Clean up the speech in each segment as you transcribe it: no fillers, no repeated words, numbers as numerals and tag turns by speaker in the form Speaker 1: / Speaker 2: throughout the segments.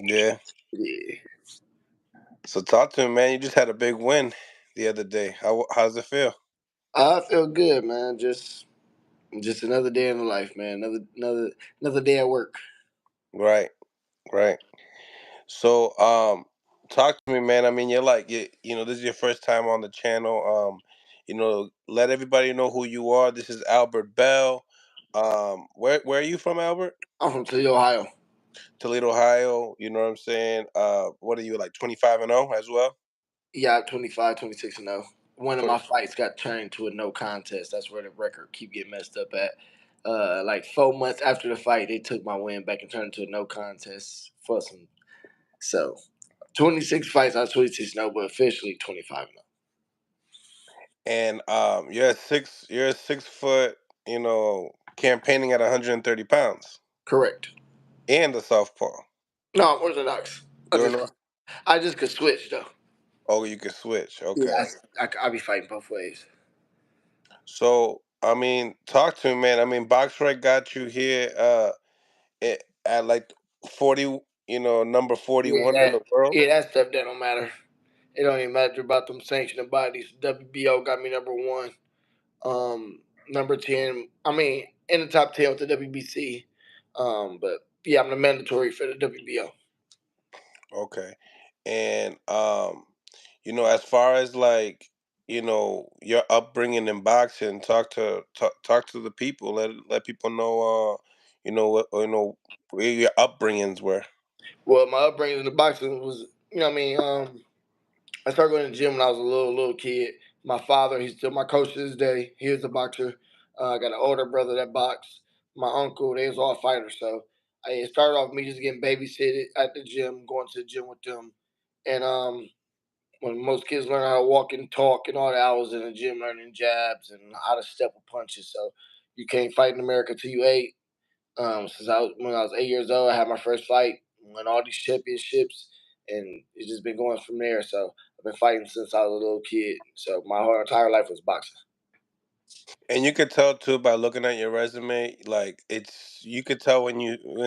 Speaker 1: Yeah.
Speaker 2: Yeah.
Speaker 1: So talk to me, man. You just had a big win the other day. How's it feel?
Speaker 2: I feel good, man. Just another day in the life, man. Another day at work.
Speaker 1: Right, right. So talk to me, man. I mean, this is your first time on the channel. Let everybody know who you are. This is Albert Bell. Where are you from, Albert?
Speaker 2: I'm from Toledo, Ohio.
Speaker 1: Toledo, Ohio. You know what I'm saying? What are you, like 25-0 as well?
Speaker 2: Yeah, 25, 26 and 0. One of
Speaker 1: 20.
Speaker 2: my fights got turned to a no contest. That's where the record keep getting messed up at. Like 4 months after the fight, they took my win back and turned it to a no contest for some. So 26 fights, I was 26 0, but officially 25 0.
Speaker 1: And you're a 6 foot, campaigning at 130 pounds
Speaker 2: Correct.
Speaker 1: and a southpaw.
Speaker 2: No, I'm Orthodox.
Speaker 1: You're not.
Speaker 2: I just could switch though.
Speaker 1: Oh, you can switch.
Speaker 2: Yeah,
Speaker 1: Okay.
Speaker 2: I be fighting both ways.
Speaker 1: So, I mean, talk to me, man. I mean, BoxRec got you here at like 40, number 41 in the world.
Speaker 2: That stuff that don't matter. It don't even matter about them sanctioned bodies. WBO got me number one. Number 10. I mean, in the top 10 with the WBC. But yeah, I'm the mandatory for the WBO.
Speaker 1: Okay. And as far as like, your upbringing in boxing, talk to the people. Let people know where your upbringings were.
Speaker 2: Well, my upbringing in the boxing was, what I mean, I started going to the gym when I was a little kid. My father, he's still my coach to this day. He was a boxer. I got an older brother that boxed. My uncle, they was all fighters. So it started off me just getting babysitted at the gym, going to the gym with them. And when most kids learn how to walk and talk and all that, I was in the gym learning jabs and how to step with punches. So you can't fight in America till you 8. When I was 8 years old, I had my first fight, won all these championships, and it's just been going from there. So I've been fighting since I was a little kid. So my whole entire life was boxing.
Speaker 1: And you could tell too by looking at your resume, like you could tell when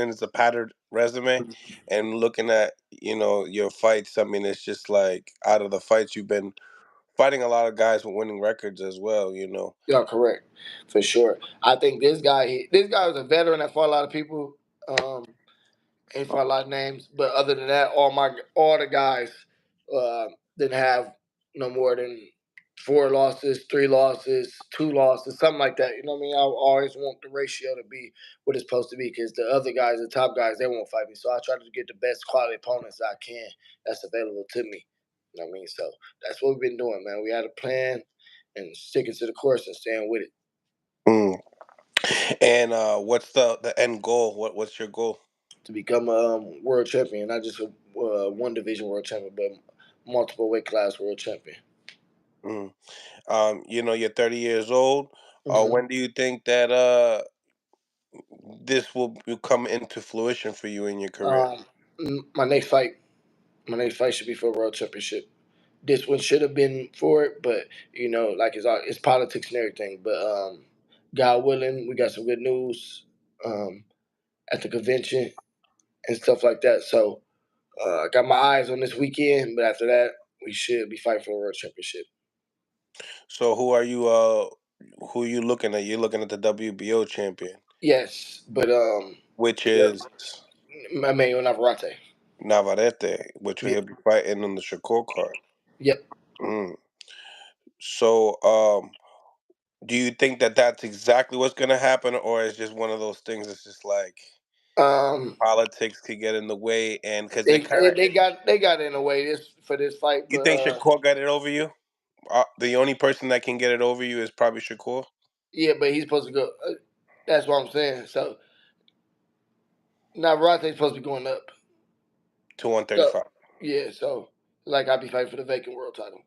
Speaker 1: it's a patterned resume, and looking at your fights. I mean, it's just like out of the fights you've been fighting a lot of guys with winning records as well.
Speaker 2: Yeah, correct, for sure. I think this guy was a veteran that fought a lot of people. Ain't fought a lot of names, but other than that, all the guys didn't have no more than 4 losses, 3 losses, 2 losses, something like that. You know what I mean? I always want the ratio to be what it's supposed to be because the other guys, the top guys, they won't fight me. So I try to get the best quality opponents I can that's available to me. You know what I mean? So that's what we've been doing, man. We had a plan and sticking to the course and staying with it.
Speaker 1: Mm. And what's the end goal? What's your goal?
Speaker 2: To become a world champion, not just a one division world champion, but multiple weight class world champion.
Speaker 1: Mm. You're 30 years old.
Speaker 2: Mm-hmm.
Speaker 1: When do you think that this will come into fruition for you in your career?
Speaker 2: Um, my next fight, should be for a world championship. This one should have been for it, but like it's politics and everything. But God willing, we got some good news at the convention and stuff like that. So I got my eyes on this weekend, but after that, we should be fighting for a world championship.
Speaker 1: So who are you looking at? You're looking at the WBO champion,
Speaker 2: Yes, but
Speaker 1: which
Speaker 2: yeah,
Speaker 1: is
Speaker 2: Emmanuel Navarrete.
Speaker 1: Navarrete, which
Speaker 2: Yeah,
Speaker 1: he'll be fighting on the Shakur card.
Speaker 2: yep.
Speaker 1: Mm. So, do you think that that's exactly what's going to happen, or is just one of those things that's just like
Speaker 2: Um,
Speaker 1: politics could get in the way, and because
Speaker 2: they
Speaker 1: it kind of,
Speaker 2: they got in the way for this fight,
Speaker 1: you
Speaker 2: but
Speaker 1: think Shakur got it over you? The only person that can get it over you is probably Shakur
Speaker 2: yeah, but he's supposed to go. That's what I'm saying. So Navarrete's supposed to be going up.
Speaker 1: to
Speaker 2: So
Speaker 1: 135.
Speaker 2: yeah, so like I'd be fighting for the vacant world title.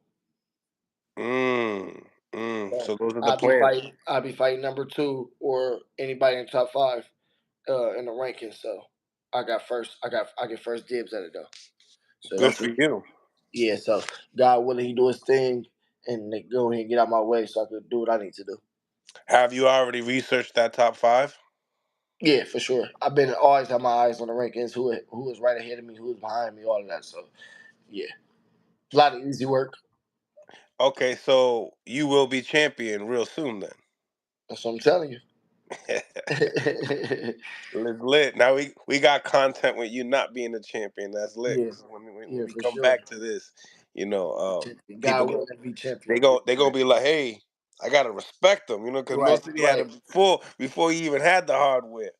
Speaker 2: So
Speaker 1: So those are the plans.
Speaker 2: I'd be fighting number 2 or anybody in the top 5 in the rankings. So I get first dibs at it though. So
Speaker 1: Good
Speaker 2: that's
Speaker 1: for
Speaker 2: what.
Speaker 1: you.
Speaker 2: Yeah. So God willing, he do his thing, and they go ahead and get out my way so I could do what I need to do.
Speaker 1: Have you already researched that top 5?
Speaker 2: Yeah, for sure. I've been always had my eyes on the rankings, who was right ahead of me, who was behind me, all of that. So yeah, a lot of easy work.
Speaker 1: Okay, so you will be champion real soon then.
Speaker 2: That's what I'm telling you.
Speaker 1: It's lit. Now we got content with you not being a champion. That's lit.
Speaker 2: Yeah,
Speaker 1: So when
Speaker 2: yeah,
Speaker 1: we
Speaker 2: for
Speaker 1: come
Speaker 2: sure.
Speaker 1: back to this,
Speaker 2: Be champion.
Speaker 1: people
Speaker 2: God
Speaker 1: go
Speaker 2: willing, be champion.
Speaker 1: they gonna be like, hey, I gotta respect them, because
Speaker 2: Right,
Speaker 1: Mill City had
Speaker 2: right.
Speaker 1: it before he even had the hardware.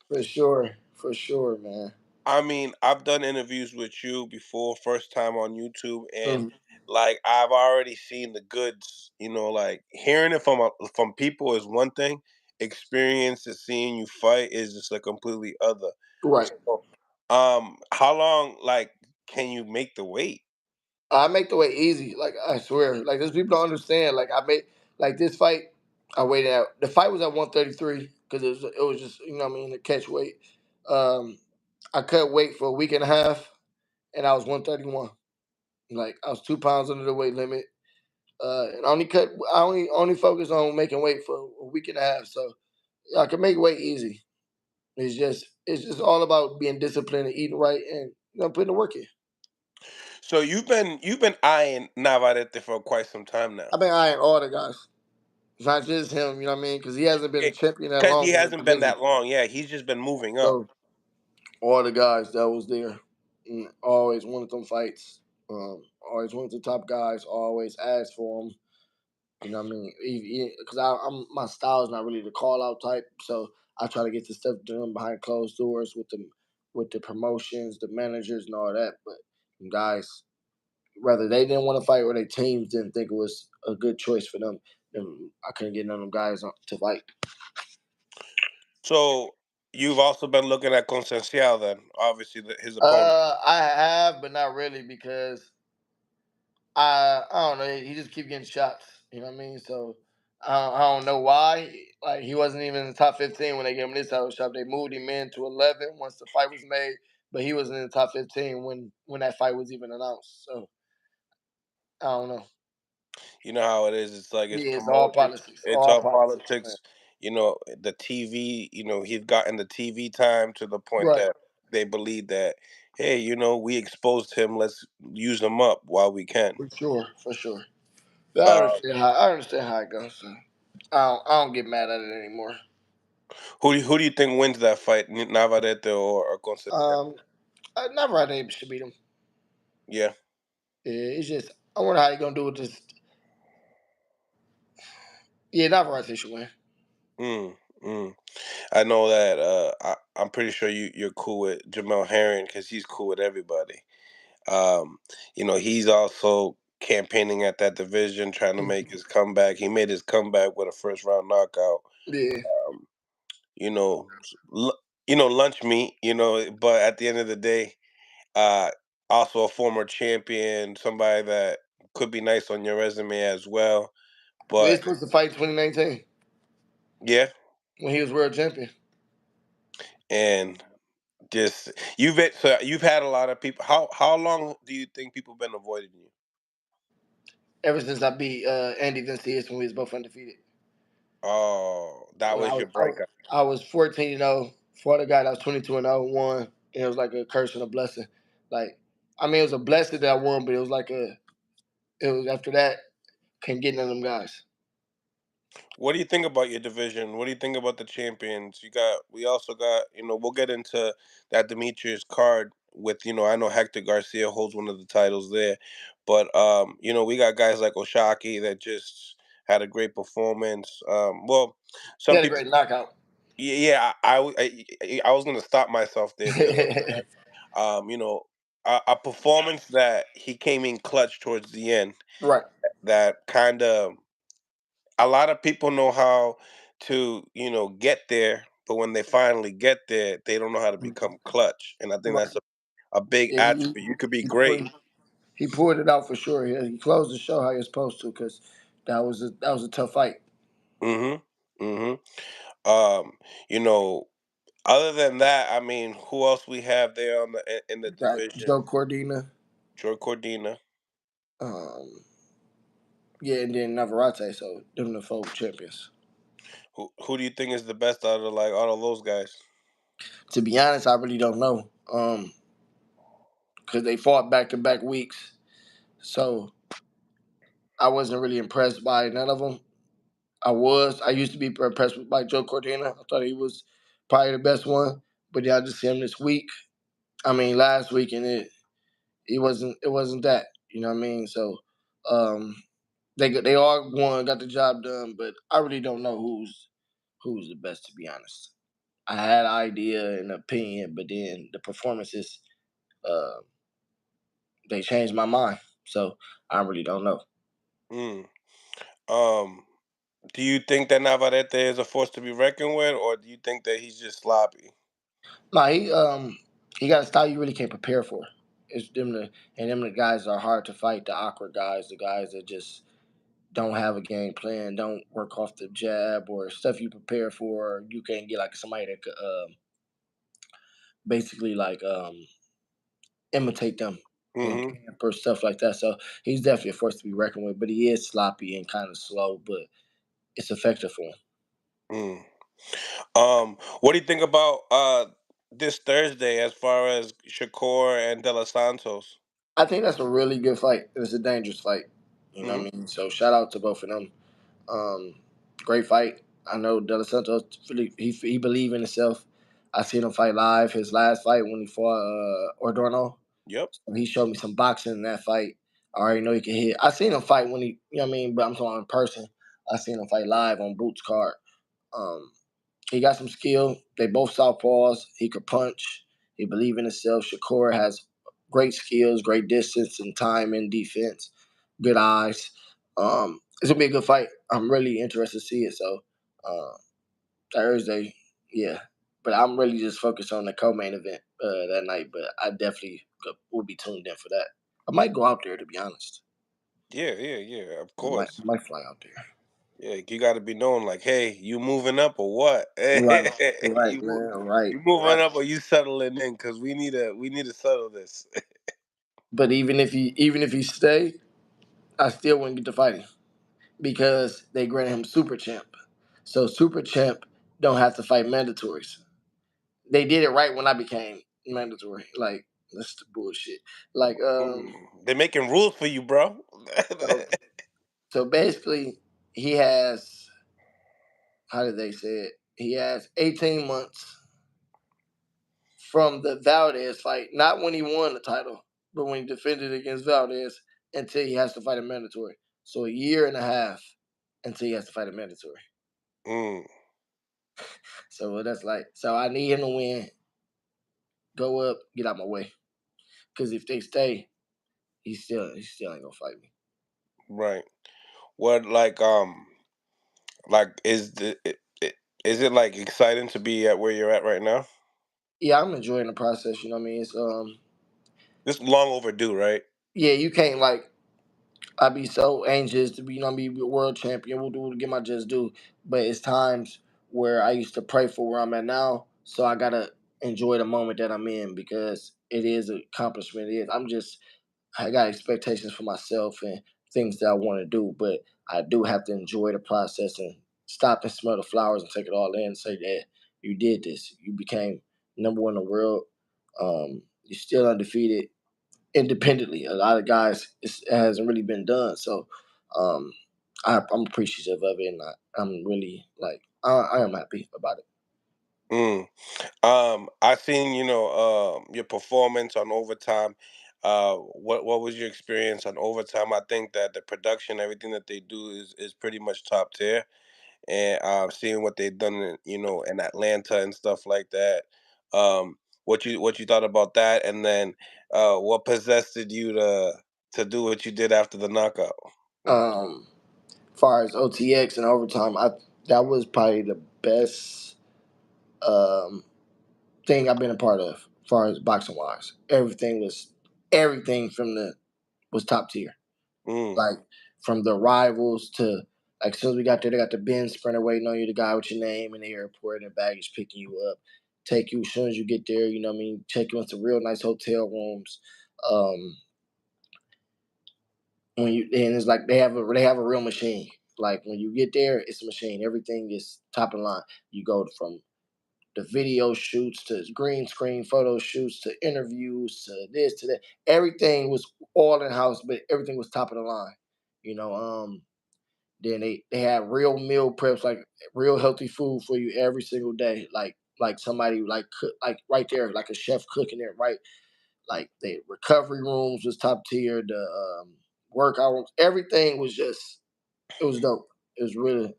Speaker 2: For sure, man.
Speaker 1: I mean, I've done interviews with you before, first time on YouTube, and
Speaker 2: Mhm.
Speaker 1: like I've already seen the goods. Like hearing it from people is one thing. Experience of seeing you fight is just a completely other.
Speaker 2: Right.
Speaker 1: So, how long like can you make the weight?
Speaker 2: I make the way easy. Like I swear. Like there's people don't understand. Like I made like this fight. I weighed out. The fight was at 133 because it was just what I mean the catch weight. Um, I cut weight for a week and a half, and I was 131. Like I was 2 pounds under the weight limit. And I only focused on making weight for a week and a half. So I can make weight easy. It's just all about being disciplined and eating right and putting the work in.
Speaker 1: So you've been eyeing Navarrete for quite some time now.
Speaker 2: I've been eyeing all the guys. It's not just him, you know what I mean? Because he hasn't been a champion that
Speaker 1: Because he
Speaker 2: long in the
Speaker 1: hasn't been
Speaker 2: division.
Speaker 1: that long. Yeah, he's just been moving up.
Speaker 2: So all the guys that was there, always wanted them fights. Always wanted the top guys. Always asked for them. You know what I mean? Because I'm my style is not really the call out type, so I try to get the stuff done behind closed doors with the promotions, the managers, and all that. But guys, whether they didn't want to fight or their teams didn't think it was a good choice for them, then I couldn't get none of them guys to fight.
Speaker 1: So you've also been looking at Concenciao then, obviously his opponent.
Speaker 2: I have, but not really because I don't know. He just keep getting shots. You know what I mean? So I don't know why. Like he wasn't even in the top 15 when they gave him this title shot. They moved him in to 11 once the fight was made, but he wasn't in the top 15 when that fight was even announced. So I don't know.
Speaker 1: You know how it is. It's like it's
Speaker 2: Yeah, it's all
Speaker 1: promotion.
Speaker 2: politics.
Speaker 1: It's
Speaker 2: All
Speaker 1: all
Speaker 2: politics, man.
Speaker 1: politics. The TV. He's gotten the TV time to the point
Speaker 2: Right.
Speaker 1: that they believe that, hey, we exposed him. Let's use him up while we can.
Speaker 2: For sure. For sure. But
Speaker 1: Uh,
Speaker 2: I understand how it goes. So I don't get mad at it anymore.
Speaker 1: who do you think wins that fight, Navarrete or Conceicao?
Speaker 2: Um, I never had any should beat him.
Speaker 1: Yeah.
Speaker 2: Yeah, it's just I wonder how you gonna do with this. Yeah, not Verizon should win.
Speaker 1: Mm, mm. I know that. I'm pretty sure you're cool with Jamel Herring because he's cool with everybody. Um, he's also campaigning at that division, trying to make his comeback. He made his comeback with a first round knockout.
Speaker 2: Yeah.
Speaker 1: Um, you know, lunch meat. But at the end of the day, uh, also a former champion, somebody that could be nice on your resume as well.
Speaker 2: They
Speaker 1: But
Speaker 2: supposed to fight 2019
Speaker 1: yeah,
Speaker 2: when he was world champion.
Speaker 1: and just you've had a lot of people. How long do you think people been avoiding you?
Speaker 2: Ever since I beat Andy Vincius when we was both undefeated.
Speaker 1: Oh, that
Speaker 2: When
Speaker 1: was your
Speaker 2: I was,
Speaker 1: breakup.
Speaker 2: I was 14-0 fought a guy that was 22-0 won. And it was like a curse and a blessing. Like I mean, it was a blessing that I won, but it was like it was after that couldn't get none of them guys.
Speaker 1: What do you think about your division? What do you think about the champions? We also got, we'll get into that Demetrius card with, I know Hector Garcia holds one of the titles there, but we got guys like Oshaki that just had a great performance. Well,
Speaker 2: He
Speaker 1: some
Speaker 2: had a
Speaker 1: people,
Speaker 2: great knockout.
Speaker 1: yeah, I was gonna stop myself there because I said, a performance that he came in clutch towards the end
Speaker 2: Right.
Speaker 1: that kind of a lot of people know how to, get there, but when they finally get there, they don't know how to become clutch. And I think
Speaker 2: Right.
Speaker 1: that's a big
Speaker 2: Yeah,
Speaker 1: attribute. You could be
Speaker 2: he,
Speaker 1: great.
Speaker 2: he pulled it out for sure. He closed the show how you're supposed to because that was a tough fight.
Speaker 1: Mm-hmm. Mm-hmm. You know, other than that, I mean, who else we have there in the
Speaker 2: Got
Speaker 1: division?
Speaker 2: Joe Cordina.
Speaker 1: Joy Cordina.
Speaker 2: Um, yeah, and then Navarrete. So them the four champions.
Speaker 1: Who do you think is the best out of those guys?
Speaker 2: To be honest, I really don't know. Because they fought back to back weeks, so I wasn't really impressed by none of them. I used to be impressed by Joe Cordina. I thought he was probably the best one, but yeah, I just see him this week. I mean, last week, and it wasn't that. You know what I mean? So, um, they all won, got the job done, but I really don't know who's the best, to be honest. I had an idea and opinion, but then the performances, uh, they changed my mind. So I really don't know.
Speaker 1: Mm. Um, do you think that Navarrete is a force to be reckoned with, or do you think that he's just sloppy?
Speaker 2: No, he got a style you really can't prepare for. It's them the guys that are hard to fight, the awkward guys, the guys that just don't have a game plan, don't work off the jab or stuff you prepare for. You can't get like somebody that could basically like imitate them in
Speaker 1: Mm-hmm.
Speaker 2: camp or stuff like that. So he's definitely a force to be reckoned with, but he is sloppy and kind of slow, but it's effective for him.
Speaker 1: Mm. What do you think about this Thursday as far as Shakur and De Los Santos?
Speaker 2: I think that's a really good fight. It's a dangerous fight. You know
Speaker 1: Mm-hmm.
Speaker 2: what I mean? So shout out to both of them. Um, Great fight. I know De La Santos really he believe in himself. I seen him fight live. His last fight when he fought Ordorno.
Speaker 1: Yep.
Speaker 2: He showed me some boxing in that fight. I already know he can hit. I seen him fight when he, you know what I mean, but I'm talking in person. I seen him fight live on Boots card. Um, he got some skill. They both southpaws. He could punch. He believe in himself. Shakur has great skills, great distance and time and defense, good eyes. It's gonna be a good fight. I'm really interested to see it. So uh, Thursday, yeah. But I'm really just focused on the co-main event that night. But I definitely will be tuned in for that. I might go out there, to be honest.
Speaker 1: Yeah, yeah, yeah. Of
Speaker 2: I might,
Speaker 1: course.
Speaker 2: I might fly out there.
Speaker 1: Yeah, you got to be known like, hey, you moving up or what?
Speaker 2: Right, right,
Speaker 1: you
Speaker 2: man. Right,
Speaker 1: you moving
Speaker 2: right.
Speaker 1: up or you settling in? Because we need to settle this.
Speaker 2: But even if he stay, I still wouldn't get to fight him because they grant him super champ. So super champ don't have to fight mandatories. They did it right when I became mandatory. Like that's the bullshit. Like
Speaker 1: They're making rules for you, bro.
Speaker 2: so so basically he has, how did they say it? He has 18 months from the Valdez fight, not when he won the title, but when he defended against Valdez until he has to fight a mandatory. So a year and a half until he has to fight a mandatory.
Speaker 1: mm,
Speaker 2: So that's like, so I need him to win, go up, get out my way. Because if they stay, he still ain't gonna fight me.
Speaker 1: right. What like is it like exciting to be at where you're at right now?
Speaker 2: Yeah, I'm enjoying the process. You know what I mean? It's
Speaker 1: This long overdue, right?
Speaker 2: yeah, you can't like. I be so anxious to be, you know, what I mean, be a world champion. We'll do to get my just due. But it's times where I used to pray for where I'm at now, so I gotta enjoy the moment that I'm in because it is an accomplishment. It is. I got expectations for myself and things that I want to do, but I do have to enjoy the process and stop and smell the flowers and take it all in and say that you did this. You became number one in the world. You're still undefeated independently. A lot of guys, it hasn't really been done. So um, I'm appreciative of it, and I'm really like I am happy about it.
Speaker 1: Mm. I seen your performance on overtime. What was your experience on overtime? I think that the production, everything that they do is pretty much top tier. And seeing what they've done, in Atlanta and stuff like that. What you thought about that, and then what possessed you to do what you did after the knockout?
Speaker 2: Um, far as OTX and overtime, I that was probably the best um, thing I've been a part of, as far as boxing wise. Everything from the was top tier.
Speaker 1: Mm,
Speaker 2: Like from the rivals to like as soon as we got there, they got the Ben sprinter waiting on you, the guy with your name in the airport and the baggage picking you up, take you as soon as you get there, you know what I mean, check you into real nice hotel rooms. Um when you and it's like they have a real machine. Like when you get there, it's a machine. Everything is top of line. You go from the video shoots to green screen photo shoots to interviews to this to that. Everything was all in house, but everything was top of the line. You know, then they had real meal preps, like real healthy food for you every single day, like somebody like cook, like right there, like a chef cooking it right. Like the recovery rooms was top tier. The workout rooms, everything was just it was dope. It was really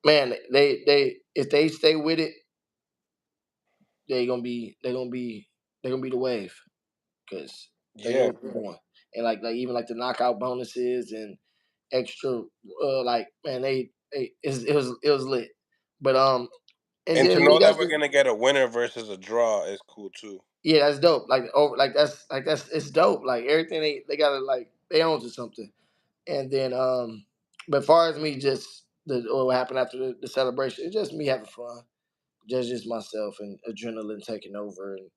Speaker 2: man. They if they stay with it, they're gonna be the wave because they know
Speaker 1: Yeah.
Speaker 2: what they're doing. And like even like the knockout bonuses and extra like man it was lit. But and
Speaker 1: And to
Speaker 2: then me
Speaker 1: know that
Speaker 2: that's
Speaker 1: we're
Speaker 2: the
Speaker 1: gonna get a winner versus a draw is cool too.
Speaker 2: yeah that's dope. Like over like that's it's dope. Like everything they gotta like they own to something. And then but as far as me just the what happened after the celebration, it's just me having fun. Just myself and adrenaline taking over and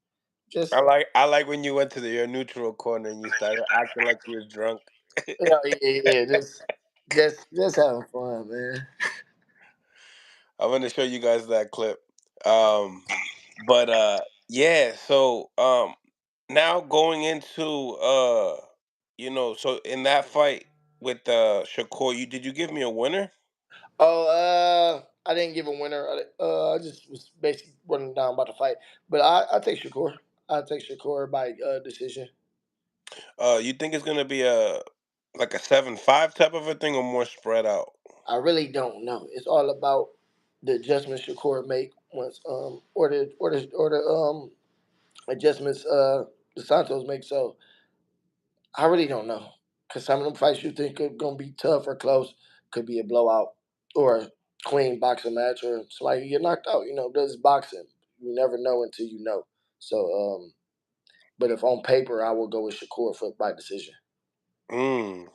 Speaker 2: just
Speaker 1: I like when you went to your neutral corner and you started acting like you was drunk.
Speaker 2: yeah, just having fun, man.
Speaker 1: I'm gonna show you guys that clip. Um, but yeah. So now going into so in that fight with Shakur, you give me a winner?
Speaker 2: Oh, I didn't give a winner. I just was basically running down about the fight. But I take Shakur. I take Shakur by decision.
Speaker 1: You think it's gonna be a like a 7-5 type of a thing or more spread out?
Speaker 2: I really don't know. It's all about the adjustments Shakur make once or the adjustments the Santos make. So I really don't know because some of them fights you think are gonna be tough or close could be a blowout or a clean boxing match or somebody get knocked out. You know, this boxing. You never know until you know. So, but if on paper, I will go with Shakur for by decision.
Speaker 1: Mm.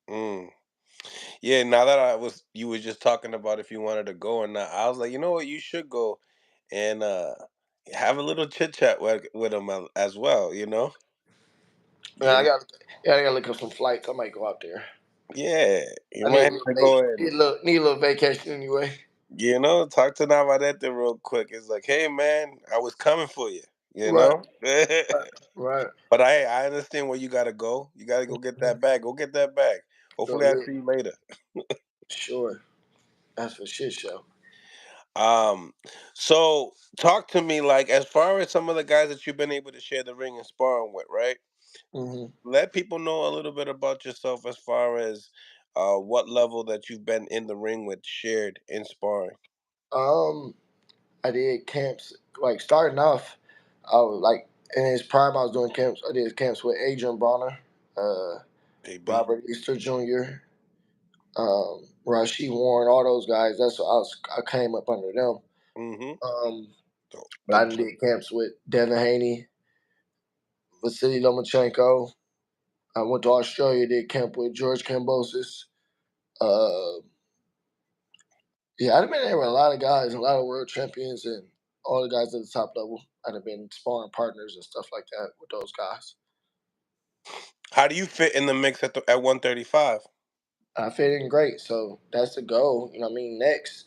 Speaker 1: Mm. Yeah, now that you were just talking about if you wanted to go or not, I was like, you know what, you should go and have a little chit chat with him as well.
Speaker 2: And
Speaker 1: You know,
Speaker 2: I got to look up some flights. I might go out there.
Speaker 1: yeah, you
Speaker 2: I
Speaker 1: might have to go and
Speaker 2: need a little vacation anyway.
Speaker 1: talk to Navarrete real quick. It's like, hey man, I was coming for you. You
Speaker 2: Right,
Speaker 1: know,
Speaker 2: right, right.
Speaker 1: but I understand where you gotta go. You gotta go get that bag. Go get that bag.
Speaker 2: Go
Speaker 1: Hopefully, I
Speaker 2: lit.
Speaker 1: see you later.
Speaker 2: Sure, that's for shit show.
Speaker 1: Um, so talk to me like as far as some of the guys that you've been able to share the ring and sparring with, right?
Speaker 2: Hmm.
Speaker 1: Let people know a little bit about yourself as far as what level that you've been in the ring with shared in sparring.
Speaker 2: Um, I did camps like starting off. I was like in his prime. I was doing camps. I did camps with Adrian Bronner, uh,
Speaker 1: AB.
Speaker 2: Robert Easter Jr., Rashid Warren, all those guys. That's what I came up under them.
Speaker 1: Mm-hmm.
Speaker 2: Um,
Speaker 1: So
Speaker 2: but I did camps with Devin Haney, Vasily Lomachenko. I went to Australia, did camp with George Kambosos. Uh, yeah, I've been there with a lot of guys, a lot of world champions, and all the guys at the top level. I've been sparring partners and stuff like that with those guys.
Speaker 1: how do you fit in the mix at 135?
Speaker 2: I fit in great, so that's the goal. You know what I mean? Next,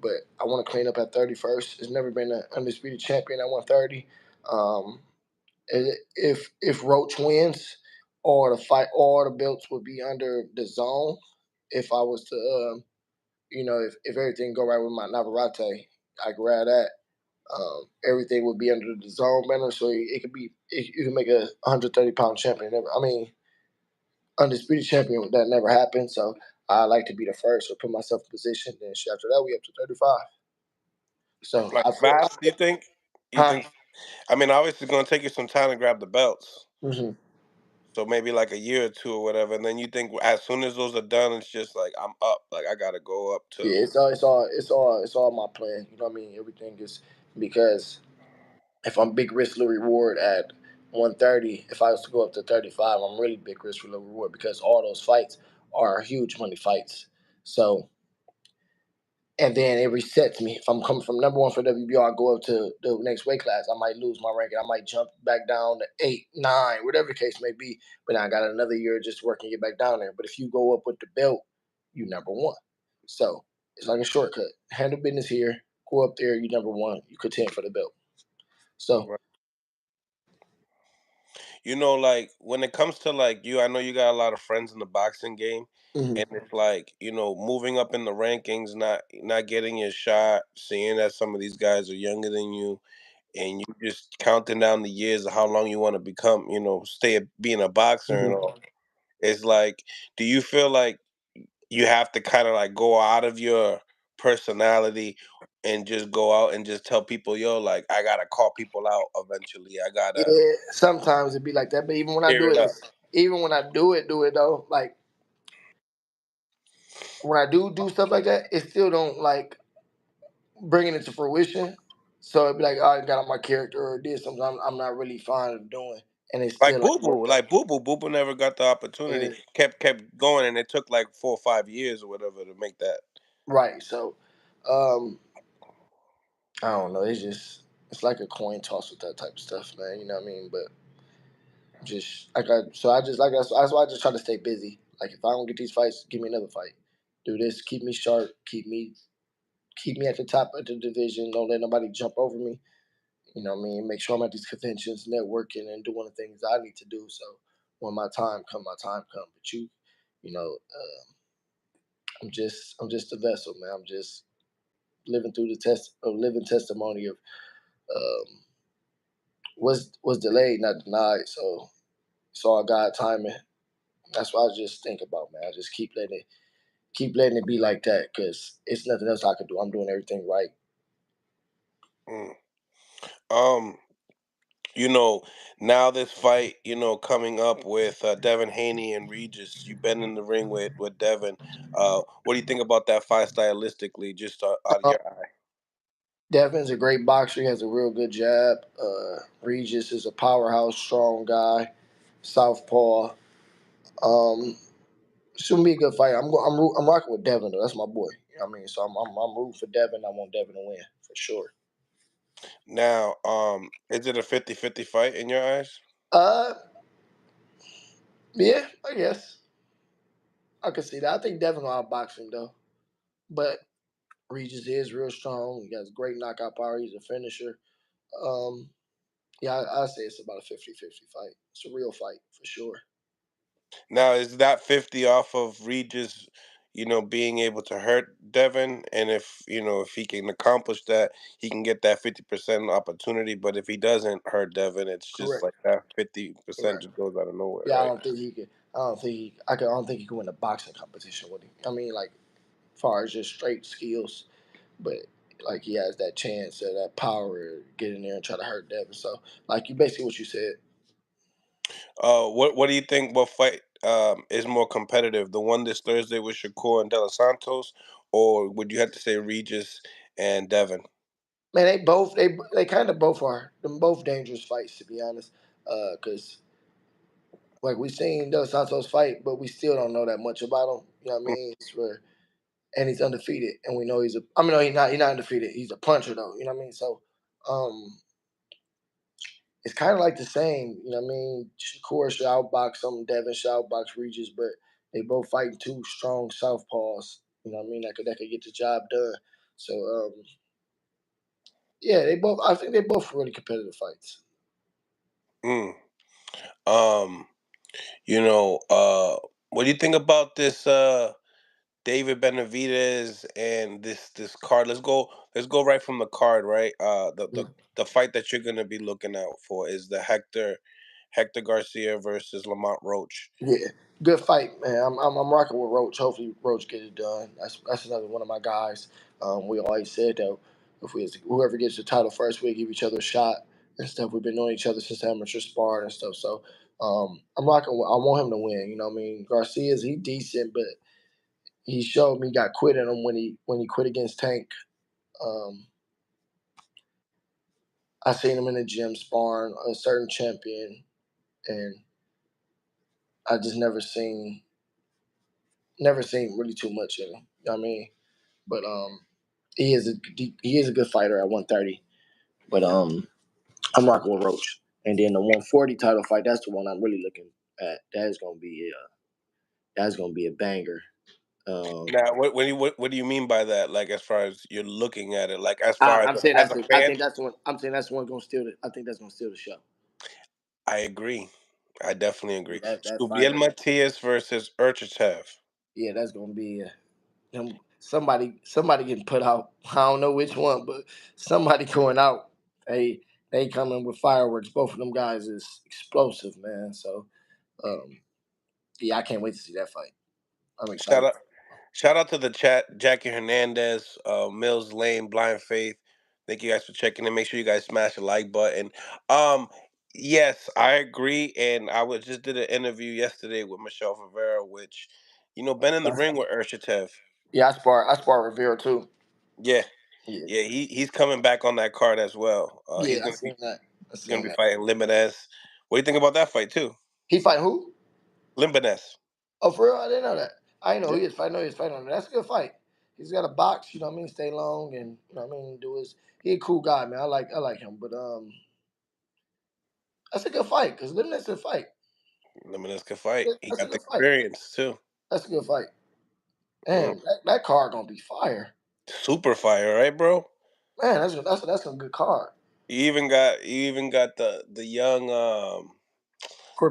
Speaker 2: but I want to clean up at 31st. There's never been an undisputed champion at 130. Um, if Roach wins, all the belts would be under the zone. If I was to, if everything go right with my Navarrete, I grab that. Everything would be under the zone banner, so it could be you can make a 130-pound champion. I mean, undisputed champion that never happened. So I like to be the first or put myself in position. Then shit, after that, we up to 35. So
Speaker 1: Like
Speaker 2: I feel,
Speaker 1: fast? You think? You
Speaker 2: huh?
Speaker 1: think? I mean, obviously, it's gonna take you some time to grab the belts.
Speaker 2: Hmm.
Speaker 1: So maybe like a year or two or whatever, and then you think as soon as those are done, it's just like I'm up. Like I gotta go up to.
Speaker 2: Yeah, it's all my plan. You know what I mean? Everything is because if I'm big risk little reward at 130, if I was to go up to 35, I'm really big risk for little reward because all those fights are huge money fights. So and then it resets me. If I'm coming from number one for WBO, I go up to the next weight class. I might lose my ranking. I might jump back down to 8, 9, whatever the case may be. But I got another year just working to get back down there. But if you go up with the belt, you number one. So it's like a shortcut. Handle business here. go up there, you number one, you contend for the belt. So
Speaker 1: Right. Like when it comes to like you, I know you got a lot of friends in the boxing game,
Speaker 2: mhm.
Speaker 1: and it's like moving up in the rankings, not getting your shot, seeing that some of these guys are younger than you, and you just counting down the years of how long you want to become, being a boxer and
Speaker 2: Mhm.
Speaker 1: all. It's like, do you feel like you have to kind of like go out of your personality and just go out and just tell people, yo, like I gotta call people out eventually. I gotta
Speaker 2: Yeah, sometimes it be like that, but even when I
Speaker 1: tear
Speaker 2: do
Speaker 1: it
Speaker 2: it,
Speaker 1: up.
Speaker 2: even when I do it though, like when I do stuff like that, it still don't like bring it into fruition. So it'd be like, oh, I got on my character or this something I'm not really fond of doing, and it's still like work up.
Speaker 1: Boo Boo never got the opportunity.
Speaker 2: Yeah,
Speaker 1: Kept going, and it took like 4 or 5 years or whatever to make that.
Speaker 2: right. So, um, I don't know. It's like a coin toss with that type of stuff, man. You know what I mean? But just like I just like that's why I just try to stay busy. Like if I don't get these fights, give me another fight. Do this, keep me sharp, keep me at the top of the division. Don't let nobody jump over me. You know what I mean? Make sure I'm at these conventions, networking, and doing the things I need to do. So when my time come. But you know, I'm just a vessel, man. I'm just living through the test of living testimony of um, was delayed, not denied. So it's all God timing. That's what I just think about, man. I just keep letting it be like that because it's nothing else I can do. I'm doing everything right.
Speaker 1: Mm. Um, you know, Now this fight, coming up with Devin Haney and Regis. You've been in the ring with Devin. What do you think about that fight stylistically, just out of
Speaker 2: Um,
Speaker 1: your eye?
Speaker 2: Devin's a great boxer. He has a real good jab. Regis is a powerhouse, strong guy, southpaw. Um, Shouldn't be a good fight. I'm rocking with Devin though. That's my boy. You know what I mean? So I'm rooting for Devin. I want Devin to win for sure.
Speaker 1: Now, is it a 50-50 fight in your eyes?
Speaker 2: Uh, yeah, I guess I can see that. I think Devin gonna outbox him though, but Regis is real strong. He has great knockout power. He's a finisher. Um, yeah, I say it's about a 50-50 fight. It's a real fight for sure.
Speaker 1: Now, is that 50 off of Regis, being able to hurt Devin? And if he can accomplish that, he can get that 50% opportunity. But if he doesn't hurt Devin, it's just
Speaker 2: Correct.
Speaker 1: like that 50%
Speaker 2: Correct.
Speaker 1: just goes out of nowhere,
Speaker 2: Yeah, I
Speaker 1: right?
Speaker 2: don't think he could. I don't think he. I don't think he can win a boxing competition with him. I mean, like, as far as just straight skills, but like he has that chance or that power to get in there and try to hurt Devin. So, like, you basically what you said.
Speaker 1: What do you think? What fight is more competitive? The one this Thursday with Shakur and De Los Santos, or would you have to say Regis and Devin?
Speaker 2: Man, they kind of both are. Them both dangerous fights to be honest. Because like we seen Dos Santos fight, but we still don't know that much about him. You know what I mean? And he's undefeated, and we know he's a. I mean, no, he's not undefeated. He's a puncher though. You know what I mean? So, um, it's kind of like the same. You know what I mean? Shakur should outbox him, Devin should outbox Regis, but they both fighting two strong southpaws. You know what I mean? That could get the job done. So, yeah, they both. I think they both really competitive fights.
Speaker 1: Mm. Um, what do you think about this? David Benavidez and this card. Let's go right from the card, right? The fight that you're gonna be looking out for is the Hector Garcia versus Lamont Roach.
Speaker 2: Yeah, good fight, man. I'm rocking with Roach. Hopefully, Roach get it done. That's another one of my guys. We always said that if whoever gets the title first, we give each other a shot and stuff. We've been knowing each other since amateur sparring and stuff. So I'm rocking. I want him to win. You know what I mean? Garcia's he decent, but he showed me he got quit in him when he quit against Tank. Um, I seen him in the gym sparring a certain champion, and I just never seen really too much in him. You know what I mean? But he is a good fighter at 130. But I'm rocking with Roach. And then the 140 title fight, that's the one I'm really looking at. That's gonna be a banger.
Speaker 1: Now, what do you mean by that? Like, as far as you're looking at it, like as far
Speaker 2: I'm saying
Speaker 1: as
Speaker 2: that's
Speaker 1: a
Speaker 2: I
Speaker 1: fan,
Speaker 2: think that's one. I'm saying that's one gonna steal the. I think that's gonna steal the show.
Speaker 1: I agree. I definitely
Speaker 2: Yeah,
Speaker 1: agree.
Speaker 2: that fight.
Speaker 1: Subriel Matias versus Urchachev.
Speaker 2: Yeah, that's gonna be somebody getting put out. I don't know which one, but somebody going out. They coming with fireworks. Both of them guys is explosive, man. So yeah, I can't wait to see that fight. I'm
Speaker 1: Shout
Speaker 2: excited.
Speaker 1: out, shout out to the chat, Jackie Hernandez, Mills Lane, Blind Faith. Thank you guys for checking in. Make sure you guys smash the like button. Um, yes, I agree, and I was just did an interview yesterday with Michelle Rivera, which, been in the ring with Urchachev.
Speaker 2: Yeah, I spar Rivera too.
Speaker 1: Yeah,
Speaker 2: Yeah,
Speaker 1: yeah, he's coming back on that card as well.
Speaker 2: yeah, I seen that. I
Speaker 1: He's gonna
Speaker 2: seen
Speaker 1: be
Speaker 2: that.
Speaker 1: fighting Limbinez. What do you think about that fight too?
Speaker 2: He fight who?
Speaker 1: Limbinez.
Speaker 2: Oh, for real? I didn't know that. I didn't know
Speaker 1: Yeah,
Speaker 2: he was fighting. I know he was fighting on that. That's a good fight. He's got a box. You know what I mean? Stay long and you know what I mean. Do his. He a cool guy, man. I like him. But that's a good fight because Limit's a fight.
Speaker 1: Limbinez can fight. He
Speaker 2: That's a
Speaker 1: got the
Speaker 2: good fight.
Speaker 1: experience too.
Speaker 2: That's a good fight.
Speaker 1: Mm.
Speaker 2: Man, that card gonna be fire.
Speaker 1: Super fire, right, bro?
Speaker 2: Man, that's a good card.
Speaker 1: You even got the young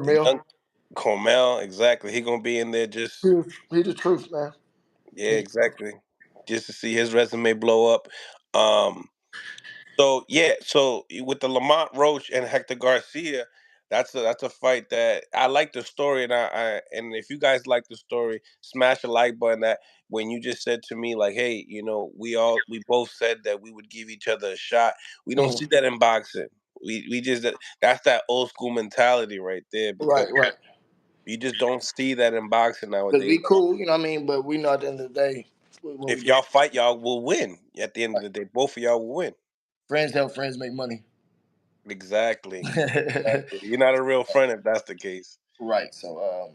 Speaker 1: the
Speaker 2: Cormel,
Speaker 1: young Cormel, exactly. He gonna be in there just
Speaker 2: he the truth, man.
Speaker 1: yeah,
Speaker 2: He the truth.
Speaker 1: exactly. Just to see his resume blow up. Um So yeah, so with the Lamont Roach and Hector Garcia, that's a fight that I like the story, and and if you guys like the story, smash the like button. That when you just said to me like, hey, we both said that we would give each other a shot. We don't
Speaker 2: Mhm.
Speaker 1: see that in boxing. We just that's that old school mentality right there because
Speaker 2: Right, right.
Speaker 1: you just don't see that in boxing
Speaker 2: Because
Speaker 1: nowadays.
Speaker 2: we cool, you know what I mean. But we know at the end of the day what we
Speaker 1: If
Speaker 2: do.
Speaker 1: y'all fight, y'all will win. At the end of
Speaker 2: Right.
Speaker 1: the day, both of y'all will win.
Speaker 2: Friends help friends make money.
Speaker 1: Exactly. Exactly. You're not a real friend if that's the case.
Speaker 2: Right. So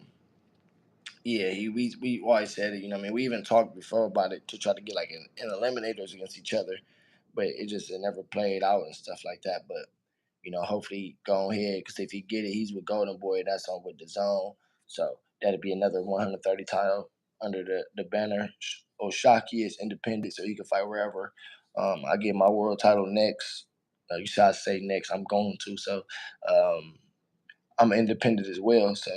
Speaker 2: yeah, we always said it. You know, what I mean, we even talked before about it to try to get like an eliminators against each other, but it never played out and stuff like that. But hopefully go ahead because if he get it, he's with Golden Boy. That's on with the Zone, so that'd be another 130 title under the banner. Oshaki is independent, so he can fight wherever. I get my world title next. You should say next. I'm going to so. I'm independent as well, so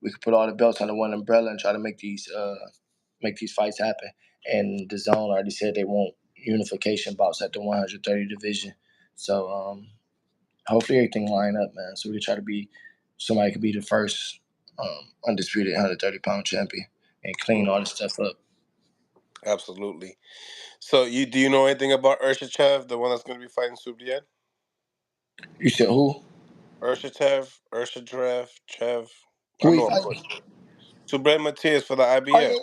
Speaker 2: we could put all the belts under one umbrella and try to make these fights happen. And the zone already said they want unification bouts at the 130 division. So hopefully everything line up, man. So we can try to be somebody could be the first undisputed 130-pound champion and clean all
Speaker 1: Mm,
Speaker 2: this stuff up.
Speaker 1: absolutely. So do you know anything about Urshichev, the one that's going to be fighting Subdian?
Speaker 2: You said who?
Speaker 1: Urshichev. I
Speaker 2: Who he
Speaker 1: know him for
Speaker 2: fighting?
Speaker 1: Subred Matias for the
Speaker 2: Oh
Speaker 1: IBF.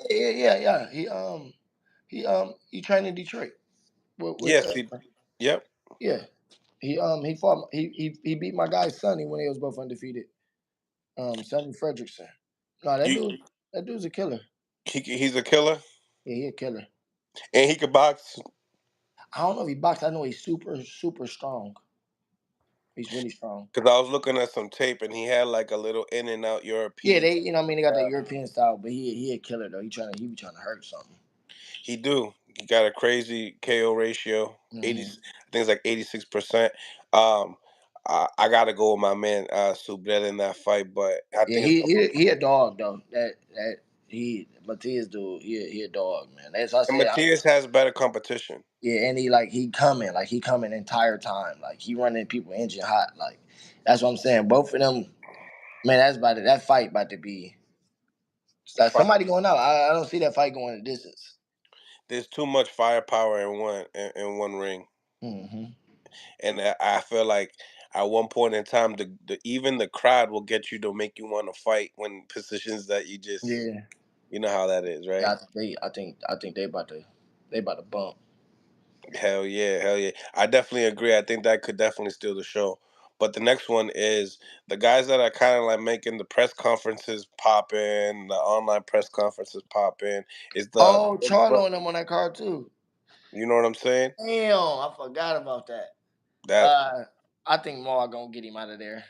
Speaker 2: yeah. He trained in Detroit with
Speaker 1: Yes, yep.
Speaker 2: yeah. He fought he beat my guy Sonny when they was both undefeated. Sonny Fredrickson. No,
Speaker 1: You,
Speaker 2: that dude's a killer.
Speaker 1: he's a killer,
Speaker 2: Yeah, he a killer.
Speaker 1: and he could box.
Speaker 2: I don't know if he boxed. I know he's super strong. He's really strong.
Speaker 1: Because I was looking at some tape, and he had like a little in and out
Speaker 2: Yeah,
Speaker 1: European.
Speaker 2: they you know what I mean they got that European style, but he a killer though. He be trying to hurt something.
Speaker 1: He do. He got a crazy KO ratio. 80,
Speaker 2: Hmm.
Speaker 1: I think it's like 86%. Um, I got to go with my man Subret in that fight, but I
Speaker 2: Yeah,
Speaker 1: think it's
Speaker 2: he a dog though. That he Matias dude, he a dog, man. As I
Speaker 1: and
Speaker 2: said,
Speaker 1: Matias has better competition.
Speaker 2: yeah, and he coming the entire time. Like he running people engine hot. Like that's what I'm saying. Both of them, man, that fight about to be like
Speaker 1: Fi-
Speaker 2: somebody going out. I don't see that fight going a distance.
Speaker 1: There's too much firepower in one ring,
Speaker 2: Hmm.
Speaker 1: and I feel like at one point in time, even the crowd will get you to make you want to fight when positions that
Speaker 2: Yeah,
Speaker 1: you know how that is, right?
Speaker 2: yeah. I think they about to bump.
Speaker 1: Hell yeah, hell yeah. I definitely agree. I think that could definitely steal the show. But the next one is the guys that are kind of like making the press conferences pop in, the online press conferences pop in. Is
Speaker 2: Oh, Charlo and them on that card too.
Speaker 1: you know what I'm saying?
Speaker 2: Damn, I forgot about that.
Speaker 1: That
Speaker 2: Uh, I think Maul gonna get him out of there.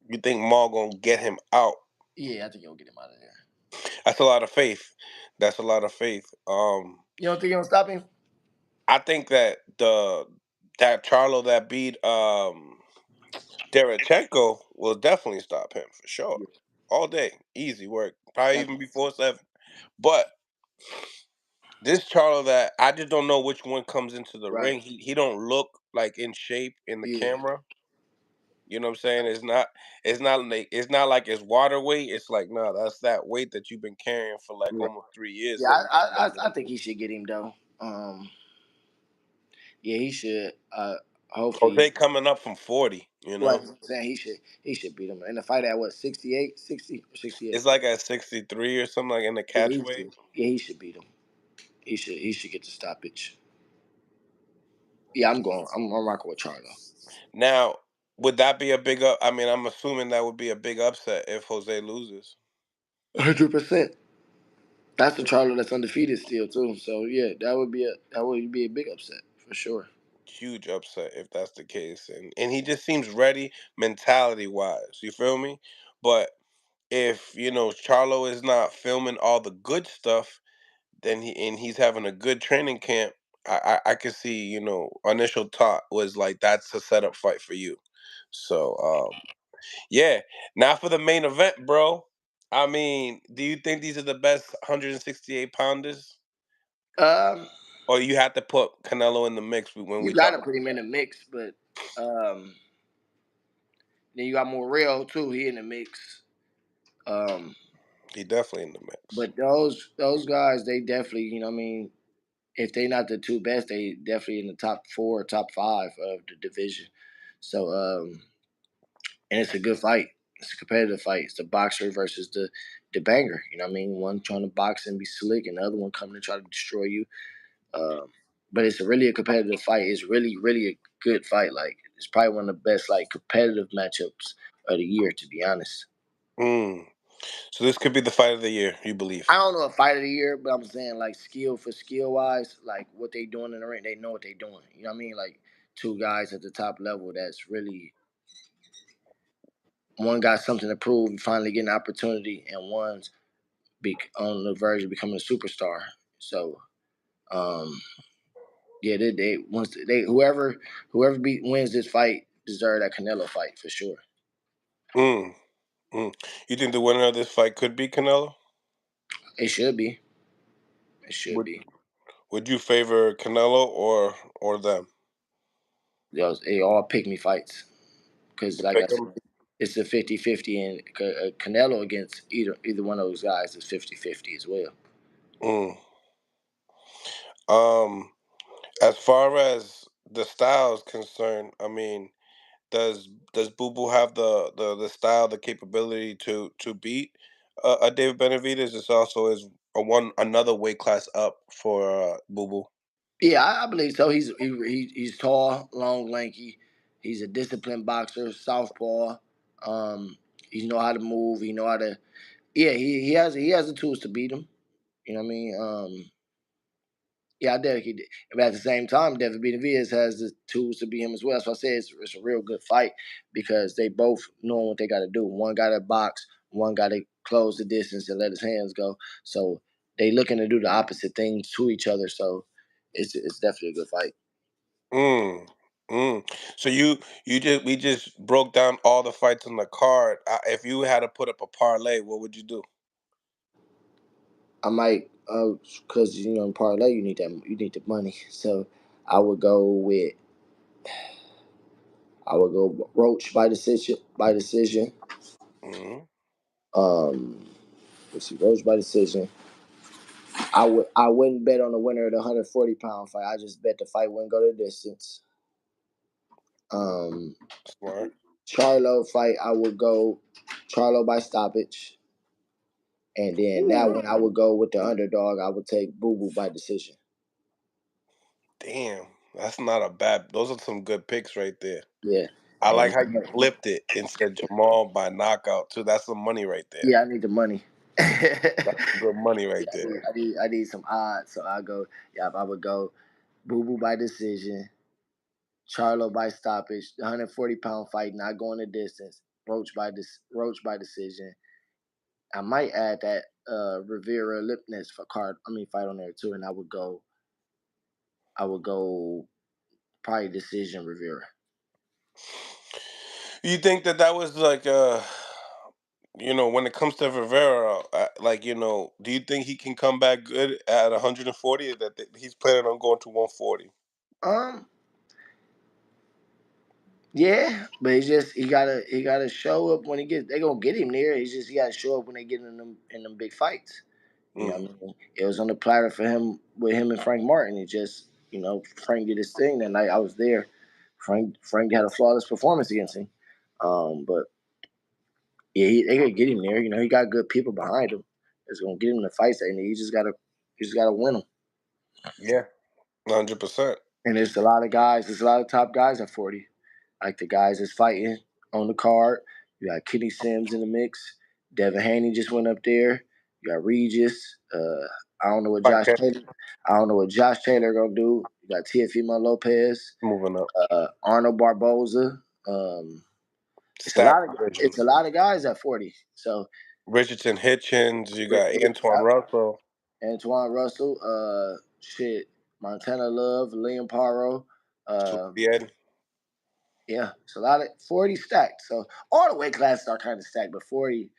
Speaker 1: you think Maul gonna get him out?
Speaker 2: Yeah, I think he'll get him out of there.
Speaker 1: That's a lot of faith. That's a lot of faith.
Speaker 2: You don't think you'll stop him?
Speaker 1: I think that that Charlo that beat Derevchenko will definitely stop him for sure.
Speaker 2: Yeah,
Speaker 1: All day, easy work. Probably
Speaker 2: that's
Speaker 1: even before 7. But this Charlo that I just don't know which one comes into the
Speaker 2: right.
Speaker 1: ring. He don't look like in shape in the
Speaker 2: Yeah,
Speaker 1: camera. You know what I'm saying? It's not like it's water weight. It's like, nah, that's that weight that you've been carrying for like
Speaker 2: right.
Speaker 1: almost 3 years
Speaker 2: Yeah,
Speaker 1: that you haven't been
Speaker 2: I
Speaker 1: doing.
Speaker 2: think he should get him though. Yeah, he should. Hopefully,
Speaker 1: Jose coming up from 40, you
Speaker 2: right.
Speaker 1: know?
Speaker 2: I'm saying he should beat him in the fight at what 68, 60 or 68.
Speaker 1: It's like at 63 or something like in the
Speaker 2: Yeah,
Speaker 1: catch weight.
Speaker 2: he should beat him. He should get the stoppage. Yeah, I'm rocking with Charlo.
Speaker 1: Now, would that be a big up? I mean, I'm assuming that would be a big upset if Jose loses.
Speaker 2: 100%. That's the Charlo that's undefeated still too. So yeah, that would be a big upset for sure.
Speaker 1: Huge upset if that's the case. And he just seems ready mentality wise. You feel me? But if, Charlo is not filming all the good stuff, then he's having a good training camp, I could see, initial thought was like that's a setup fight for you. So yeah. Now for the main event, bro. I mean, do you think these are the best 168 pounders?
Speaker 2: Um,
Speaker 1: Or you have to put Canelo in the mix when
Speaker 2: you
Speaker 1: we
Speaker 2: got
Speaker 1: talk
Speaker 2: to
Speaker 1: about
Speaker 2: put him in the mix, but um, then you got Morrell too. He in the mix. Um,
Speaker 1: he definitely in the mix.
Speaker 2: but those guys, they definitely, what I mean, if they not the two best, they definitely in the top four, top five of the division. So, and it's a good fight. It's a competitive fight. It's the boxer versus the banger. You know what I mean? One trying to box and be slick, and the other one coming to try to destroy you. Um, but it's really a competitive fight. It's really, really a good fight. Like it's probably one of the best like competitive matchups of the year, to be honest.
Speaker 1: Mm. So this could be the fight of the year, you believe?
Speaker 2: I don't know a fight of the year, but I'm saying like skill for skill wise, like what they doing in the ring, they know what they doing. You know what I mean? Like two guys at the top level that's really one got something to prove, finally getting an opportunity, and one's on the verge of becoming a superstar. So, um, yeah, they once they whoever wins this fight deserve that Canelo fight for sure.
Speaker 1: Mm. Mm. You think the winner of this fight could be Canelo?
Speaker 2: It should be. It should
Speaker 1: Would
Speaker 2: be.
Speaker 1: Would you favor Canelo or them?
Speaker 2: They all pick me fights because,
Speaker 1: You
Speaker 2: like I
Speaker 1: pick
Speaker 2: said,
Speaker 1: them.
Speaker 2: it's a 50-50, and Canelo against either one of those guys is 50-50 as well.
Speaker 1: Mm. Um, as far as the style is concerned, I mean, does Boo Boo have the style, the capability to beat a David Benavidez? This also is another weight class up for Boo Boo.
Speaker 2: Yeah, I believe so. He's tall, long, lanky. He's a disciplined boxer, southpaw. Um, he know how to move. He know how to. Yeah, he has the tools to beat him. You know what I mean? Yeah, I dedicate it. But at the same time, David Benavidez has the tools to beat him as well. So I say it's a real good fight because they both know what they got to do. One got to box, one got to close the distance and let his hands go. So they looking to do the opposite things to each other. So it's definitely a good fight.
Speaker 1: Mm. Mm. So we just broke down all the fights on the card. If you had to put up a parlay, what would you do?
Speaker 2: I might, because in parlay you need the money. So I would go with I would go Roach by decision. By decision.
Speaker 1: Mm.
Speaker 2: Um, let's see, Roach by decision. I wouldn't bet on the winner of the 140-pound fight. I just bet the fight wouldn't go the distance. Um,
Speaker 1: Smart.
Speaker 2: Charlo fight, I would go Charlo by stoppage, and then that one I would go with the underdog. I would take Boo Boo by decision.
Speaker 1: Damn, that's not a bad. Those are some good picks right there.
Speaker 2: Yeah,
Speaker 1: I like
Speaker 2: and
Speaker 1: how you flipped it and said Jamal by knockout too. That's some money right there.
Speaker 2: yeah, I need the money.
Speaker 1: That's some good money right
Speaker 2: Yeah, I
Speaker 1: there.
Speaker 2: need, I need, I need some odds. So I go, yeah, I would go Boo Boo by decision, Charlo by stoppage, the 140-pound fight not going the distance, Roach by decision, I might add that Rivera Lipness for card. I mean, fight on there too, and I would go. I would go probably decision Rivera.
Speaker 1: You think that that was like when it comes to Rivera, like do you think he can come back good at 140? That he's planning on going to 140?
Speaker 2: Um, yeah, but he gotta show up when he gets. They gonna get him there. He's just he gotta show up when they get in them big fights. You know
Speaker 1: Mm.
Speaker 2: what I mean? It was on the platter for him with him and Frank Martin. It just Frank did his thing that night. I was there. Frank had a flawless performance against him. But yeah, they gotta get him there. He got good people behind him. It's gonna get him the fights they need. He just gotta win them.
Speaker 1: Yeah, 100%.
Speaker 2: And there's a lot of guys. There's a lot of top guys at 40. Like the guys that's fighting on the card. You got Kenny Sims in the mix. Devin Haney just went up there. You got Regis. I don't know what
Speaker 1: Fight
Speaker 2: Josh
Speaker 1: camp
Speaker 2: Taylor. I don't know what Josh Taylor gonna do. You got Teofimo Lopez,
Speaker 1: moving up.
Speaker 2: Arnold Barboza. Um, it's a
Speaker 1: Stack
Speaker 2: lot of
Speaker 1: division.
Speaker 2: it's a lot of guys at 40. So
Speaker 1: Richardson Hitchens. You got Antoine
Speaker 2: yep,
Speaker 1: Russell.
Speaker 2: Antoine Russell, Montana Love, Liam Paro. Um,
Speaker 1: Ed.
Speaker 2: yeah, it's a lot of 40 stacked. So all the weight classes are kind of stacked, but 40,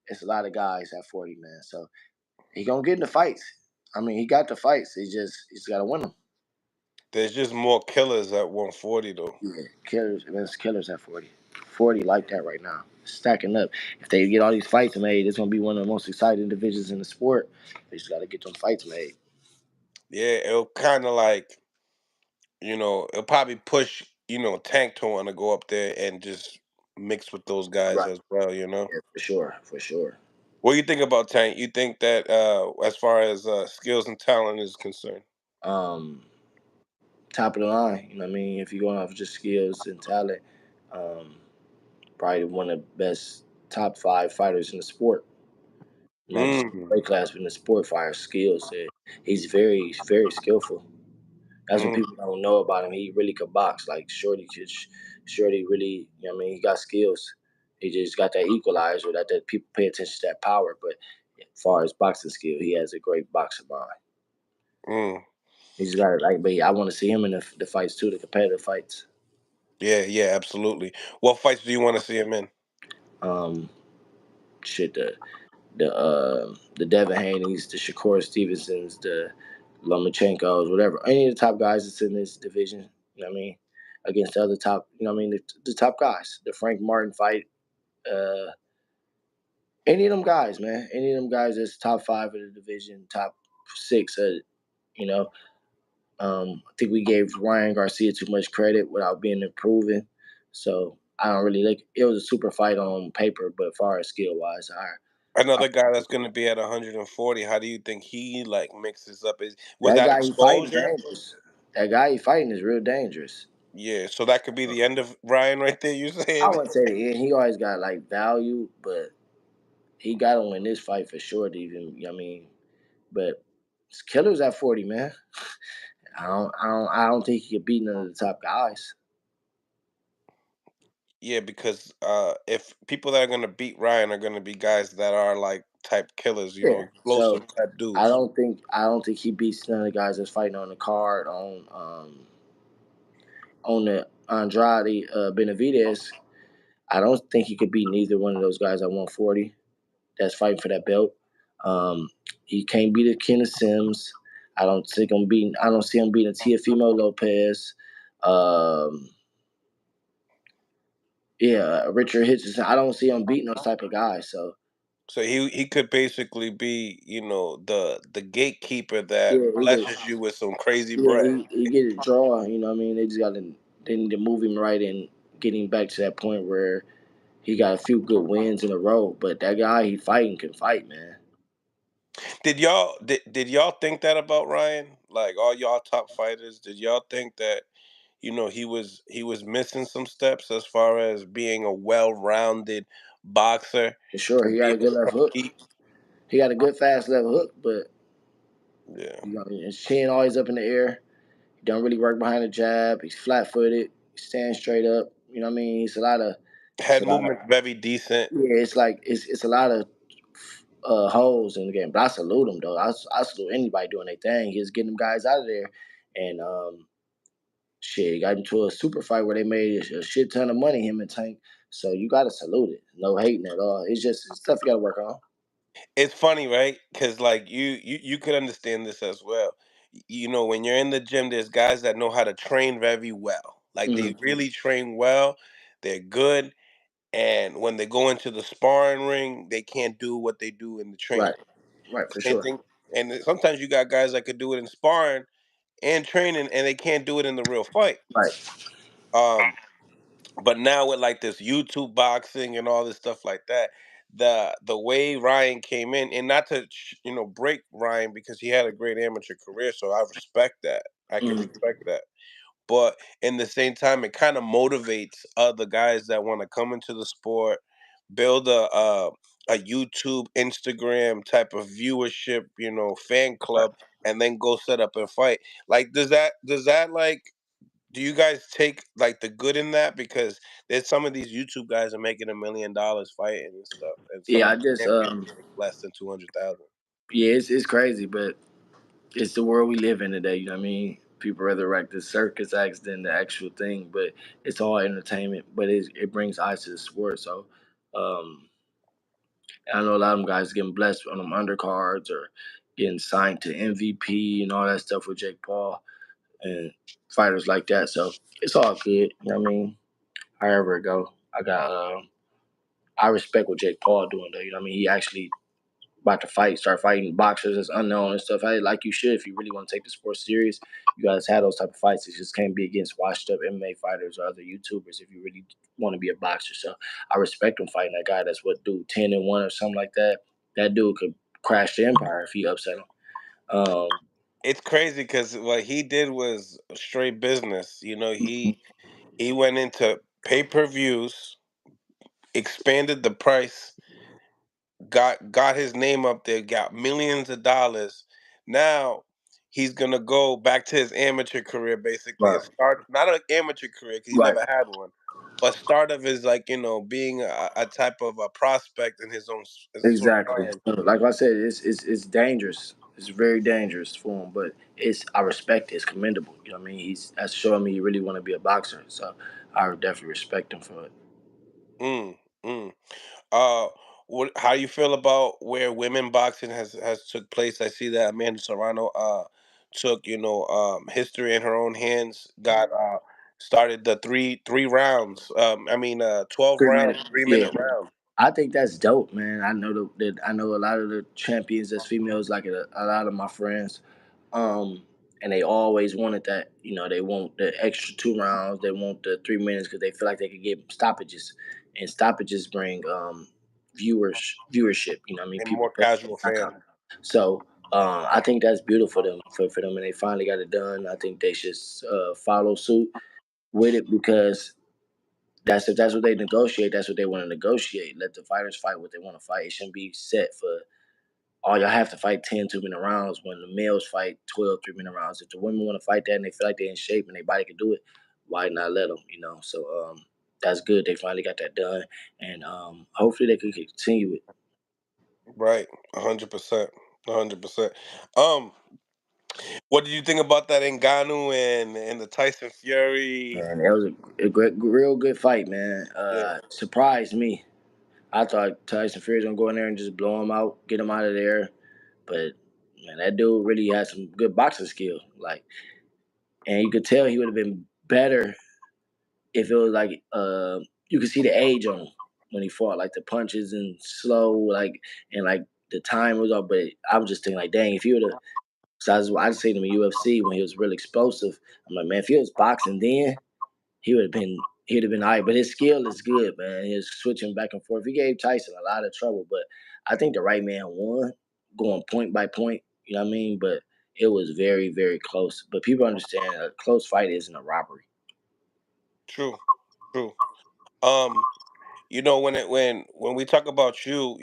Speaker 2: it's a lot of guys at 40, man. So he gonna get in the fights. I mean, he got the fights. He's got to win them.
Speaker 1: There's just more killers at 140 though.
Speaker 2: Yeah, killers. There's killers at 40. 40 like that right now, stacking up. If they get all these fights made, it's gonna be one of the most exciting divisions in the sport. They just got to get them fights made.
Speaker 1: Yeah, it'll kind of like it'll probably push Tank to want to go up there and just mix with those guys
Speaker 2: Right.
Speaker 1: as well.
Speaker 2: Yeah, for sure, for sure.
Speaker 1: What do you think about Tank? You think that as far as skills and talent is concerned?
Speaker 2: Um, Top of the line. You know what I mean? If you're going off just skills and talent, um, probably one of the best top five fighters in the sport. Not just
Speaker 1: Mm,
Speaker 2: weight class, but in the sport fire skills. He's very, very skillful. That's what
Speaker 1: mm.
Speaker 2: people don't know about him. He really could box. Like Shorty really, he got skills. He just got that equalizer that people pay attention to that power. But as far as boxing skill, he has a great boxing mind.
Speaker 1: Mm.
Speaker 2: He's got it. Like, but I want to see him in the fights too, the competitive fights.
Speaker 1: Yeah, yeah, absolutely. What fights do you want to see him in?
Speaker 2: Um, shit, the Devin Haney's, the Shakur Stevensons, the Lomachenko's, whatever. Any of the top guys that's in this division, you know what I mean, against the other top, the top guys. The Frank Martin fight, uh, any of them guys, man. Any of them guys that's top five of the division, top six, you know. I think we gave Ryan Garcia too much credit without being proven. So I don't really like it was a super fight on paper, but as far as skill wise,
Speaker 1: Another guy that's going to be at 140. How do you think he like mixes up? Was
Speaker 2: that
Speaker 1: that
Speaker 2: guy he fighting
Speaker 1: exposure?
Speaker 2: dangerous. That guy he fighting is real dangerous.
Speaker 1: Yeah, so that could be the end of Ryan right there. You
Speaker 2: I
Speaker 1: saying?
Speaker 2: wouldn't say the end. He always got like value, but he got to win this fight for sure. To even, but it's killers at 40, man. I don't think he could beat none of the top guys.
Speaker 1: Yeah, because if people that are going to beat Ryan are going to be guys that are like type killers,
Speaker 2: Yeah. So
Speaker 1: explosive type
Speaker 2: I
Speaker 1: dudes.
Speaker 2: don't think I don't think he beats none of the guys that's fighting on the card on the Andrade Benavidez. I don't think he could beat neither one of those guys at 140 that's fighting for that belt. Um, he can't beat a Kenneth Sims. I don't see him beating Teofimo Lopez. Um, Richard Hitchens. I don't see him beating those type of guys. So
Speaker 1: So he could basically be, the gatekeeper
Speaker 2: yeah,
Speaker 1: that
Speaker 2: he could.
Speaker 1: blesses you with some crazy
Speaker 2: Yeah,
Speaker 1: bread.
Speaker 2: he get a draw. You know what I mean? They need to move him right and get him back to that point where he got a few good wins in a row. But that guy he fighting can fight, man.
Speaker 1: Did y'all think that about Ryan? Like all y'all top fighters, did y'all think that he was missing some steps as far as being a well-rounded boxer
Speaker 2: For sure,
Speaker 1: to
Speaker 2: he
Speaker 1: be
Speaker 2: got a
Speaker 1: able
Speaker 2: good
Speaker 1: to
Speaker 2: left hook.
Speaker 1: compete?
Speaker 2: He got a good fast left hook, but
Speaker 1: Yeah.
Speaker 2: his chin always up in the air. He don't really work behind the jab. He's flat footed. He stands straight up. You know what I mean? It's a lot of
Speaker 1: Head movement very decent.
Speaker 2: yeah. It's like it's a lot of
Speaker 3: holes in the game. But I salute him though. I salute anybody doing their thing. He's getting them guys out of there, and shit, he got into a super fight where they made a shit ton of money. Him and Tank. So you gotta salute it. No hating at all. It's just it's stuff you gotta work on.
Speaker 1: It's funny, right? Because like you could understand this as well. You know, when you're in the gym, there's guys that know how to train very well. Like they
Speaker 3: Hmm.
Speaker 1: really train well. They're good, and when they go into the sparring ring, they can't do what they do in the training.
Speaker 3: Right, right, for
Speaker 1: Same
Speaker 3: sure.
Speaker 1: thing. And then sometimes you got guys that could do it in sparring and training, and they can't do it in the real fight.
Speaker 3: Right.
Speaker 1: Um, but now with like this YouTube boxing and all this stuff like that, the way Ryan came in, and not to break Ryan because he had a great amateur career, so I respect that. I can
Speaker 3: Mhm.
Speaker 1: respect that. But in the same time, it kind of motivates other guys that want to come into the sport, build a YouTube, Instagram type of viewership, fan
Speaker 3: Right.
Speaker 1: club, and then go set up and fight. Like, does that like do you guys take like the good in that? Because there's some of these YouTube guys are making $1 million fighting and stuff, and some
Speaker 3: Yeah,
Speaker 1: of
Speaker 3: I
Speaker 1: the
Speaker 3: just
Speaker 1: champions make less than 200,000.
Speaker 3: yeah, it's crazy, but it's the world we live in today. You know what I mean? People rather like the circus acts than the actual thing, but it's all entertainment. But it brings eyes to the sport. So um, I know a lot of them guys getting blessed on them undercards or getting signed to MVP and all that stuff with Jake Paul and fighters like that. So it's all good. You know what I mean? However it go, I respect what Jake Paul doing though. You know what I mean? He actually about to start fighting boxers that's unknown and stuff. Like you should if you really want to take the sport serious. You guys have those type of fights. It just can't be against washed up MMA fighters or other YouTubers if you really want to be a boxer. So I respect him fighting that guy that's what dude 10-1 or something like that. That dude could crash the empire if he upset him.
Speaker 1: It's crazy because what he did was straight business. He went into pay-per-views, expanded the price, got his name up there, got millions of dollars. Now he's gonna go back to his amateur career basically and
Speaker 3: Right.
Speaker 1: start not an amateur career because he
Speaker 3: Right.
Speaker 1: never had one, but start of his like being a type of a prospect in his own sort of
Speaker 3: Exactly.
Speaker 1: brand.
Speaker 3: Like I said, it's dangerous. It's very dangerous for him, but it's I respect it. It's commendable. You know what I mean? He's that's showing me he really want to be a boxer. So I would definitely respect him for it.
Speaker 1: Mm, mm. Uh, how do you feel about where women boxing has took place? I see that Amanda Serrano took history in her own hands. Got started the three rounds. I mean 12
Speaker 3: 3 minutes.
Speaker 1: rounds, three
Speaker 3: Yeah.
Speaker 1: minute round.
Speaker 3: I think that's dope, man. I know that I know a lot of the champions as females, like a lot of my friends, um, and they always wanted that. You know, they want the extra 2 rounds, they want the 3 minutes because they feel like they could get stoppages, and stoppages bring viewership. You know, what I mean,
Speaker 1: And
Speaker 3: people
Speaker 1: more
Speaker 3: pay
Speaker 1: casual
Speaker 3: knockout.
Speaker 1: fans.
Speaker 3: So I think that's beautiful for them, and they finally got it done. I think they should follow suit with it because that's if that's what they negotiate, that's what they want to negotiate. Let the fighters fight what they want to fight. It shouldn't be set for all y'all have to fight 10 2 minute rounds when the males fight 12 3 minute rounds. If the women want to fight that and they feel like they're in shape and their body can do it, why not let them, you know? So that's good. They finally got that done. And hopefully they can continue it.
Speaker 1: Right, 100%, 100%. Um, what did you think about that Ngannou and the Tyson Fury?
Speaker 3: And it was a great, real good fight, man.
Speaker 1: Yeah,
Speaker 3: Surprised me. I thought Tyson Fury was going to go in there and just blow him out, get him out of there. But man, that dude really had some good boxing skill. Like, and you could tell he would have been better if it was like you could see the age on him when he fought, like the punches and slow, like and like the time was up. But I was just thinking, like, dang, if he would have. So I just seen him in UFC when he was real explosive. I'm like, man, if he was boxing then, he'd have been all right. But his skill is good, man. He's switching back and forth. He gave Tyson a lot of trouble, but I think the right man won, going point by point. You know what I mean? But it was very, very close. But people understand a close fight isn't a robbery.
Speaker 1: true, true. Um, when we talk about you,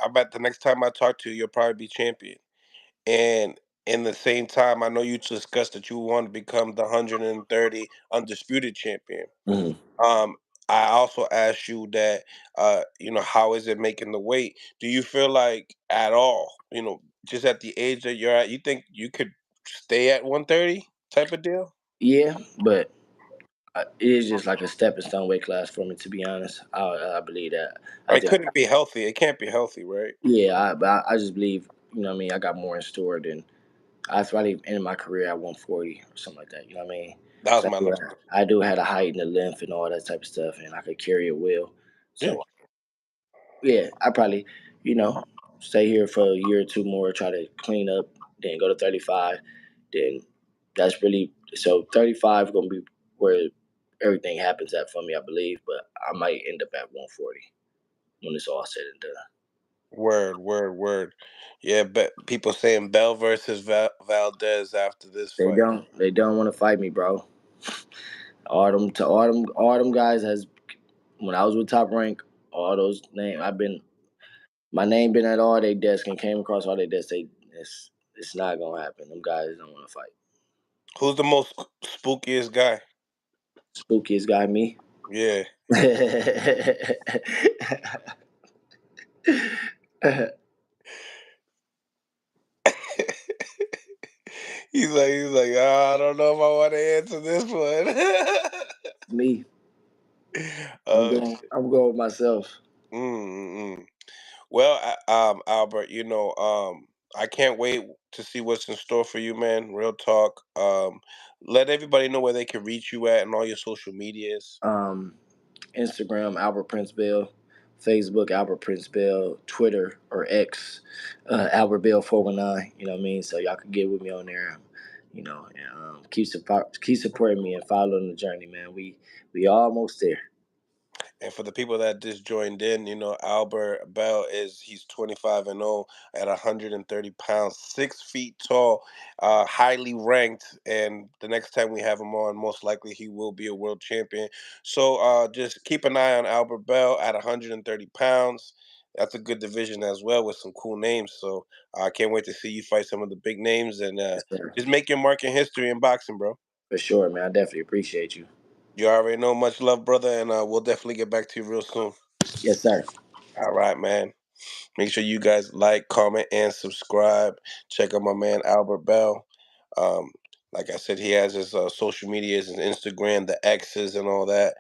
Speaker 1: I bet the next time I talk to you, you'll probably be champion. And in the same time, I know you discussed that you want to become the 130 undisputed champion.
Speaker 3: Mhm.
Speaker 1: Um, I also asked you that, how is it making the weight? Do you feel like at all, just at the age that you're at, you think you could stay at 130 type of deal?
Speaker 3: Yeah, but it is just like a stepping stone weight class for me. To be honest, I believe that. I
Speaker 1: It
Speaker 3: think,
Speaker 1: couldn't be healthy. It can't be healthy, right?
Speaker 3: yeah, but I just believe, what I mean. I got more in store than I probably ended my career at 140 or something like that. You know what I mean?
Speaker 1: That was
Speaker 3: So
Speaker 1: my next question.
Speaker 3: I do had a height and a length and all that type of stuff, and I could carry it well.
Speaker 1: Yeah.
Speaker 3: So yeah, I probably, you know, stay here for a year or two more, try to clean up, then go to 35. Then that's really, so 35 gonna be where everything happens at for me, I believe. But I might end up at 140 when it's all said and done.
Speaker 1: Word, word, word. Yeah, but people saying Bell versus Valdez after this fight.
Speaker 3: They don't want to fight me, bro. All them guys has, when I was with Top Rank, all those names my name been at all their desks and came across all their desks. It's not gonna happen. Them guys don't want to fight.
Speaker 1: Who's the most spookiest guy?
Speaker 3: Spookiest guy, me.
Speaker 1: Yeah. he's like, I don't know if I want to answer this one.
Speaker 3: Me.
Speaker 1: Oh shit.
Speaker 3: I'm going with myself.
Speaker 1: Mm-mm. Well, Albert, I can't wait to see what's in store for you, man. Real talk. Let everybody know where they can reach you at and all your social medias.
Speaker 3: Um, Instagram Albert Prince Bell, Facebook Albert Prince Bell, Twitter or X Albert Bell 419. You know what I mean? So y'all can get with me on there. And keep supporting me and following the journey, man. We almost there.
Speaker 1: And for the people that just joined in, Albert Bell he's 25-0 at 130 pounds, 6 feet tall, highly ranked. And the next time we have him on, most likely he will be a world champion. So just keep an eye on Albert Bell at 130 pounds. That's a good division as well with some cool names. So I can't wait to see you fight some of the big names and
Speaker 3: Yes, sir.
Speaker 1: just make your mark in history in boxing, bro.
Speaker 3: For sure, man. I definitely appreciate you.
Speaker 1: You already know, much love, brother, and we'll definitely get back to you real soon.
Speaker 3: Yes, sir.
Speaker 1: All right, man. Make sure you guys like, comment, and subscribe. Check out my man Albert Bell. Um, like I said, he has his social medias, his Instagram, the X's, and all that.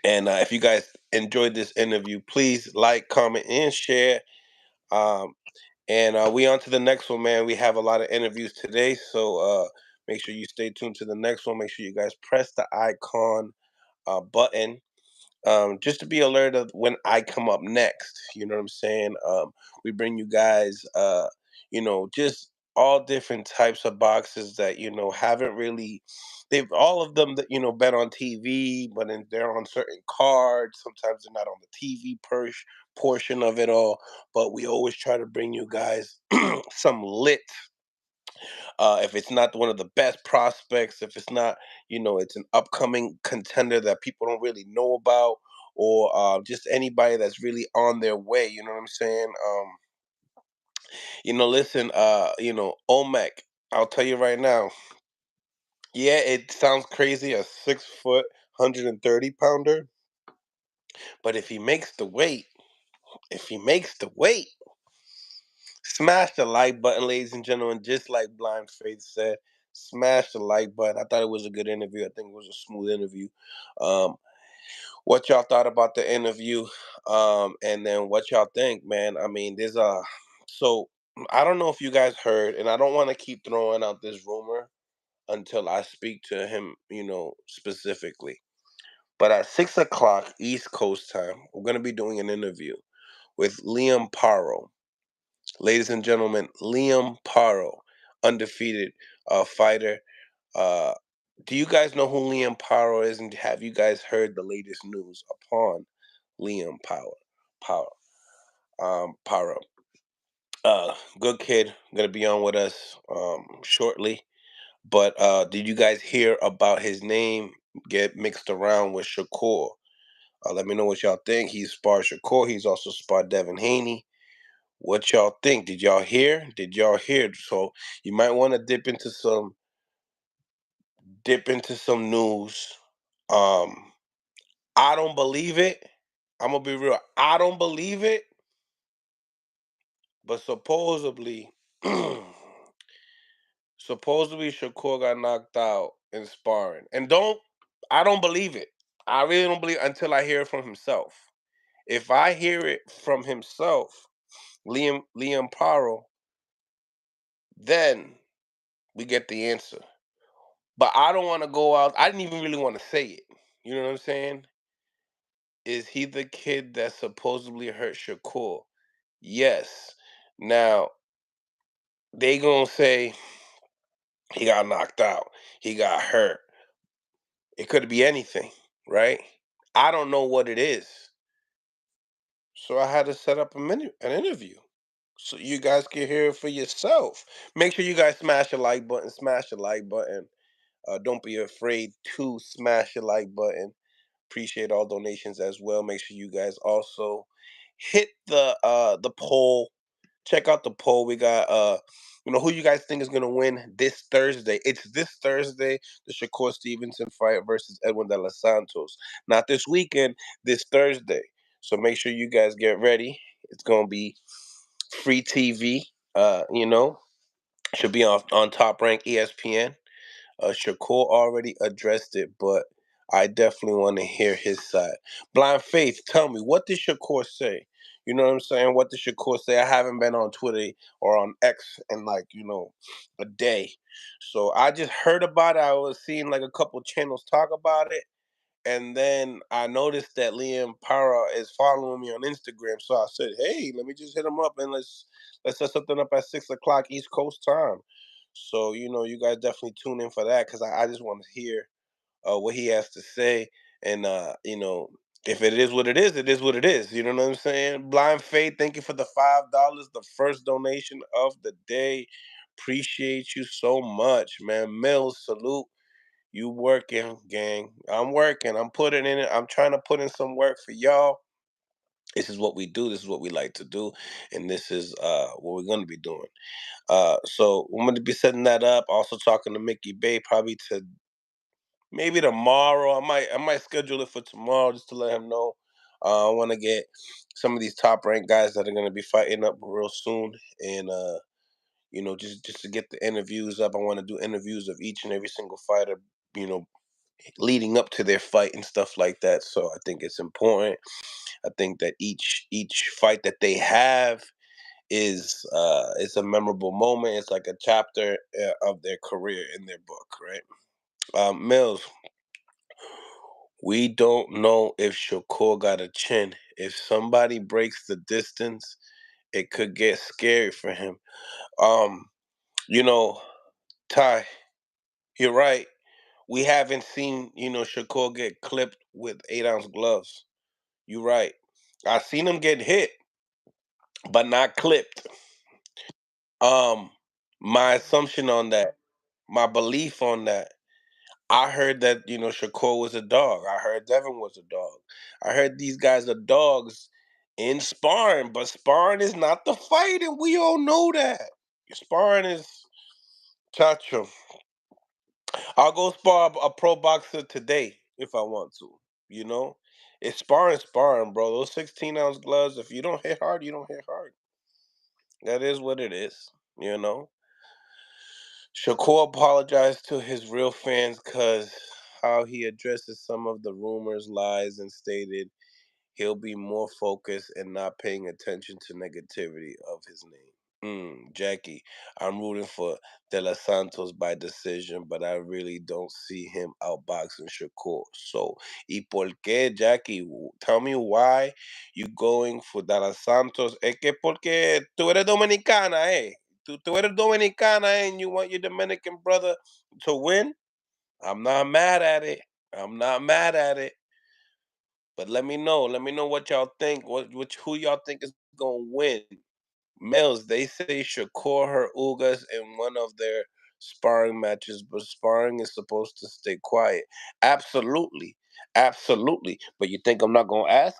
Speaker 1: And if you guys enjoyed this interview, please like, comment, and share. Um, and we on to the next one, man. We have a lot of interviews today, so make sure you stay tuned to the next one. Make sure you guys press the icon button just to be alerted of when I come up next. You know what I'm saying? We bring you guys, just all different types of boxes that haven't really. They've all of them that been on TV, but they're on certain cards. Sometimes they're not on the TV portion of it all. But we always try to bring you guys some lit if it's not one of the best prospects, if it's not, it's an upcoming contender that people don't really know about, or just anybody that's really on their way. You know what I'm saying? Listen, Olmec, I'll tell you right now. Yeah, it sounds crazy, a 6 foot, 130 pounder, but if he makes the weight, smash the like button, ladies and gentlemen. Just like Blind Faith said, smash the like button. I thought it was a good interview. I think it was a smooth interview. Um, what y'all thought about the interview? And then what y'all think, man? I mean, there's a so I don't know if you guys heard, and I don't want to keep throwing out this rumor until I speak to him, specifically. But at 6 o'clock East Coast time, we're gonna be doing an interview with Liam Paro. Ladies and gentlemen, Liam Paro, undefeated fighter. Uh, do you guys know who Liam Paro is, and have you guys heard the latest news upon Liam Paro? Paro. Good kid, gonna be on with us shortly. But did you guys hear about his name get mixed around with Shakur? Let me know what y'all think. He's sparred Shakur. He's also sparred Devin Haney. What y'all think? Did y'all hear? Did y'all hear? So you might want to dip into some news. Um, I don't believe it. I'm gonna be real. I don't believe it, but supposedly, supposedly Shakur got knocked out in sparring, and I don't believe it. I really don't believe it until I hear it from himself. If I hear it from himself, Liam Paro, then we get the answer. But I don't want to go out. I didn't even really want to say it. You know what I'm saying? Is he the kid that supposedly hurt Shakur? Yes. Now they gonna say he got knocked out, he got hurt. It could be anything, right? I don't know what it is, so I had to set up an interview so you guys can hear it for yourself. Make sure you guys smash the like button. Smash the like button. Don't be afraid to smash the like button. Appreciate all donations as well. Make sure you guys also hit the poll. Check out the poll. We got who you guys think is gonna win this Thursday. It's this Thursday, the Shakur Stevenson fight versus Edwin de los Santos. Not this weekend, this Thursday. So make sure you guys get ready. It's gonna be free TV. Should be on Top Rank ESPN. Shakur already addressed it, but I definitely want to hear his side. Blind Faith, tell me, what did Shakur say? You know what I'm saying? What did Shakur say? I haven't been on Twitter or on X in like, a day. So I just heard about it. I was seeing like a couple channels talk about it. And then I noticed that Liam Para is following me on Instagram. So I said, hey, let me just hit him up and let's set something up at 6 o'clock East Coast time. So, you guys definitely tune in for that because I just want to hear what he has to say. And, if it is what it is what it is. You know what I'm saying? Blind Faith, thank you for the $5, the first donation of the day. Appreciate you so much, man. Mills, salute. You working, gang. I'm working. I'm putting in it. I'm trying to put in some work for y'all. This is what we do. This is what we like to do. And this is what we're gonna be doing. So I'm gonna be setting that up. Also talking to Mickey Bay probably to maybe tomorrow. I might schedule it for tomorrow just to let him know. I want to get some of these top ranked guys that are gonna be fighting up real soon, and just to get the interviews up. I want to do interviews of each and every single fighter. You know, leading up to their fight and stuff like that. So I think it's important. I think that each fight that they have is it's a memorable moment. It's like a chapter of their career in their book, right? Mills, we don't know if Shakur got a chin. If somebody breaks the distance, it could get scary for him. Um, you know, Ty, you're right. We haven't seen, Shakur get clipped with 8-ounce gloves. You're right. I seen him get hit, but not clipped. Um, my assumption on that, my belief on that, I heard that, Shakur was a dog. I heard Devin was a dog. I heard these guys are dogs in sparring, but sparring is not the fight, and we all know that. Sparring is chacho. I'll go spar a pro boxer today if I want to. You know, it's sparring, bro. Those 16-ounce gloves. If you don't hit hard, you don't hit hard. That is what it is. You know. Shakur apologized to his real fans because how he addresses some of the rumors, lies, and stated he'll be more focused and not paying attention to negativity of his name. Jackie, I'm rooting for De Los Santos by decision, but I really don't see him outboxing Shakur. So, ¿y por qué, Jackie? Tell me why you going for De Los Santos. Es que porque tú eres dominicana, eh? Tú eres dominicana, and you want your Dominican brother to win? I'm not mad at it. I'm not mad at it. But let me know. Let me know what y'all think. Who y'all think is gonna win? Males, they say Shakur hurt Ugas in one of their sparring matches, but sparring is supposed to stay quiet. Absolutely, absolutely. But you think I'm not gonna ask?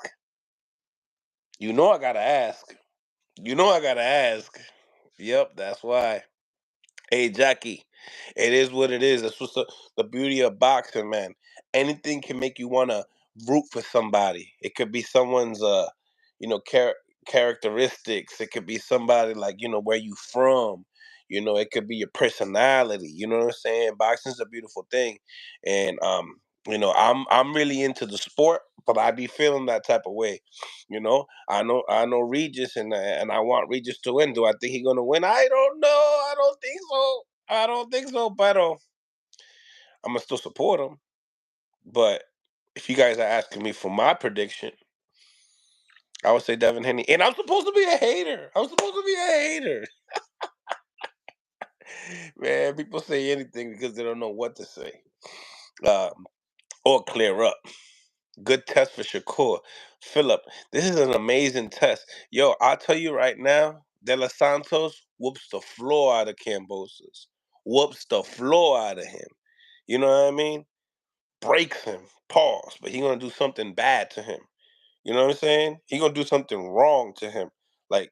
Speaker 1: You know I gotta ask. You know I gotta ask. Yep, that's why. Hey Jackie, it is what it is. That's what's the beauty of boxing, man. Anything can make you wanna root for somebody. It could be someone's you know, characteristics. It could be somebody like, you know, where you from. You know, it could be your personality. You know what I'm saying? Boxing's a beautiful thing, and you know, I'm really into the sport, but I be feeling that type of way. You know, I know Regis, and I want Regis to win. Do I think he's gonna win? I don't know. I don't think so. I don't think so, but I'm gonna still support him. But if you guys are asking me for my prediction, I would say Devin Haney. And I'm supposed to be a hater. I'm supposed to be a hater. Man, people say anything because they don't know what to say. Um, or clear up. Good test for Shakur. Philip, this is an amazing test. Yo, I'll tell you right now, De Los Santos whoops the floor out of Cambosos. Whoops the floor out of him. You know what I mean? Breaks him. Pause. But he gonna do something bad to him. You know what I'm saying? He gonna do something wrong to him. Like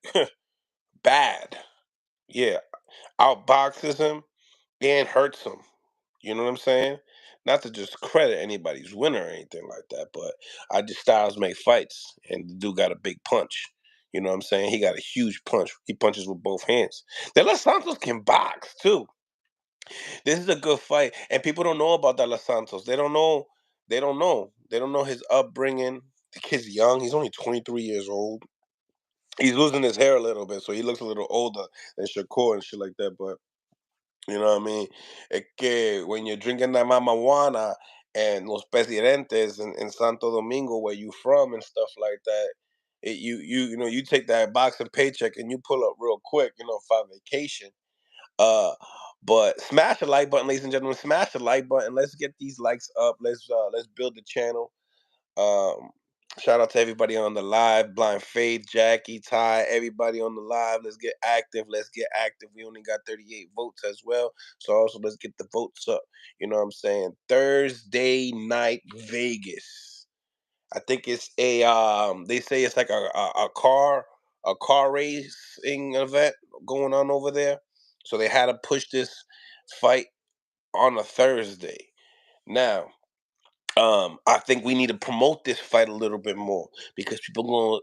Speaker 1: bad. Yeah. Outboxes him and hurts him. You know what I'm saying? Not to just credit anybody's win or anything like that, but I just styles make fights, and the dude got a big punch. You know what I'm saying? He got a huge punch. He punches with both hands. De Los Santos can box too. This is a good fight, and people don't know about De Los Santos. They don't know. They don't know. They don't know his upbringing. The kid's young. He's only 23 years old. He's losing his hair a little bit, so he looks a little older than Shakur and shit like that. But you know what I mean? Es que when you're drinking that marijuana and los presidentes in Santo Domingo, where you from and stuff like that, you know, you take that boxing paycheck and you pull up real quick, you know, for vacation. Uh, but smash the like button, ladies and gentlemen. Smash the like button. Let's get these likes up. Let's build the channel. Um, Shout out to everybody on the live, Blind Faith, Jackie, Ty, everybody on the live. Let's get active. Let's get active. We only got 38 votes as well. So also let's get the votes up. You know what I'm saying? Thursday night Vegas. I think it's a they say it's like a car racing event going on over there. So they had to push this fight on a Thursday. Now, I think we need to promote this fight a little bit more because people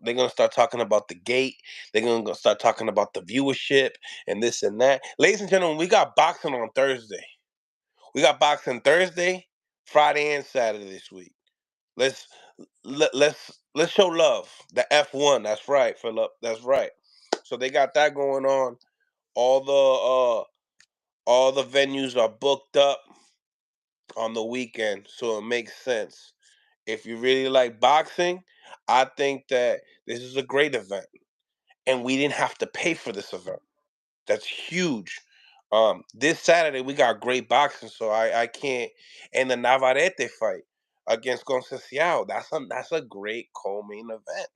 Speaker 1: they're gonna start talking about the gate. They're gonna start talking about the viewership and this and that. Ladies and gentlemen, we got boxing on Thursday. We got boxing Thursday, Friday, and Saturday this week. Let's let's show love. The F1. That's right, Philip. That's right. So they got that going on. All the all the venues are booked up on the weekend, so it makes sense. If you really like boxing, I think that this is a great event, and we didn't have to pay for this event. That's huge. This Saturday we got great boxing, so I can't. And the Navarrete fight against Conceição, that's a great co-main event.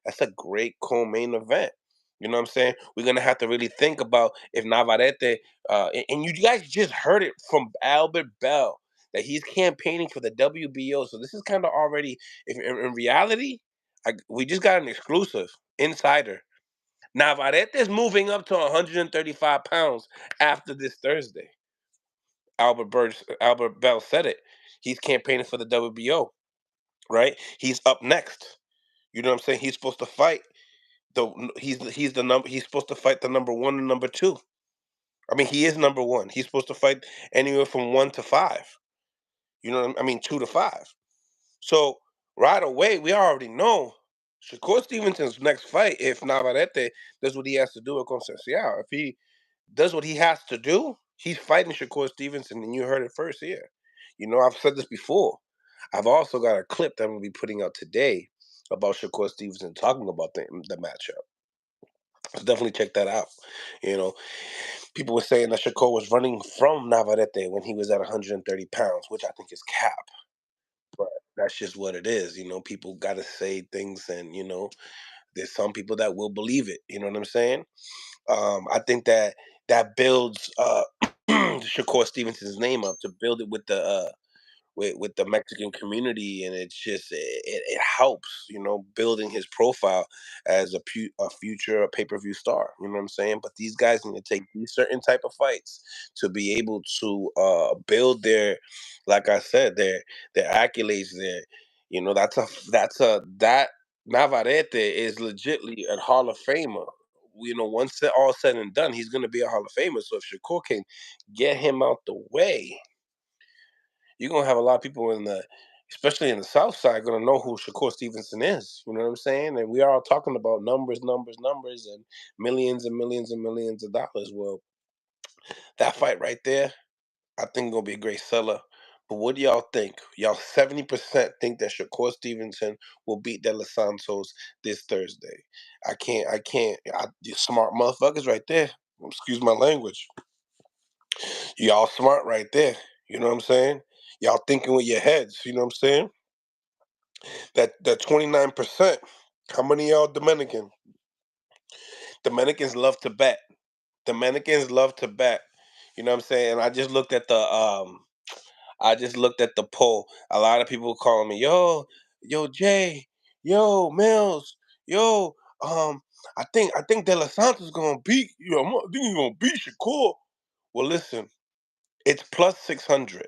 Speaker 1: That's a great co-main event. You know what I'm saying? We're gonna have to really think about if Navarrete, and you guys just heard it from Albert Bell that he's campaigning for the WBO. So this is kind of already, if in reality, we just got an exclusive insider. Navarrete is moving up to 135 pounds after this Thursday. Albert Bell said it. He's campaigning for the WBO, right? He's up next. You know what I'm saying? He's supposed to fight he's the number he's supposed to fight the number one and number two. I mean, he is number one. He's supposed to fight anywhere from 1 to 5. You know what I mean? 2 to 5. So right away, we already know Shakur Stevenson's next fight. If Navarrete does what he has to do with Conceição, if he does what he has to do, he's fighting Shakur Stevenson, and you heard it first here. You know, I've said this before. I've also got a clip that I'm gonna be putting out today about Shakur Stevenson talking about the matchup. So definitely check that out. You know, people were saying that Shakur was running from Navarrete when he was at 130 pounds, which I think is cap. But that's just what it is. You know, people got to say things, and you know, there's some people that will believe it. You know what I'm saying? I think that that builds Shakur Stevenson's name up to build it with the Mexican community, and it's just it helps, you know, building his profile as a future pay-per-view star. You know what I'm saying? But these guys need to take these certain type of fights to be able to build their, like I said, their accolades, That Navarrete is legitly a Hall of Famer. Once all said and done, he's gonna be a Hall of Famer. So if Shakur can get him out the way, you're gonna have a lot of people especially in the South Side, gonna know who Shakur Stevenson is. You know what I'm saying? And we are all talking about numbers, and millions and millions and millions of dollars. Well, that fight right there, I think gonna be a great seller. But what do y'all think? Y'all 70% think that Shakur Stevenson will beat De Los Santos this Thursday. You smart motherfuckers right there. Excuse my language. Y'all smart right there. You know what I'm saying? Y'all thinking with your heads. You know what I'm saying? That 29%. How many of y'all Dominican? Dominicans love to bet. Dominicans love to bet. You know what I'm saying? And I just looked at the poll. A lot of people calling me, yo, Jay, yo, Mills, yo, I think De La Santos gonna beat I think he's gonna beat Shakur. Well, listen, it's plus 600,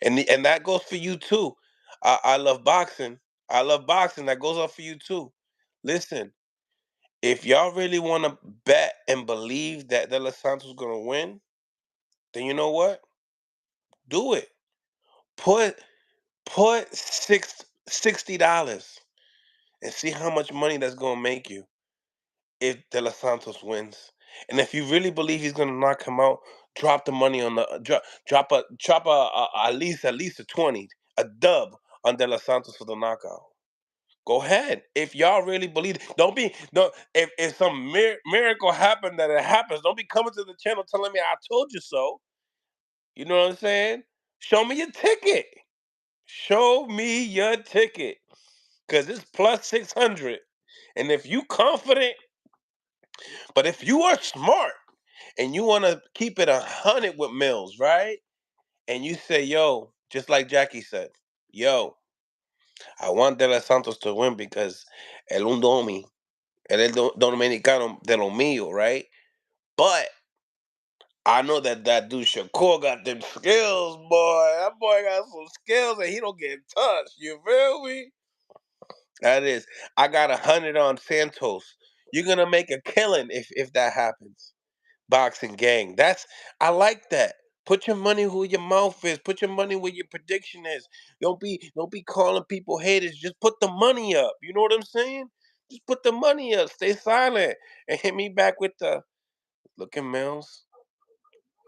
Speaker 1: and that goes for you too. I love boxing. I love boxing. That goes up for you too. Listen, if y'all really want to bet and believe that De La Santos gonna win, then you know what? Do it. Put Put $60 and see how much money that's gonna make you if De Los Santos wins. And if you really believe he's gonna knock him out, drop the money on the drop at least a 20, a dub on De Los Santos for the knockout. Go ahead. If y'all really believe, don't be no. If some miracle happened that it happens, don't be coming to the channel telling me I told you so. You know what I'm saying? Show me your ticket. Show me your ticket. Because it's plus 600. And if you confident, but if you are smart and you want to keep it 100 with Mills, right? And you say, yo, just like Jackie said, yo, I want De Los Santos to win because el un domi, el dominicano de lo mío, right? But I know that dude Shakur got them skills, boy. That boy got some skills and he don't get touched. You feel me? That is, I got 100 on Santos. You're gonna make a killing if that happens. Boxing gang. I like that. Put your money where your mouth is. Put your money where your prediction is. Don't be calling people haters. Just put the money up. You know what I'm saying? Just put the money up. Stay silent and hit me back with the look at Mills.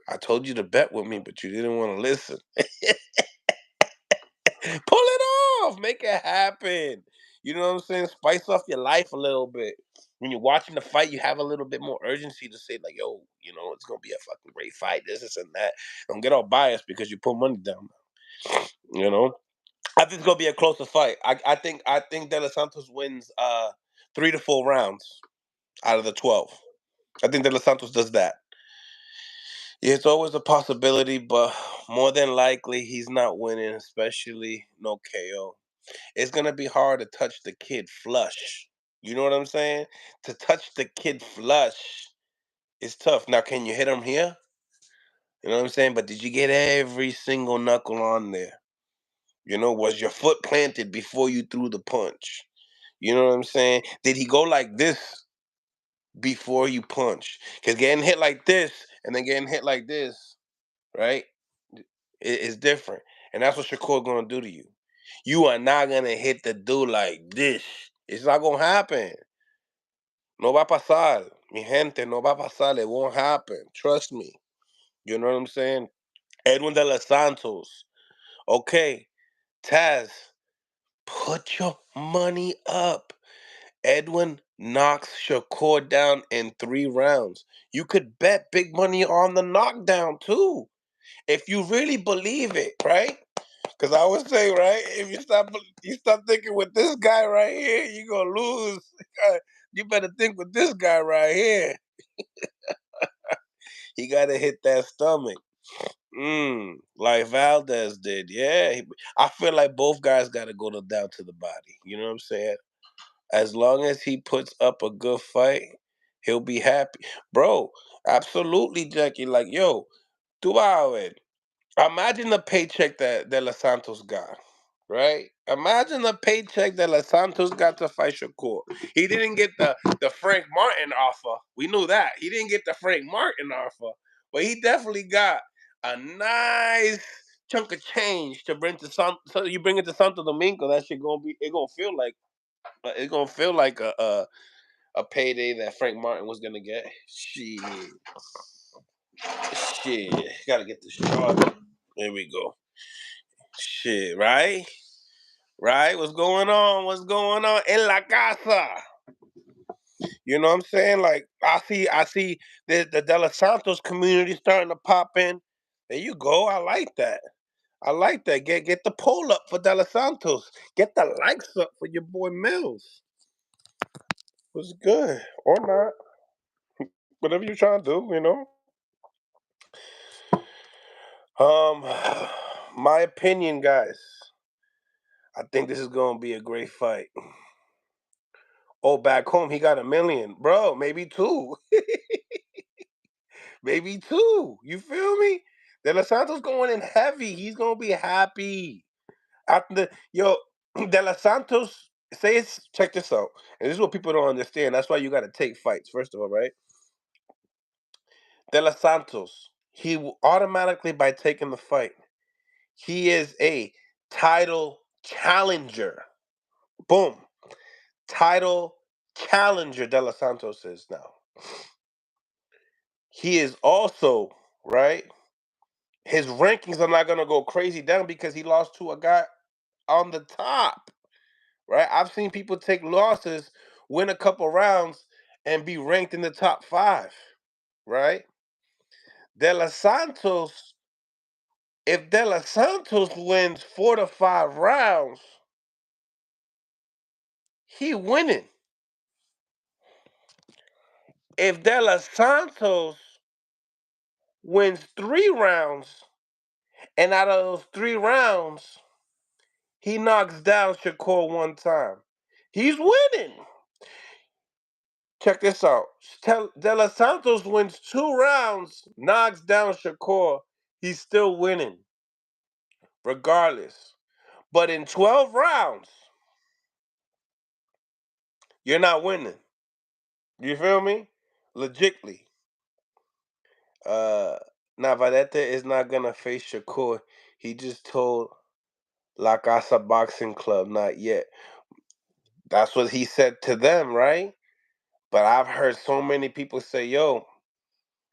Speaker 1: I told you to bet with me, but you didn't want to listen. Pull it off. Make it happen. You know what I'm saying? Spice off your life a little bit. When you're watching the fight, you have a little bit more urgency to say, like, yo, it's gonna be a fucking great fight, this and that. Don't get all biased because you put money down. You know? I think it's gonna be a closer fight. I think De Los Santos wins 3 to 4 rounds out of the 12. I think De Los Santos does that. Yeah, it's always a possibility, but more than likely he's not winning, especially no KO. It's gonna be hard to touch the kid flush. You know what I'm saying? To touch the kid flush is tough. Now, can you hit him here? You know what I'm saying? But did you get every single knuckle on there? Was your foot planted before you threw the punch? You know what I'm saying? Did he go like this before you punch? Because getting hit like this and then getting hit like this, right? Is different. And that's what Shakur gonna do to you. You are not gonna hit the dude like this. It's not gonna happen. No va a pasar. Mi gente, no va a pasar. It won't happen. Trust me. You know what I'm saying? Edwin de los Santos. Okay. Taz, put your money up. Edwin knocks Shakur down in 3 rounds. You could bet big money on the knockdown too. If you really believe it, right? Because I always say, right, if you stop thinking with this guy right here, you're gonna lose. You better think with this guy right here. He gotta hit that stomach. Like Valdez did. Yeah. I feel like both guys gotta go down to the body. You know what I'm saying? As long as he puts up a good fight, he'll be happy. Bro, absolutely, Jackie. Like, yo, tú vas a ver. Imagine the paycheck that De Los Santos got. right? Imagine the paycheck that Los Santos got to fight Shakur. He didn't get the Frank Martin offer. We knew that. He didn't get the Frank Martin offer, but he definitely got a nice chunk of change to bring to So you bring it to Santo Domingo, that shit gonna feel like a payday that Frank Martin was gonna get. Shit, gotta get the shot. There we go. Shit, right? Right? What's going on? What's going on in la casa? You know what I'm saying? Like I see the De Los Santos community starting to pop in. There you go. I like that. I like that. Get the poll up for De Los Santos. Get the likes up for your boy Mills. What's good or not? Whatever you're trying to do. Um, my opinion, guys. I think this is gonna be a great fight. Oh, back home he got 1 million, bro. Maybe two. Maybe two. You feel me? De Los Santos going in heavy. He's gonna be happy. After De Los Santos check this out. And this is what people don't understand. That's why you gotta take fights, first of all, right? De Los Santos, he will automatically by taking the fight, he is a title challenger. Boom. Title challenger De Los Santos is now. He is also, right? His rankings are not gonna go crazy down because he lost to a guy on the top, right? I've seen people take losses, win a couple rounds, and be ranked in the top 5, right? De Los Santos, if De Los Santos wins 4 to 5 rounds, he winning. If De Los Santos wins 3 rounds, and out of those 3 rounds, he knocks down Shakur 1 time, he's winning. Check this out. De Los Santos wins 2 rounds, knocks down Shakur. He's still winning, regardless. But in 12 rounds, you're not winning. You feel me? Legitly. Uh, Navarrete is not gonna face Shakur. He just told La Casa Boxing Club not yet. That's what he said to them, right? But I've heard so many people say, yo,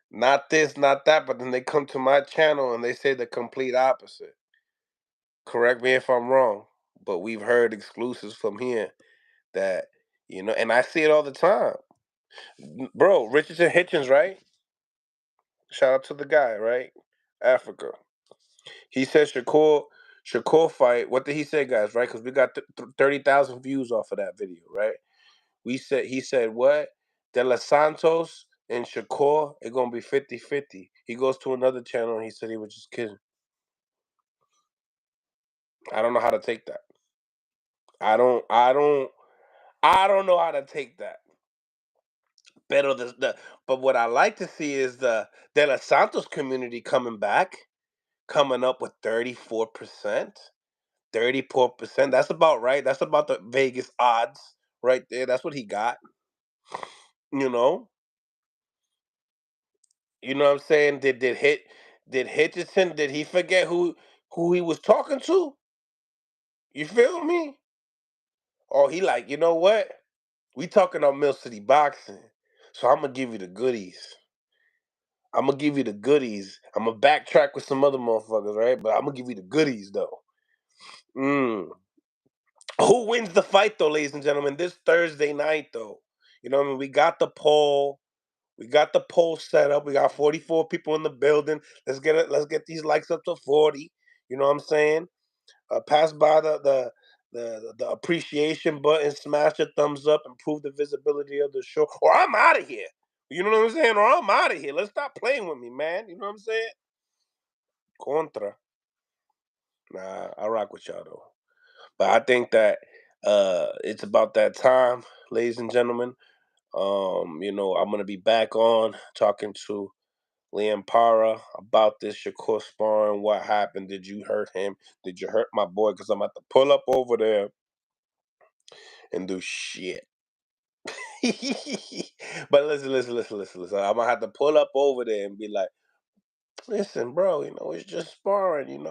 Speaker 1: not this, not that, but then they come to my channel and they say the complete opposite. Correct me if I'm wrong, but we've heard exclusives from here that, and I see it all the time. Bro, Richardson Hitchens, right? Shout out to the guy, right? Africa. He said Shakur fight. What did he say, guys, right? Because we got 30,000 views off of that video, right? He said what? De Los Santos and Shakur, it's gonna be 50-50. He goes to another channel and he said he was just kidding. I don't know how to take that. I don't I don't I don't know how to take that. But what I like to see is the De Los Santos community coming up with 34%. 34%. That's about right. That's about the Vegas odds right there. That's what he got. You know? You know what I'm saying? Did Hitchison, did he forget who he was talking to? You feel me? Or he like, you know what? We talking about Mill City boxing. So I'm gonna give you the goodies. I'm gonna give you the goodies. I'm gonna backtrack with some other motherfuckers, right? But I'm gonna give you the goodies though. Mm. Who wins the fight though, ladies and gentlemen? This Thursday night though. You know what I mean? We got the poll. We got the poll set up. We got 44 people in the building. Let's get it. Let's get these likes up to 40. You know what I'm saying? Pass by the appreciation button, smash the thumbs up, improve the visibility of the show. Or I'm out of here. You know what I'm saying? Or I'm out of here. Let's stop playing with me, man. You know what I'm saying? Contra. Nah, I rock with y'all though. But I think that it's about that time, ladies and gentlemen. I'm gonna be back on talking to Liam Para, about this Shakur sparring. What happened? Did you hurt him? Did you hurt my boy? Because I'm about to pull up over there and do shit. But listen. I'm gonna have to pull up over there and be like, listen, bro, it's just sparring,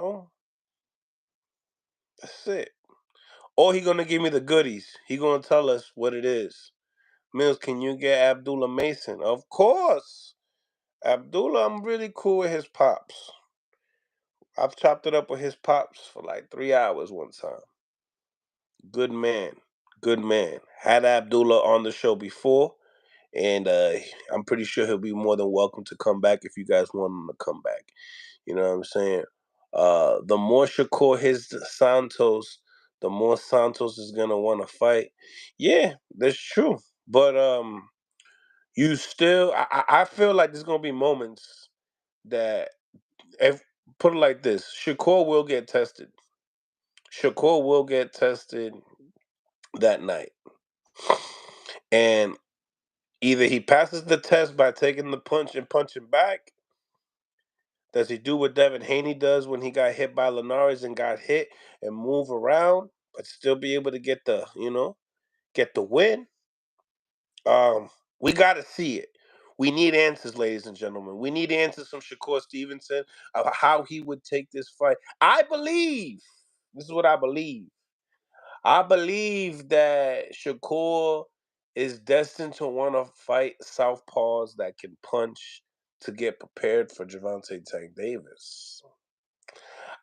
Speaker 1: That's it. Or he gonna give me the goodies. He gonna tell us what it is. Mills, can you get Abdullah Mason? Of course. Abdullah, I'm really cool with his pops. I've chopped it up with his pops for like 3 hours one time. Good man. Good man. Had Abdullah on the show before, and I'm pretty sure he'll be more than welcome to come back if you guys want him to come back. You know what I'm saying? The more Shakur hits Santos, the more Santos is gonna want to fight. Yeah, that's true. But you still, I feel like there's gonna be moments that, if put it like this, Shakur will get tested. Shakur will get tested that night, and either he passes the test by taking the punch and punching back. Does he do what Devin Haney does when he got hit by Linares and got hit and move around, but still be able to get the win? We got to see it. We need answers, ladies and gentlemen. We need answers from Shakur Stevenson of how he would take this fight. I believe, this is what I believe. I believe that Shakur is destined to want to fight southpaws that can punch to get prepared for Gervonta Tank Davis.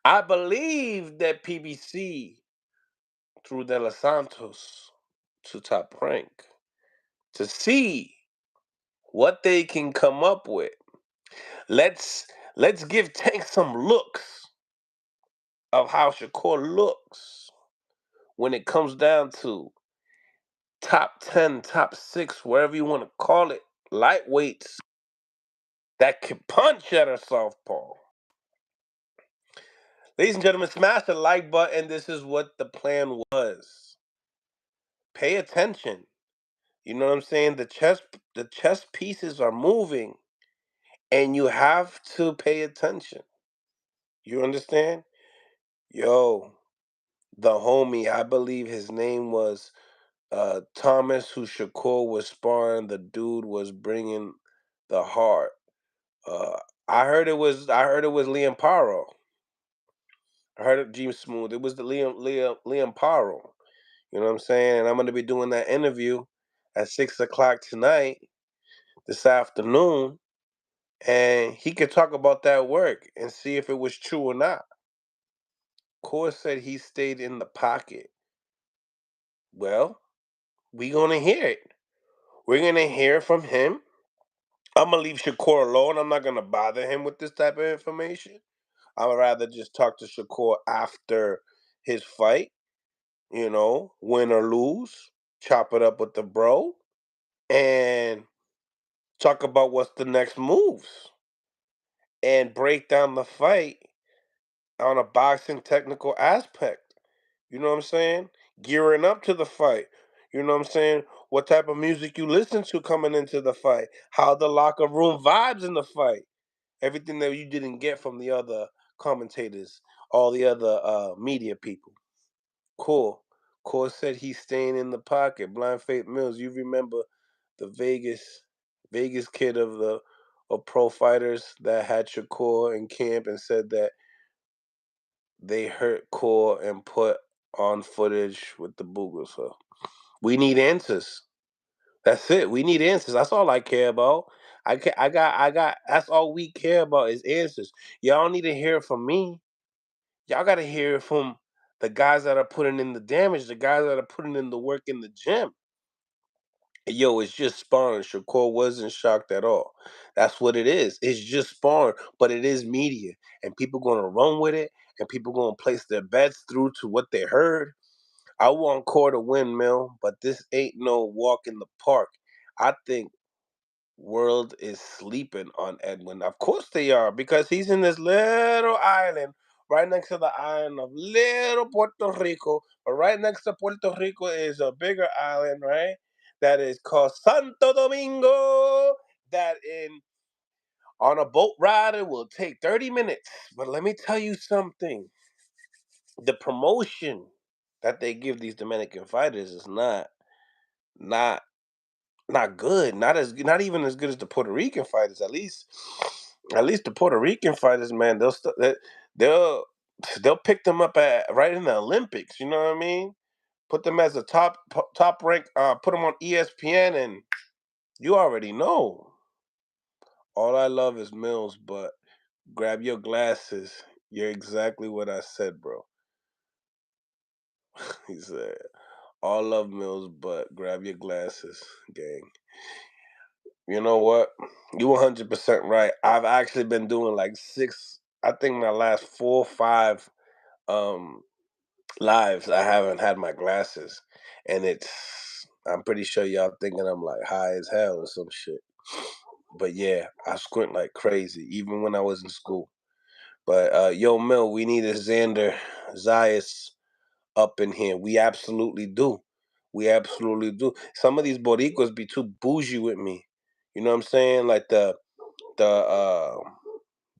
Speaker 1: I believe that PBC through De Los Santos to Top Rank to see what they can come up with. Let's give Tank some looks of how Shakur looks when it comes down to top 10, top 6, wherever you want to call it, lightweights that can punch at a southpaw. Ladies and gentlemen, smash the like button. This is what the plan was. Pay attention. You know what I'm saying? The chess pieces are moving, and you have to pay attention. You understand? Yo, the homie, I believe his name was Thomas, who Shakur was sparring. The dude was bringing the heart. Uh, I heard it was Liam Paro. I heard it G Smooth. It was the Liam Paro. You know what I'm saying? And I'm gonna be doing that interview at 6 o'clock tonight, this afternoon, and he could talk about that work and see if it was true or not. Core said he stayed in the pocket. Well, we gonna hear it. We're gonna hear from him. I'm gonna leave Shakur alone. I'm not gonna bother him with this type of information. I would rather just talk to Shakur after his fight, win or lose, chop it up with the bro, and talk about what's the next moves and break down the fight on a boxing technical aspect. You know what I'm saying? Gearing up to the fight. You know what I'm saying? What type of music you listen to coming into the fight. How the locker room vibes in the fight. Everything that you didn't get from the other commentators, all the other media people. Cool. Core said he's staying in the pocket. Blind Faith Mills, you remember the Vegas kid of pro fighters that had Shakur in camp and said that they hurt Core and put on footage with the Booger. So we need answers. That's it. We need answers. That's all I care about. I got. That's all we care about is answers. Y'all need to hear it from me. Y'all got to hear it from the guys that are putting in the damage, the guys that are putting in the work in the gym. Yo, it's just sparring. Shakur wasn't shocked at all. That's what it is. It's just sparring, but it is media, and people gonna run with it, and people gonna place their bets through to what they heard. I want Core to win, Mill, but this ain't no walk in the park. I think world is sleeping on Edwin. Of course they are, because he's in this little island right next to the island of little Puerto Rico. But right next to Puerto Rico is a bigger island, right? That is called Santo Domingo. That in On a boat ride, it will take 30 minutes. But let me tell you something. The promotion that they give these Dominican fighters is not not good. Not even as good as the Puerto Rican fighters. At least the Puerto Rican fighters, man, they'll they'll pick them up at right in the Olympics. You know what I mean? Put them as a top rank. Put them on ESPN, and you already know. All I love is Mills, but grab your glasses. You're exactly what I said, bro. He said, all love Mills, but grab your glasses, gang. You know what? You 100% right. I've actually been doing like six, I think my last 4 or 5 um lives, I haven't had my glasses. And I'm pretty sure y'all thinking I'm like high as hell or some shit. But yeah, I squint like crazy, even when I was in school. But yo, Mill, we need a Xander Zayas up in here. We absolutely do. We absolutely do. Some of these Boricuas be too bougie with me. You know what I'm saying? Like the uh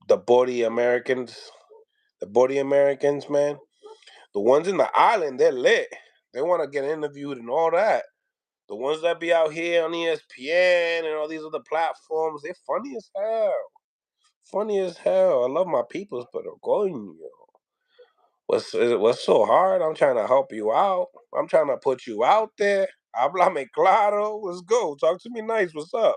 Speaker 1: the Bori Americans, man. The ones in the island, they're lit. They want to get interviewed and all that. The ones that be out here on ESPN and all these other platforms, they're funny as hell. Funny as hell. I love my peoples, but I'm going. What's so hard? I'm trying to help you out. I'm trying to put you out there. Hablame claro. Let's go. Talk to me nice. What's up?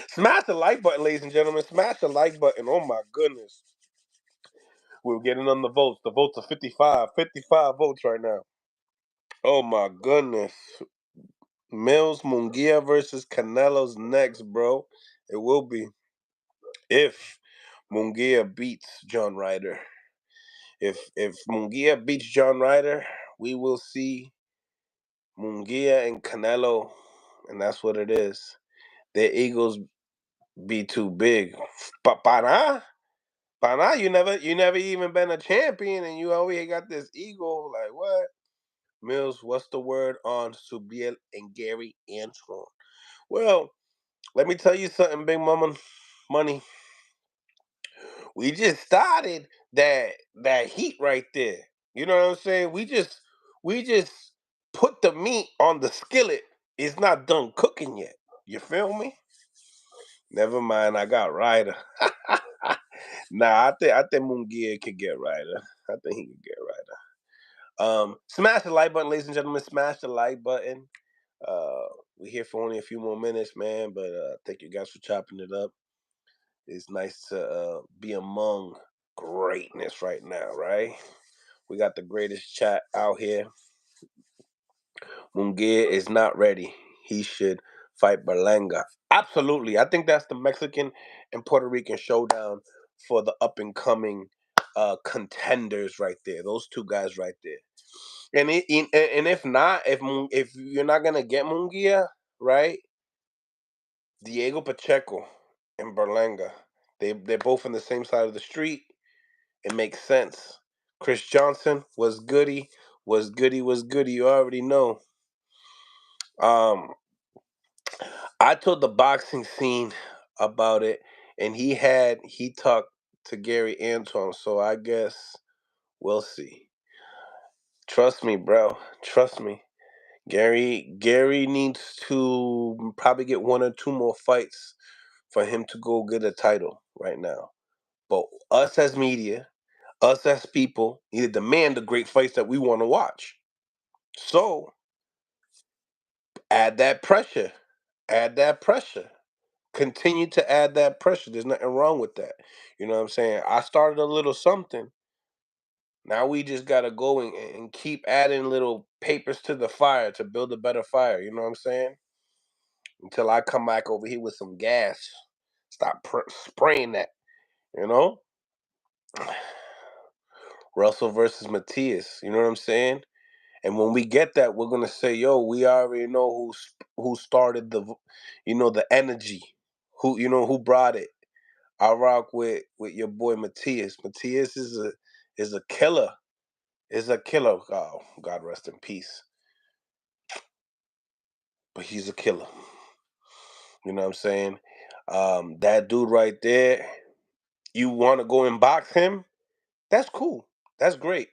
Speaker 1: Smash the like button, ladies and gentlemen. Smash the like button. Oh my goodness. We're getting on the votes. The votes are 55. 55 votes right now. Oh my goodness. Mills Munguia versus Canelo's next, bro. It will be if Munguia beats John Ryder. If Munguia beats John Ryder, we will see Munguia and Canelo, and that's what it is. Their egos be too big. Para, you never even been a champion, and you always got this ego. Like what? Mills, what's the word on Subiel and Gary Antoine? Well, let me tell you something, Big Mama Money. We just started that heat right there. You know what I'm saying? We just put the meat on the skillet. It's not done cooking yet. You feel me? Never mind, I got Ryder. Nah, I think Mungia could get Ryder. I think he could get Ryder. Smash the like button, ladies and gentlemen. Smash the like button. Uh, we're here for only a few more minutes, man. But thank you guys for chopping it up. It's nice to be among greatness right now, right? We got the greatest chat out here. Munguia is not ready. He should fight Berlanga. Absolutely. I think that's the Mexican and Puerto Rican showdown for the up and coming contenders right there. Those two guys right there. And if not, if you're not gonna get Munguia, right? Diego Pacheco and Berlanga. They're both on the same side of the street. It makes sense. Chris Johnson was goody, was goody, was goody. You already know. Um, I told the boxing scene about it, and he talked to Gary Antoine. So I guess we'll see. Trust me, bro. Trust me. Gary needs to probably get 1 or 2 more fights for him to go get a title right now. But us as media, us as people, need to demand the great fights that we want to watch. So add that pressure. Add that pressure. Continue to add that pressure. There's nothing wrong with that. You know what I'm saying? I started a little something. Now we just gotta go and keep adding little papers to the fire to build a better fire. You know what I'm saying? Until I come back over here with some gas. Stop spraying that. You know? Russell versus Matias. You know what I'm saying? And when we get that, we're gonna say, "Yo, we already know who started the energy, who brought it." I rock with your boy Matias. Matias is a killer. Is a killer. Oh, God rest in peace. But he's a killer. You know what I'm saying? That dude right there, you want to go and box him? That's cool. That's great.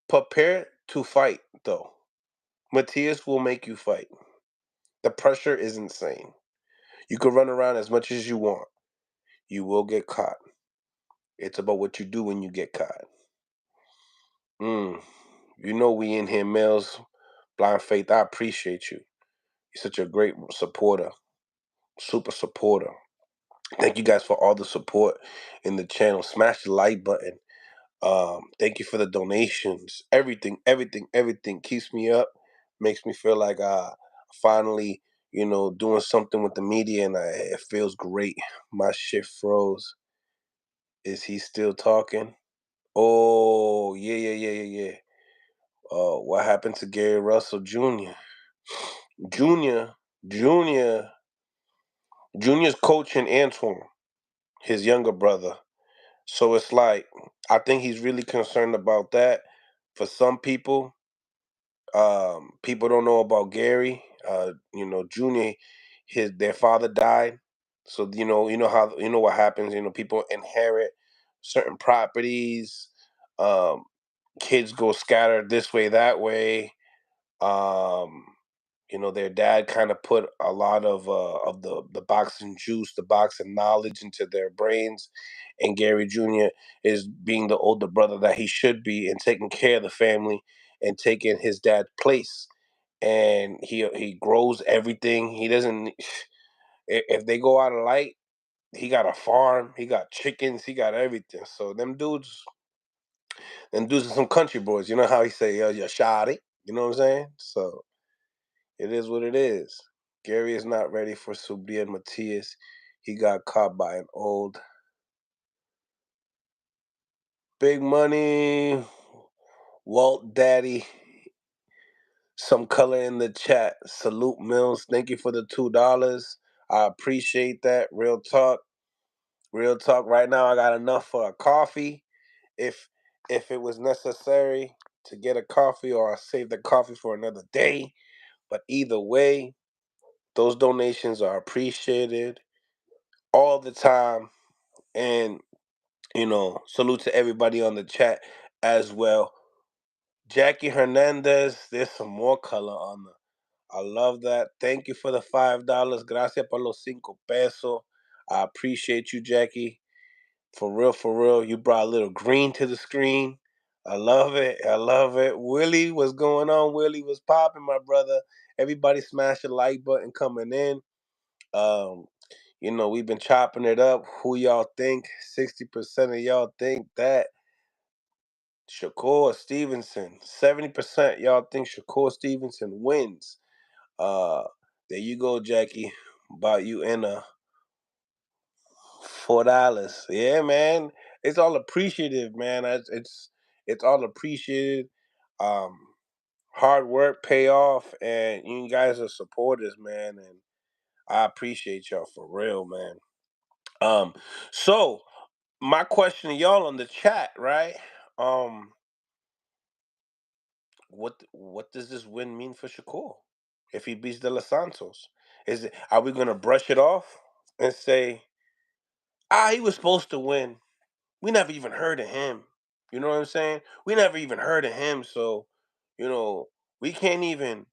Speaker 1: Prepare to fight, though. Matias will make you fight. The pressure is insane. You can run around as much as you want. You will get caught. It's about what you do when you get caught. You know we in here, males. Blind Faith, I appreciate you. You're such a great supporter. Super supporter. Thank you guys for all the support in the channel. Smash the like button. Thank you for the donations. Everything keeps me up. Makes me feel like finally, doing something with the media, and it feels great. My shit froze. Is he still talking? Oh, yeah. What happened to Gary Russell Jr.? Junior, Junior, Junior's coaching Antoine, his younger brother. So it's like I think he's really concerned about that. For some people, people don't know about Gary. Junior, their father died. So how what happens. People inherit certain properties. Um, Kids go scattered this way, that way. Um, their dad kind of put a lot of the boxing juice, the boxing knowledge into their brains, and Gary Jr. is being the older brother that he should be and taking care of the family and taking his dad's place. And he grows everything. He doesn't. If they go out of light, he got a farm, he got chickens, he got everything. So them dudes are some country boys. You know how he say, "Yo, you're shoddy." You know what I'm saying? So it is what it is. Gary is not ready for Subir and Matias. He got caught by an old big money Walt Daddy. Some color in the chat. Salute Mills. Thank you for the $2. I appreciate that. Real talk. Real talk. Right now I got enough for a coffee. If it was necessary to get a coffee, or I save the coffee for another day. But either way, those donations are appreciated all the time. And, salute to everybody on the chat as well. Jackie Hernandez, there's some more color on the. I love that. Thank you for the $5. Gracias por los 5 pesos. I appreciate you, Jackie. For real, for real. You brought a little green to the screen. I love it. I love it. Willie, what's going on? Willie, was popping, my brother. Everybody smash the like button coming in. Um, we've been chopping it up. Who y'all think? 60% of y'all think that Shakur Stevenson. 70% y'all think Shakur Stevenson wins. Uh, there you go, Jackie. About you in a $4. Yeah, man. It's all appreciative, man. It's all appreciated. Um, Hard work pay off, and you guys are supporters, man. And I appreciate y'all for real, man. Um, so my question to y'all on the chat, right? Um, what does this win mean for Shakur if he beats De Los Santos? Are we gonna brush it off and say, he was supposed to win? We never even heard of him. You know what I'm saying? We never even heard of him, so we can't even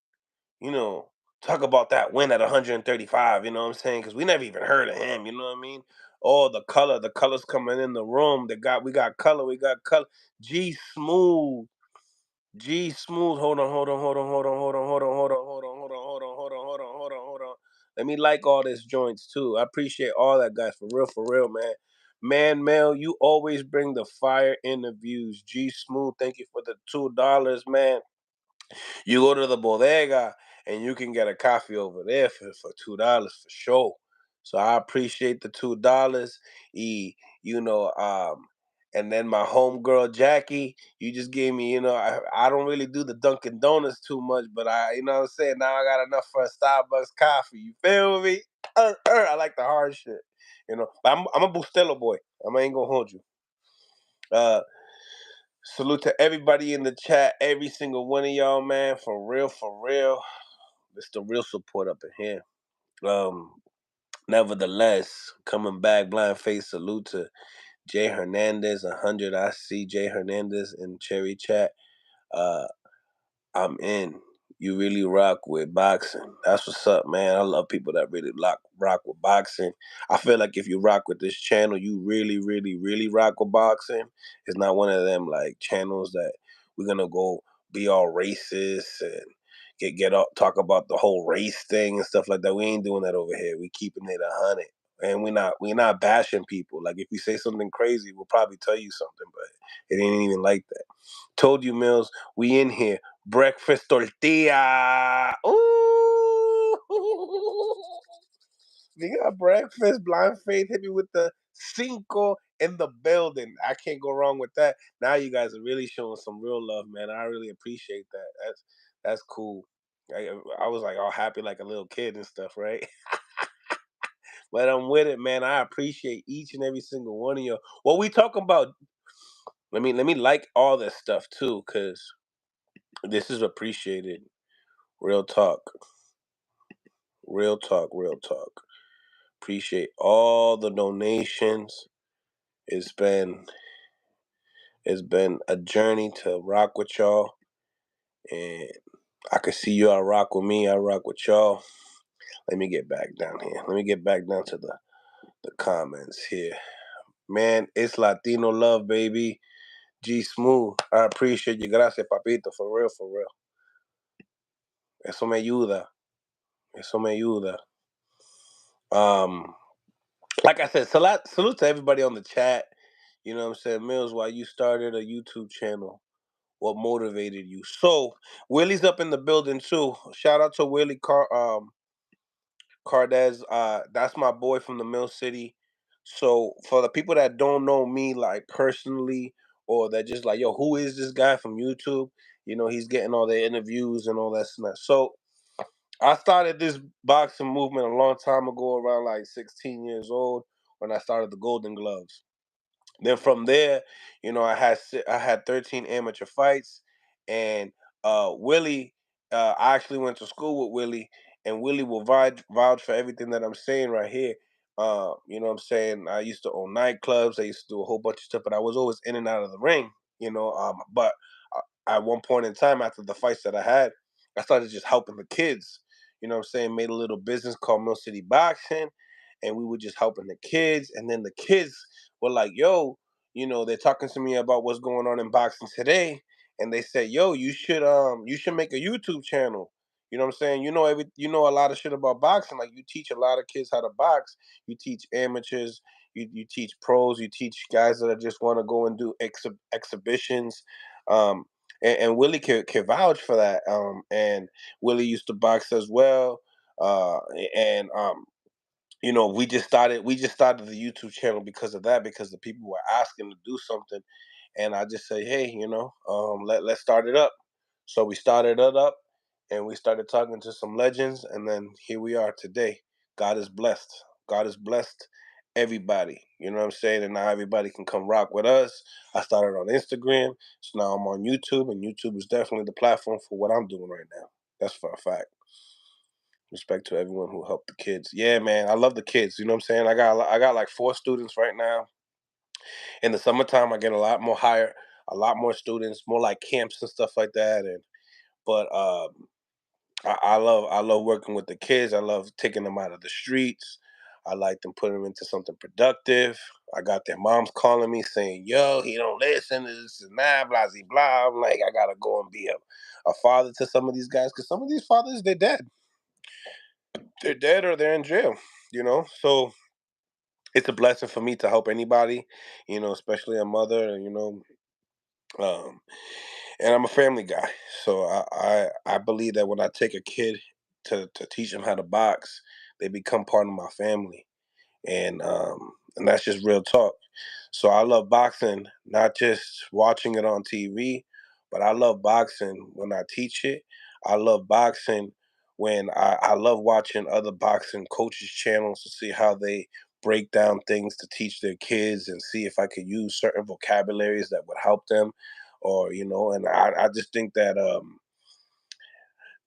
Speaker 1: you know talk about that win at 135. You know what I'm saying? Because we never even heard of him. You know what I mean? Oh, the colors coming in the room. We got color. We got color. G Smooth. G Smooth. Hold on. Let me like all these joints too. I appreciate all that, guys. For real, man. Man, Mel, you always bring the fire interviews. G Smooth, thank you for the $2, man. You go to the bodega and you can get a coffee over there for $2 for sure. So I appreciate the $2. You know, and then my homegirl Jackie, you just gave me, I don't really do the Dunkin' Donuts too much, but you know what I'm saying? Now I got enough for a Starbucks coffee. You feel me? I like the hard shit. But I'm a Bustelo boy. I ain't gonna hold you. Salute to everybody in the chat, every single one of y'all, man. For real, for real. It's the real support up in here. Nevertheless, coming back, blind face salute to Jay Hernandez, 100. I see Jay Hernandez in Cherry Chat. Uh, I'm in. You really rock with boxing. That's what's up, man. I love people that really rock with boxing. I feel like if you rock with this channel, you really, really, really rock with boxing. It's not one of them like channels that we're gonna go be all racist and get up talk about the whole race thing and stuff like that. We ain't doing that over here. We keeping it 100. And we're not bashing people. Like if you say something crazy, we'll probably tell you something, but it ain't even like that. Told you, Mills, we in here. Breakfast tortilla. Ooh. We got breakfast. Blind Faith hit me with the cinco in the building. I can't go wrong with that. Now you guys are really showing some real love, man. I really appreciate that. That's cool. I was like all happy like a little kid and stuff, right? But I'm with it, man. I appreciate each and every single one of you. What we talking about? Let me like all this stuff too, cause this is appreciated. Real talk. Real talk. Real talk. Appreciate all the donations. It's been it's been a journey to rock with y'all. And I can see y'all rock with me. I rock with y'all. Let me get back down here. Let me get back down to the comments here. Man, it's Latino love, baby. G Smooth. I appreciate you. Gracias, papito. For real, for real. Eso me ayuda. Eso me ayuda. Like I said, salute to everybody on the chat. You know what I'm saying? Mills, why you started a YouTube channel? What motivated you? So Willie's up in the building too. Shout out to Willie Cardez. That's my boy from the Mill City. So for the people that don't know me like personally, or that just like, yo, who is this guy from YouTube? You know, he's getting all the interviews and all that stuff. So I started this boxing movement a long time ago, around like 16 years old, when I started the Golden Gloves. Then from there, I had 13 amateur fights, and Willie, I actually went to school with Willie, and Willie will vouch for everything that I'm saying right here. You know what I'm saying? I used to own nightclubs. I used to do a whole bunch of stuff, but I was always in and out of the ring. But at one point in time, after the fights that I had, I started just helping the kids. You know what I'm saying? Made a little business called Mill City Boxing, and we were just helping the kids. And then the kids were like, yo, they're talking to me about what's going on in boxing today. And they said, yo, you should make a YouTube channel. You know what I'm saying? You know a lot of shit about boxing. Like you teach a lot of kids how to box. You teach amateurs, you teach pros, you teach guys that just want to go and do exhibitions. Um, and Willie can vouch for that. And Willie used to box as well. Uh, and we just started the YouTube channel because of that, because the people were asking to do something, and I just say, hey, let's start it up. So we started it up, and we started talking to some legends, and then here we are today. God is blessed. God has blessed everybody. You know what I'm saying? And now everybody can come rock with us. I started on Instagram, so now I'm on YouTube, and YouTube is definitely the platform for what I'm doing right now. That's for a fact. Respect to everyone who helped the kids. Yeah, man, I love the kids. You know what I'm saying? I got like 4 students right now. In the summertime, I get a lot more students, more like camps and stuff like that. And but I love working with the kids. I love taking them out of the streets. I like them putting them into something productive. I got their moms calling me saying, "Yo, he don't listen to this and that, blah blah blah." I'm like, I gotta go and be a father to some of these guys, because some of these fathers, they're dead. They're dead or they're in jail. So it's a blessing for me to help anybody, especially a mother, um, and I'm a family guy. So I believe that when I take a kid to teach them how to box, they become part of my family, and that's just real talk. So I love boxing, not just watching it on TV, but I love boxing when I teach it. I love boxing when I love watching other boxing coaches' channels to see how they break down things to teach their kids, and see if I could use certain vocabularies that would help them, or and I just think that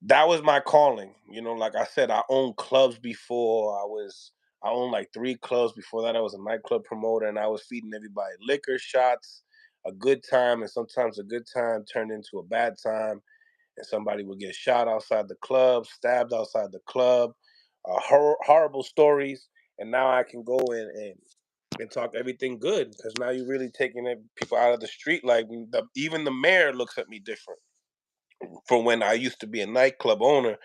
Speaker 1: that was my calling. Like I said, I owned clubs before. I was I owned like 3 clubs. Before that, I was a nightclub promoter, and I was feeding everybody liquor, shots, a good time, and sometimes a good time turned into a bad time, and somebody would get shot outside the club, stabbed outside the club, horrible stories. And now I can go in and talk everything good because now you're really taking people out of the street. Like even the mayor looks at me different from when I used to be a nightclub owner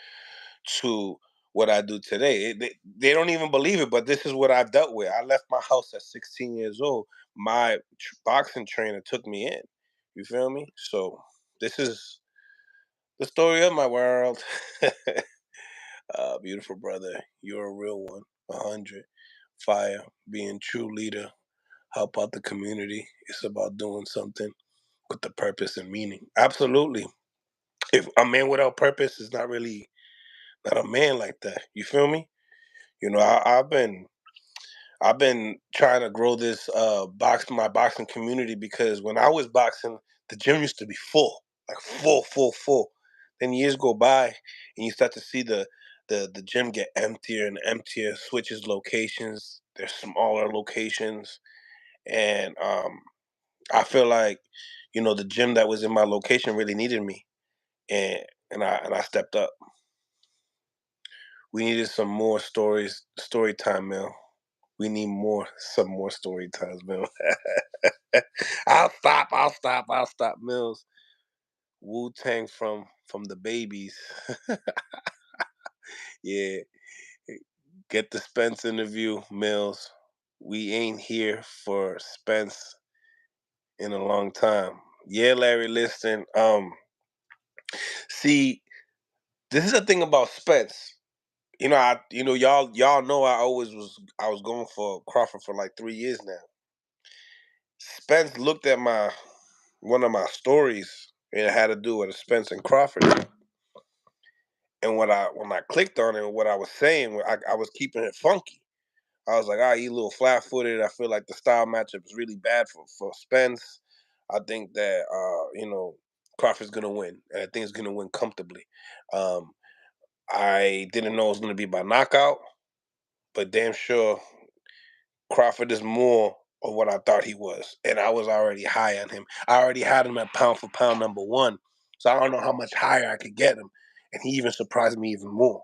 Speaker 1: to what I do today. They don't even believe it, but this is what I've dealt with. I left my house at 16 years old. My boxing trainer took me in. You feel me? So this is the story of my world. Beautiful brother, you're a real one. 100. Fire, being true leader, help out the community. It's about doing something with the purpose and meaning. Absolutely. If a man without purpose is not a man like that. You feel me? You know, I've been trying to grow this my boxing community because when I was boxing, the gym used to be full, like full. Then years go by, and you start to see the gym get emptier and emptier. Switches locations. There's smaller locations, and I feel like the gym that was in my location really needed me, and and I stepped up. We needed some more story time, Mel. We need some more story times, Mel. I'll stop, Mills. Wu Tang from the babies. Yeah, get the Spence interview, Mills. We ain't here for Spence in a long time. Yeah, Larry, listen. See, this is the thing about Spence. Y'all know I was going for Crawford for like 3 years now. Spence looked at one of my stories and it had to do with a Spence and Crawford. And when I clicked on it, what I was saying, I was keeping it funky. I was like, he's a little flat footed. I feel like the style matchup is really bad for Spence. I think that Crawford's gonna win, and I think he's gonna win comfortably. Um, I didn't know it was gonna be by knockout, but damn sure Crawford is more of what I thought he was, and I was already high on him. I already had him at pound for pound #1, so I don't know how much higher I could get him, and he even surprised me even more.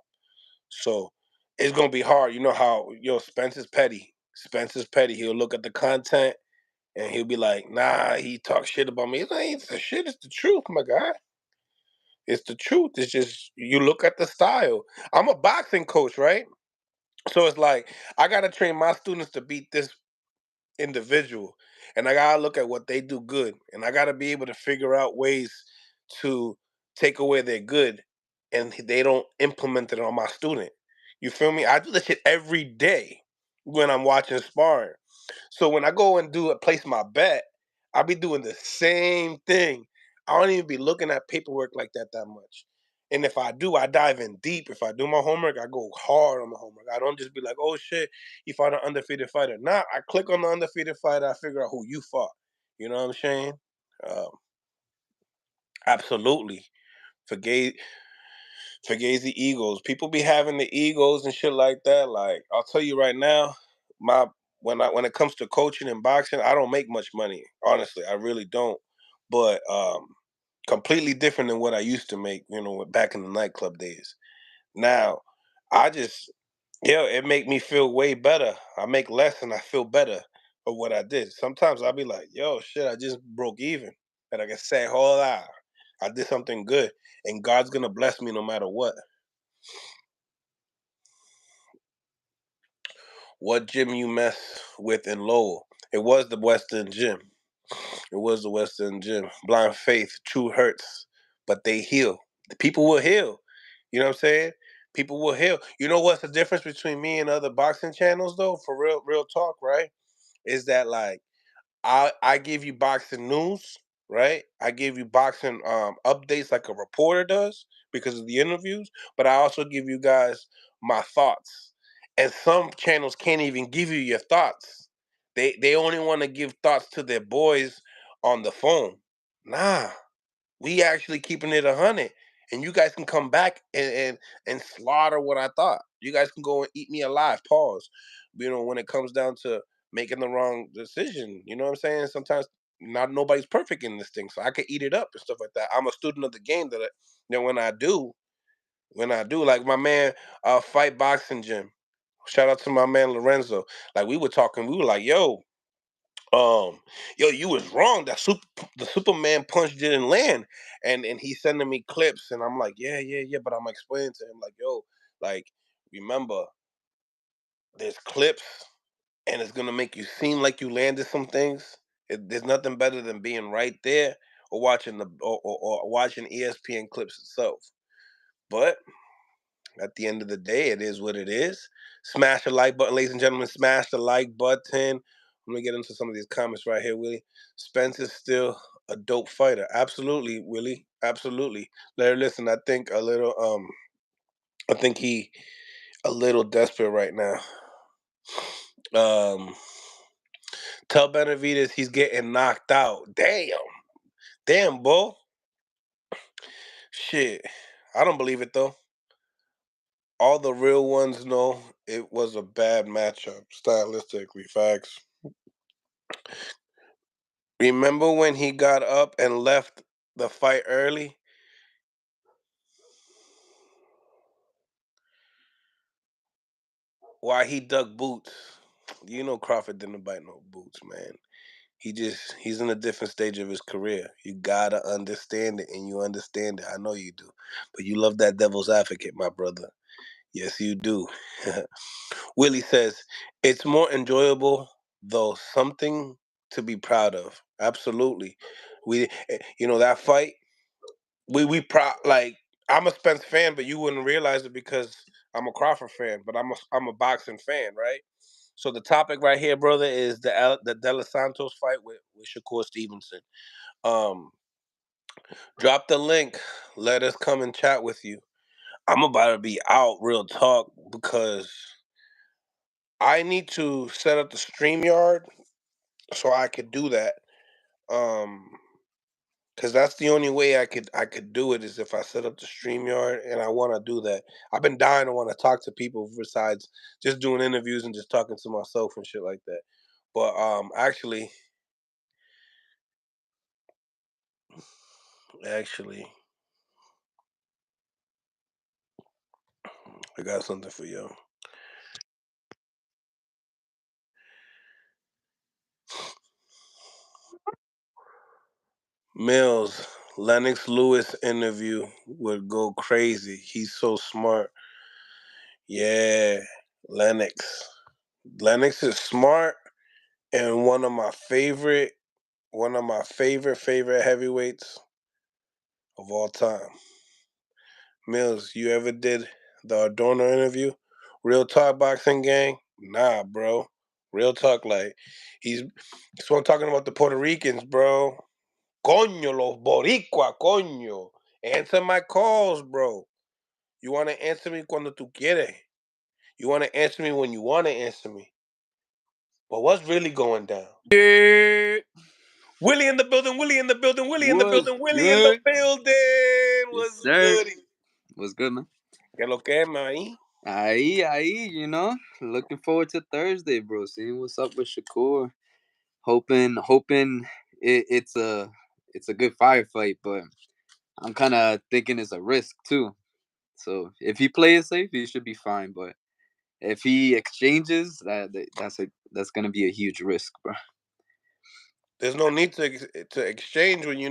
Speaker 1: So it's gonna be hard. You know how Spence is petty. Spence is petty. He'll look at the content and he'll be like, "Nah, he talks shit about me." It's like, it's the shit. It's the truth, my guy. It's the truth. It's just you look at the style. I'm a boxing coach, right? So it's like I gotta train my students to beat this individual, and I gotta look at what they do good, and I gotta be able to figure out ways to take away their good, and they don't implement it on my student. You feel me? I do this shit every day when I'm watching sparring. So when I go and place my bet, I'll be doing the same thing. I don't even be looking at paperwork like that much. And if I do, I dive in deep. If I do my homework, I go hard on the homework. I don't just be like, oh shit, you fought an undefeated fighter. Nah, I click on the undefeated fighter. I figure out who you fought. You know what I'm saying? Um, absolutely. Forgave Fugazi egos. People be having the egos and shit like that. Like I'll tell you right now, my when it comes to coaching and boxing, I don't make much money. Honestly, I really don't. But completely different than what I used to make. Back in the nightclub days. Now, I just it make me feel way better. I make less and I feel better of what I did. Sometimes I'll be like, yo, shit, I just broke even. And I can say, hold on, I did something good. And God's gonna bless me no matter what. What gym you mess with in Lowell? It was the Western Gym. It was the Western Gym. Blind faith, true hurts, but they heal. The people will heal. You know what I'm saying? People will heal. You know what's the difference between me and other boxing channels though? For real talk, right? Is that like I give you boxing news, right? I give you boxing updates like a reporter does because of the interviews, but I also give you guys my thoughts. And some channels can't even give you your thoughts. They only want to give thoughts to their boys on the phone. Nah, we actually keeping it 100. And you guys can come back and slaughter what I thought. You guys can go and eat me alive. Pause. when it comes down to making the wrong decision. You know what I'm saying? Sometimes not nobody's perfect in this thing, so I could eat it up and stuff like that. I'm a student of the game that when I do, like my man, fight boxing gym. Shout out to my man Lorenzo. Like we were talking, we were like, yo, you was wrong. The Superman punch didn't land, and he's sending me clips, and I'm like, yeah. But I'm explaining to him like, yo, like remember, there's clips, and it's gonna make you seem like you landed some things. There's nothing better than being right there or watching or watching ESPN clips itself. But at the end of the day, it is what it is. Smash the like button, ladies and gentlemen. Smash the like button. Let me get into some of these comments right here, Willie. Spence is still a dope fighter. Absolutely, Willie. Absolutely. Larry, listen, I think he a little desperate right now. Um, tell Benavides he's getting knocked out. Damn, bull. Shit, I don't believe it though. All the real ones know it was a bad matchup, stylistically. Facts. Remember when he got up and left the fight early? Why he dug boots? You know Crawford didn't bite no boots, man. He's in a different stage of his career. You gotta understand it, and you understand it. I know you do. But you love that devil's advocate, my brother. Yes, you do. Willie says, it's more enjoyable, though something to be proud of. Absolutely. That fight, we proud like I'm a Spence fan, but you wouldn't realize it because I'm a Crawford fan, but I'm a boxing fan, right? So the topic right here, brother, is the De Los Santos fight with Shakur Stevenson. Um, drop the link. Let us come and chat with you. I'm about to be out, real talk, because I need to set up the StreamYard so I could do that. Um, because that's the only way I could do it is if I set up the StreamYard, and I want to do that. I've been dying to want to talk to people besides just doing interviews and just talking to myself and shit like that. But actually, I got something for you. Mills, Lennox Lewis interview would go crazy. He's so smart. Yeah, Lennox. Lennox is smart and one of my favorite heavyweights of all time. Mills, you ever did the Adorno interview? Real talk boxing gang? Nah, bro. Real talk, like he's that's what I'm talking about the Puerto Ricans, bro. Coño, los boricua, coño. Answer my calls, bro. You wanna answer me cuando tú quieres. You wanna answer me when you wanna answer me. But what's really going down?
Speaker 4: Yeah.
Speaker 1: Willie in the building, Willie in the building, Willie in the
Speaker 4: What's
Speaker 1: building, Willie in the
Speaker 4: good?
Speaker 1: building.
Speaker 4: Yes,
Speaker 1: What's
Speaker 4: sir.
Speaker 1: good?
Speaker 4: What's good, man?
Speaker 1: Que lo que, man?
Speaker 4: Looking forward to Thursday, bro. Seeing what's up with Shakur. Hoping it's a good firefight, but I'm kind of thinking it's a risk too. So if he plays safe, he should be fine. But if he exchanges, that's gonna be a huge risk, bro.
Speaker 1: There's no need to exchange when you're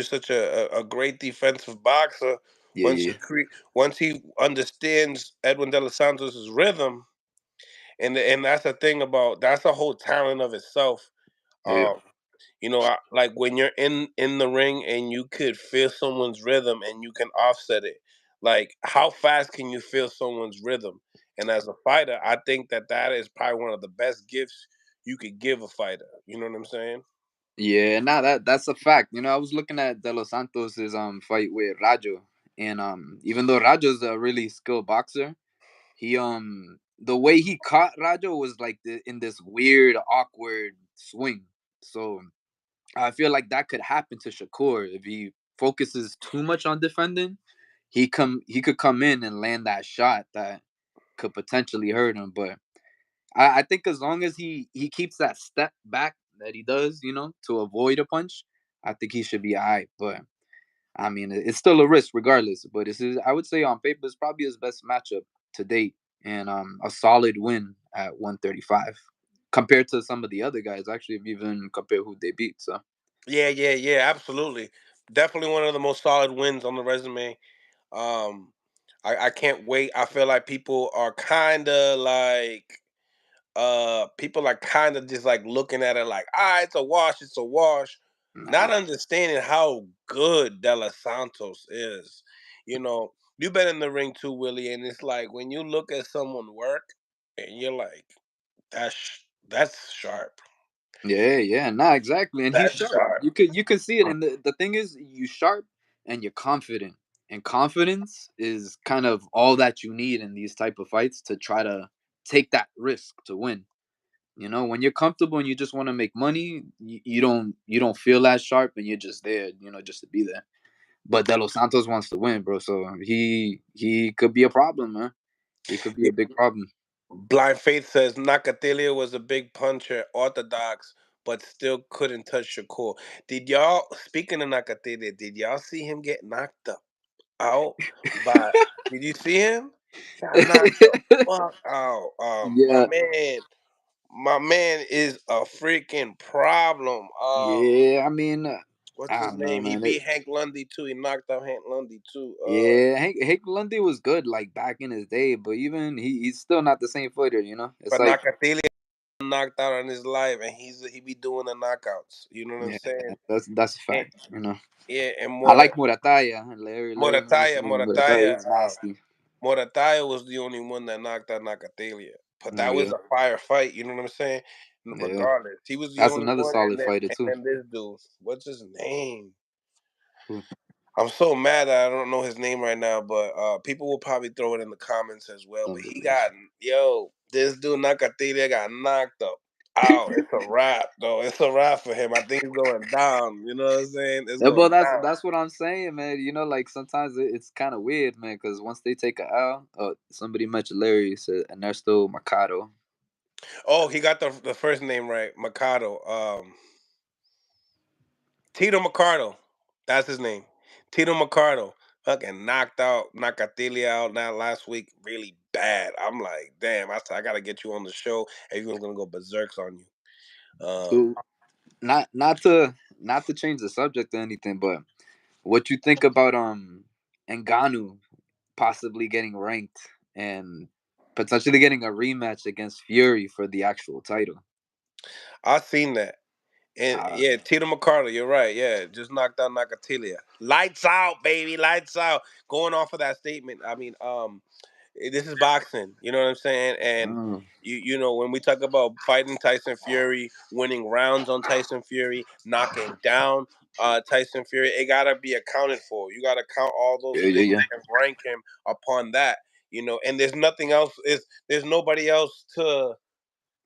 Speaker 1: such a great defensive boxer.
Speaker 4: Yeah,
Speaker 1: Once
Speaker 4: yeah,
Speaker 1: you once he understands Edwin De Los Santos's rhythm, and that's a whole talent of itself.
Speaker 4: yeah.
Speaker 1: Um, like when you're in the ring and you could feel someone's rhythm and you can offset it. Like how fast can you feel someone's rhythm? And as a fighter, I think that is probably one of the best gifts you could give a fighter. You know what I'm saying?
Speaker 4: Yeah, nah, that's a fact. I was looking at De Los Santos's fight with Rajo, and even though Rajo's a really skilled boxer, he the way he caught Rajo was like in this weird, awkward swing. So I feel like that could happen to Shakur if he focuses too much on defending. He could come in and land that shot that could potentially hurt him. But I think as long as he keeps that step back that he does, to avoid a punch, I think he should be all right. But I mean, it's still a risk regardless. But I would say on paper, it's probably his best matchup to date, and a solid win at 135 compared to some of the other guys. Actually, if you even compare who they beat. So
Speaker 1: Yeah, absolutely. Definitely one of the most solid wins on the resume. Um, I can't wait. I feel like people are kind of just like looking at it like, it's a wash, it's a wash, not
Speaker 4: nah,
Speaker 1: understanding how good De Los Santos is. You've been in the ring too, Willie, and it's like when you look at someone work, and you're like, that's sharp.
Speaker 4: yeah, nah, exactly. And he's
Speaker 1: That's
Speaker 4: sharp.
Speaker 1: sharp.
Speaker 4: You can see it. And the thing is, you sharp and you're confident. And confidence is kind of all that you need in these type of fights to try to take that risk to win. When you're comfortable and you just want to make money, you don't feel that sharp and you're just there, just to be there. But De Los Santos wants to win, bro. So he could be a problem, man. He could be a big problem.
Speaker 1: Blind Faith says Nakatilia was a big puncher, orthodox, but still couldn't touch Shakur. Speaking of Nakatilia, did y'all see him get knocked up out by? Did you see him? Got knocked the fuck out.
Speaker 4: Yeah,
Speaker 1: My man is a freaking problem.
Speaker 4: yeah. I mean,
Speaker 1: What's
Speaker 4: I
Speaker 1: his
Speaker 4: don't know,
Speaker 1: name? He
Speaker 4: man.
Speaker 1: beat Hank Lundy too. He knocked out Hank Lundy too.
Speaker 4: Yeah, Hank Lundy was good like back in his day, but even he's still not the same fighter. It's
Speaker 1: But
Speaker 4: like,
Speaker 1: Nakatilia knocked out on his life, and he be doing the knockouts. You know what I'm
Speaker 4: yeah,
Speaker 1: saying?
Speaker 4: that's a
Speaker 1: And,
Speaker 4: fact.
Speaker 1: yeah, and
Speaker 4: I like Murataya. Larry knows
Speaker 1: Morataya,
Speaker 4: him. Murataya
Speaker 1: Morataya,
Speaker 4: is nasty.
Speaker 1: Morataya was the only one that knocked out Nakatelia. But
Speaker 4: Oh
Speaker 1: that was
Speaker 4: yeah,
Speaker 1: a fire fight. You know what I'm saying?
Speaker 4: yeah.
Speaker 1: Regardless, he was the
Speaker 4: That's
Speaker 1: only
Speaker 4: another
Speaker 1: one,
Speaker 4: solid
Speaker 1: and then
Speaker 4: fighter
Speaker 1: and
Speaker 4: too.
Speaker 1: then this dude, what's his name?
Speaker 4: Who?
Speaker 1: I'm so mad that I don't know his name right now, but people will probably throw it in the comments as well. But he got this dude Nakatelia got knocked up. Out. It's a wrap, though. It's a wrap for him. I think it's going down. You know what I'm saying? It's
Speaker 4: Yeah, but
Speaker 1: going
Speaker 4: that's
Speaker 1: down.
Speaker 4: that's what I'm saying, man. Like sometimes it's kind of weird, man, because once they take a L, somebody mentioned Larry said Ernesto Mercado.
Speaker 1: Oh, he got the first name right, Mikado. Tito Mercado. That's his name. Tito Mercado. Fucking knocked out Nakatilia out now last week really bad. I'm like, damn, I gotta get you on the show. Everyone's gonna go berserks on you.
Speaker 4: So not to change the subject or anything, but what you think about Ngannou possibly getting ranked and potentially getting a rematch against Fury for the actual title?
Speaker 1: I seen that. And
Speaker 4: Uh,
Speaker 1: yeah, Tito McCarter, you're right. Yeah, just knocked out Nakatilia. Lights out, baby, lights out. Going off of that statement, I mean, this is boxing. You know what I'm saying? And
Speaker 4: mm,
Speaker 1: you know when we talk about fighting Tyson Fury, winning rounds on Tyson Fury, knocking down Tyson Fury, it gotta be accounted for. You gotta count all those
Speaker 4: yeah, yeah,
Speaker 1: things
Speaker 4: yeah.
Speaker 1: and rank him upon that. And there's nothing else. There's nobody else to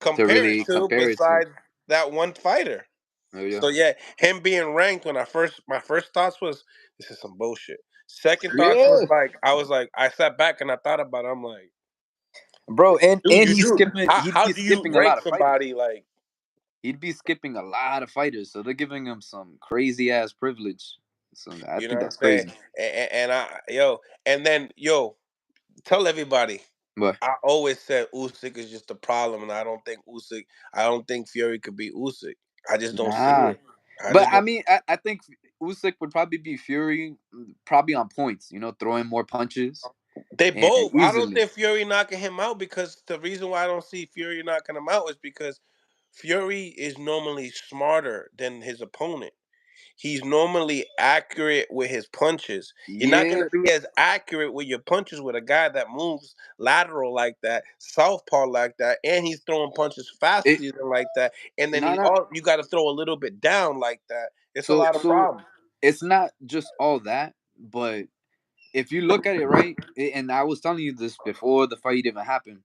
Speaker 4: To
Speaker 1: compare it
Speaker 4: really
Speaker 1: to
Speaker 4: compare it to.
Speaker 1: besides that one fighter.
Speaker 4: Oh yeah.
Speaker 1: So yeah, him being ranked when my first thoughts was this is some bullshit. Second thoughts was
Speaker 4: Yeah,
Speaker 1: like I sat back and I thought about it. I'm like,
Speaker 4: bro, and
Speaker 1: dude, you
Speaker 4: he's
Speaker 1: do
Speaker 4: skipping. He'd
Speaker 1: how
Speaker 4: be
Speaker 1: do you
Speaker 4: skipping a
Speaker 1: rank
Speaker 4: lot of fighters.
Speaker 1: somebody like
Speaker 4: He'd be skipping a lot of fighters, so they're giving him some crazy ass privilege. So I
Speaker 1: you know
Speaker 4: think
Speaker 1: what I'm
Speaker 4: that's
Speaker 1: saying?
Speaker 4: crazy.
Speaker 1: And and then tell everybody.
Speaker 4: But
Speaker 1: I always said Usyk is just a problem, and I don't think Fury could beat Usyk. I just don't see
Speaker 4: nah,
Speaker 1: it. I
Speaker 4: but
Speaker 1: just
Speaker 4: I
Speaker 1: don't.
Speaker 4: mean, I think Usyk would probably be Fury, probably on points. Throwing more punches
Speaker 1: They
Speaker 4: and
Speaker 1: both. I don't
Speaker 4: easily.
Speaker 1: think Fury knocking him out because the reason why I don't see Fury knocking him out is because Fury is normally smarter than his opponent. He's normally accurate with his punches. You're not going
Speaker 4: Yeah,
Speaker 1: to be as accurate with your punches with a guy that moves lateral like that, southpaw like that, and he's throwing punches faster
Speaker 4: it
Speaker 1: than like that. And then
Speaker 4: not
Speaker 1: you got to throw a little bit down like that. It's a
Speaker 4: so
Speaker 1: lot of
Speaker 4: so.
Speaker 1: problems.
Speaker 4: It's not just all that, but if you look at it right, and I was telling you this before the fight even happened,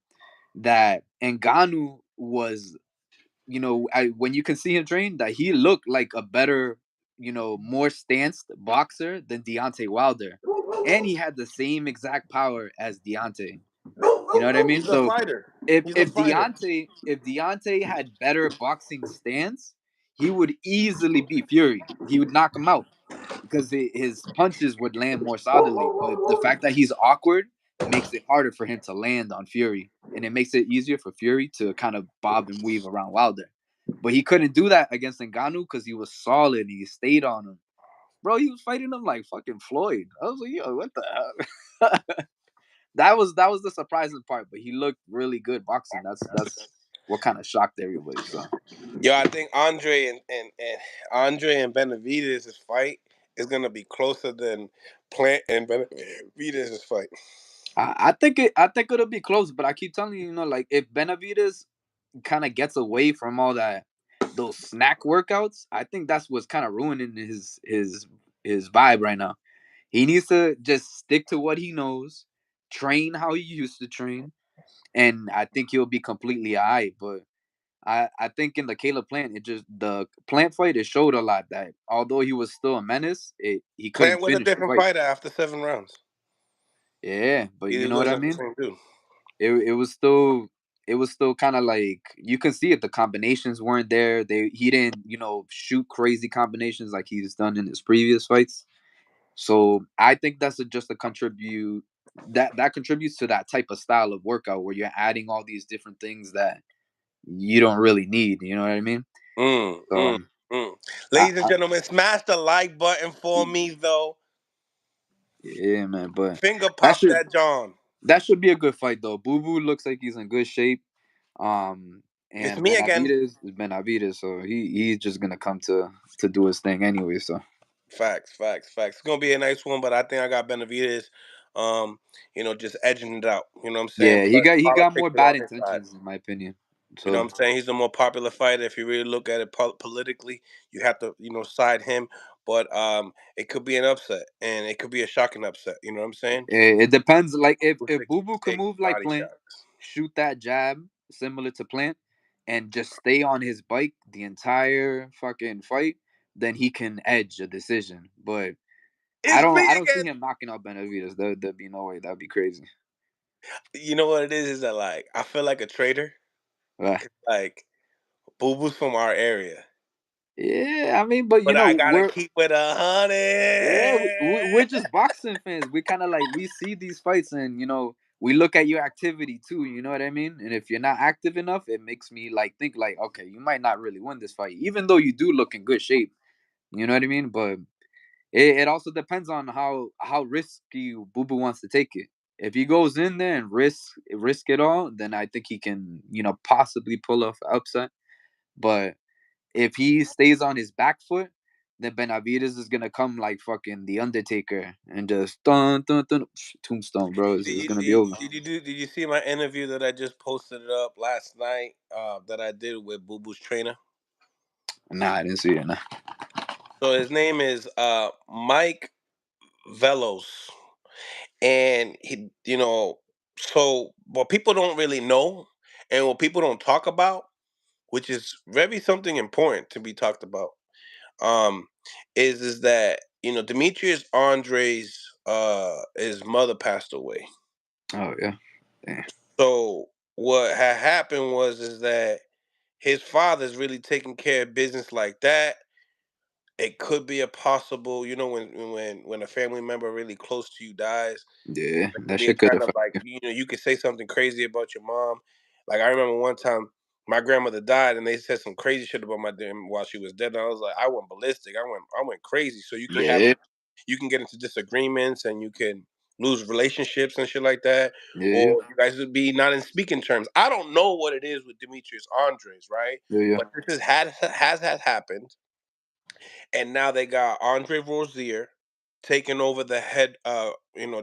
Speaker 4: that Ngannou was, when you can see him train, that he looked like a better, more stanced boxer than Deontay Wilder, and he had the same exact power as Deontay. You know what I mean?
Speaker 1: He's a
Speaker 4: So
Speaker 1: fighter.
Speaker 4: if
Speaker 1: He's a
Speaker 4: if
Speaker 1: fighter.
Speaker 4: Deontay had better boxing stance, he would easily beat Fury. He would knock him out because his punches would land more solidly. But the fact that he's awkward makes it harder for him to land on Fury, and it makes it easier for Fury to kind of bob and weave around Wilder. But he couldn't do that against Ngannou because he was solid. He stayed on him, bro. He was fighting him like fucking Floyd. I was like, yo, what the hell? That was the surprising part. But he looked really good boxing. That's what kind of shocked everybody. So
Speaker 1: Yo, I think Andre and Benavidez' fight is gonna be closer than Plant and Benavidez' fight.
Speaker 4: I think it'll be close. But I keep telling you, like if Benavidez kind of gets away from all that those snack workouts, I think that's what's kind of ruining his vibe right now. He needs to just stick to what he knows, train how he used to train, and I think he'll be completely alright. But I think in the Caleb Plant, the Plant fight it showed a lot that although he was still a menace, he
Speaker 1: Plant
Speaker 4: couldn't
Speaker 1: was a
Speaker 4: finish the
Speaker 1: different
Speaker 4: fight.
Speaker 1: fighter after 7 rounds.
Speaker 4: Yeah, but
Speaker 1: He
Speaker 4: you know what
Speaker 1: was
Speaker 4: I
Speaker 1: not the
Speaker 4: mean?
Speaker 1: same dude.
Speaker 4: It was still kind of like you can see it. The combinations weren't there. He didn't shoot crazy combinations like he's done in his previous fights. So I think just a contribute that contributes to that type of style of workout where you're adding all these different things that you don't really need. You know what I mean?
Speaker 1: Mm,
Speaker 4: So
Speaker 1: mm, mm.
Speaker 4: I,
Speaker 1: Ladies and
Speaker 4: I
Speaker 1: gentlemen, smash the like button for me though.
Speaker 4: yeah, man. But
Speaker 1: Finger
Speaker 4: that
Speaker 1: pop
Speaker 4: should
Speaker 1: that John.
Speaker 4: that should be a good fight though. Boo Boo looks like he's in good shape. Um,
Speaker 1: It's
Speaker 4: and
Speaker 1: me again.
Speaker 4: Benavidez is Benavidez, so he's just gonna come to do his thing anyway. So
Speaker 1: Facts, facts, facts. It's gonna be a nice one, but I think I got Benavidez, just edging it out. You know what I'm saying?
Speaker 4: yeah, he
Speaker 1: Plus,
Speaker 4: got more
Speaker 1: politics are on
Speaker 4: bad
Speaker 1: his side.
Speaker 4: intentions in my opinion.
Speaker 1: You know
Speaker 4: So
Speaker 1: what I'm saying? He's the more popular fighter. If you really look at it politically, you have to, side him. But it could be an upset, and it could be a shocking upset. You know what I'm saying? So
Speaker 4: it depends. Like if Boo
Speaker 1: Usyk
Speaker 4: Boo can
Speaker 1: takes
Speaker 4: move like
Speaker 1: body
Speaker 4: Plant,
Speaker 1: shots.
Speaker 4: shoot that jab similar to Plant, and just stay on his bike the entire fucking fight, then he can edge a decision. But I
Speaker 1: It's
Speaker 4: don't
Speaker 1: me
Speaker 4: I don't see
Speaker 1: again.
Speaker 4: him knocking out Benavidez. There'd be no way. That'd be crazy.
Speaker 1: You know what it is that like I feel like a traitor.
Speaker 4: Uh,
Speaker 1: Like Boo Boo's from our area,
Speaker 4: yeah, I mean, but
Speaker 1: but I gotta keep it 100.
Speaker 4: yeah, we're just boxing fans. We kind of like we see these fights, and we look at your activity too. You know what I mean? And if you're not active enough, it makes me like think like, okay, you might not really win this fight, even though you do look in good shape. You know what I mean? But it also depends on how risky Boo Boo wants to take it. If he goes in there and risk it all, then I think he can possibly pull off an upset. But if he stays on his back foot, then Benavidez is gonna come like fucking the Undertaker and just dun dun dun tombstone, bro. It's gonna be over.
Speaker 1: Did you see my interview that I just posted up last night? That I did with Boo Boo's trainer.
Speaker 4: Nah, I didn't see it. Nah.
Speaker 1: So his name is Mike Velos, and so what people don't really know, and what people don't talk about, which is very something important to be talked about, um, is that Demetrius Andre's his mother passed away.
Speaker 4: Oh yeah. Damn.
Speaker 1: So what had happened was is that his father's really taking care of business like that. It could be a possible, when a family member really close to you dies,
Speaker 4: Yeah,
Speaker 1: it could
Speaker 4: that
Speaker 1: be a
Speaker 4: shit could
Speaker 1: kind of
Speaker 4: affect
Speaker 1: like,
Speaker 4: you.
Speaker 1: you could say something crazy about your mom. Like I remember one time my grandmother died and they said some crazy shit about my dad while she was dead. And I was like, I went ballistic. I went crazy. So
Speaker 4: Yeah,
Speaker 1: you can get into disagreements and you can lose relationships and shit like that.
Speaker 4: yeah,
Speaker 1: Or you guys would be not in speaking terms. I don't know what it is with Demetrius Andres, right?
Speaker 4: yeah, yeah,
Speaker 1: But this has happened, and now they got Andre Rozier taking over the head,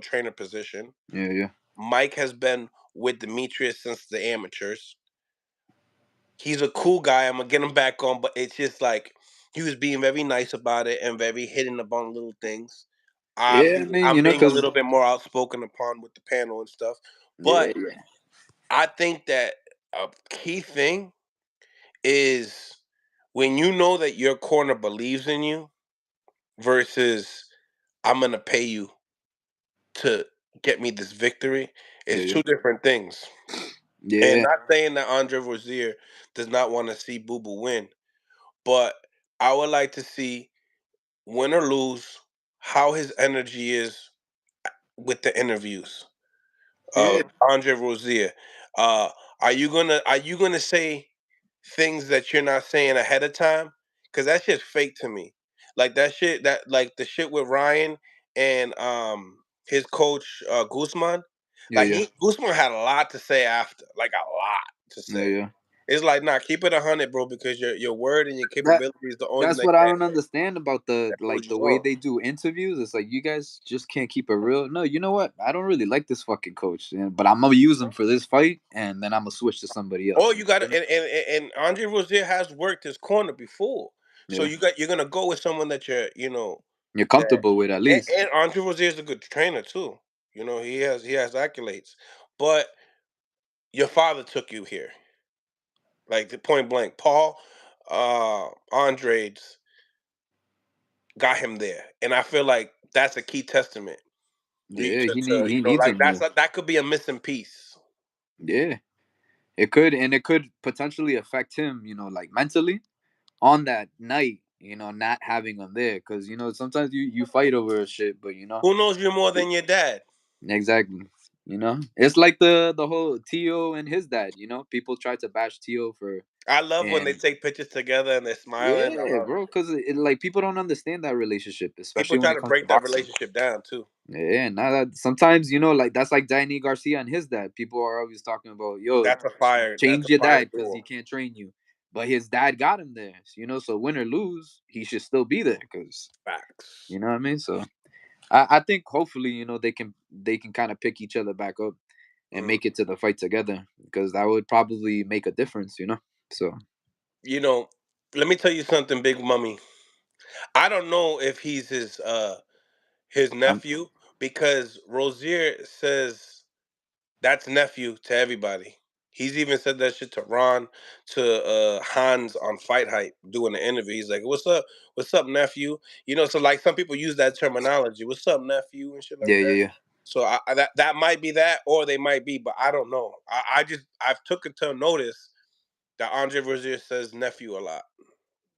Speaker 1: trainer position.
Speaker 4: yeah, yeah,
Speaker 1: Mike has been with Demetrius since the amateurs. He's a cool guy. I'm gonna get him back on, but it's just like he was being very nice about it and very hidden upon little things.
Speaker 4: yeah. I mean,
Speaker 1: I'm being a
Speaker 4: cause
Speaker 1: little bit more outspoken upon with the panel and stuff.
Speaker 4: yeah,
Speaker 1: But
Speaker 4: yeah,
Speaker 1: I think that a key thing is when you know that your corner believes in you versus I'm gonna pay you to get me this victory. It's
Speaker 4: Yeah,
Speaker 1: two different things. And
Speaker 4: yeah,
Speaker 1: not saying that Andre Rozier does not want to see Boo Boo win, but I would like to see, win or lose, how his energy is with the interviews
Speaker 2: Yeah,
Speaker 1: of Andre Rozier. Uh, are you gonna say things that you're not saying ahead of time? Because that shit's fake to me. Like that shit, that like the shit with Ryan and his coach Guzman.
Speaker 4: yeah,
Speaker 1: Like
Speaker 4: yeah,
Speaker 1: Guzman had a lot to say after, like a lot to
Speaker 4: yeah,
Speaker 1: say.
Speaker 4: yeah.
Speaker 1: It's like, nah, keep it 100, bro, because your word and your
Speaker 4: That
Speaker 1: capability is the only thing
Speaker 4: that's
Speaker 1: that
Speaker 4: what I
Speaker 1: can
Speaker 4: don't understand about
Speaker 1: that
Speaker 4: like
Speaker 1: proves
Speaker 4: the
Speaker 1: you
Speaker 4: way
Speaker 1: wrong.
Speaker 4: they do interviews. It's like you guys just can't keep it real. No, you know what? I don't really like this fucking coach, but I'm gonna use him for this fight, and then I'm gonna switch to somebody
Speaker 1: Or
Speaker 4: else.
Speaker 1: you got to, and Andre Rozier has worked his corner before, so
Speaker 4: Yeah,
Speaker 1: you're gonna go with someone that
Speaker 4: you're
Speaker 1: that,
Speaker 4: comfortable with at least.
Speaker 1: and Andre Rozier is a good trainer too. He has accolades, but your father took you here, like the point blank. Paul, Andrade's got him there, and I feel like that's a key testament.
Speaker 4: Yeah, he needs
Speaker 1: Like
Speaker 4: him there.
Speaker 1: that could be a missing piece.
Speaker 4: Yeah, it could, and it could potentially affect him. Like mentally on that night. Not having him there, because sometimes you fight over shit, but
Speaker 1: Who knows you more than your dad?
Speaker 4: exactly. It's like the whole Tio and his dad. People try to bash Tio for
Speaker 1: I love when they
Speaker 4: and
Speaker 1: take pictures together and they're smiling. I
Speaker 4: yeah,
Speaker 1: love
Speaker 4: bro,
Speaker 1: it.
Speaker 4: because like people don't understand that relationship,
Speaker 1: People
Speaker 4: especially when
Speaker 1: try
Speaker 4: it
Speaker 1: to
Speaker 4: comes to
Speaker 1: break that
Speaker 4: boxing.
Speaker 1: relationship down too.
Speaker 4: Yeah, now that sometimes like that's like Danny Garcia and his dad. People are always talking about, yo,
Speaker 1: That's a fire. That's
Speaker 4: change
Speaker 1: a
Speaker 4: your
Speaker 1: fire
Speaker 4: dad because he
Speaker 1: duo.
Speaker 4: can't train you, but his dad got him there. So win or lose, he should still be there because
Speaker 1: Facts.
Speaker 4: you know what I mean. So I think hopefully they can kind of pick each other back up and
Speaker 1: Mm.
Speaker 4: make it to the fight together because that would probably make a difference. So
Speaker 1: You know, let me tell you something, Big Mummy. I don't know if he's his
Speaker 4: I'm
Speaker 1: nephew, because Rozier says that's nephew to everybody. He's even said that shit to Ron, to Hans on Fight Hype doing the interview. He's like, "What's up? What's up, nephew?" So like some people use that terminology. "What's up, nephew?" and shit
Speaker 4: yeah,
Speaker 1: like that.
Speaker 4: yeah,
Speaker 1: So that might be that, or they might be, but I don't know. I've took it to notice that Andre Rozier says nephew a lot.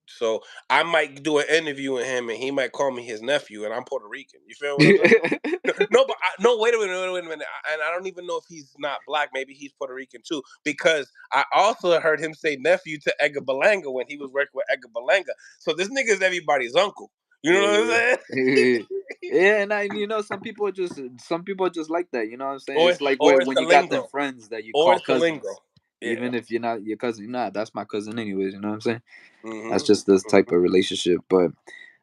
Speaker 1: So I might do an interview with him, and he might call me his nephew, and I'm Puerto Rican. You feel what I'm saying?
Speaker 4: yeah.
Speaker 1: No, but no. Wait a minute. Wait a minute. And I don't even know if he's not black. Maybe he's Puerto Rican too, because I also heard him say nephew to Edgar Berlanga when he was working with Edgar Berlanga. So this nigga is everybody's uncle. You know what I'm
Speaker 4: Yeah,
Speaker 1: saying?
Speaker 4: yeah, yeah, and some people just like that. You know what I'm saying?
Speaker 1: or
Speaker 4: It's like
Speaker 1: or it's
Speaker 4: when
Speaker 1: the
Speaker 4: you got them
Speaker 1: lingo.
Speaker 4: friends that you
Speaker 1: Or
Speaker 4: call
Speaker 1: it's the lingo.
Speaker 4: cousins,
Speaker 1: Yeah.
Speaker 4: even if you're not your cousin. Nah, that's my cousin anyways. You know what I'm saying? That's
Speaker 1: Hmm.
Speaker 4: just this type
Speaker 1: Hmm.
Speaker 4: of relationship. But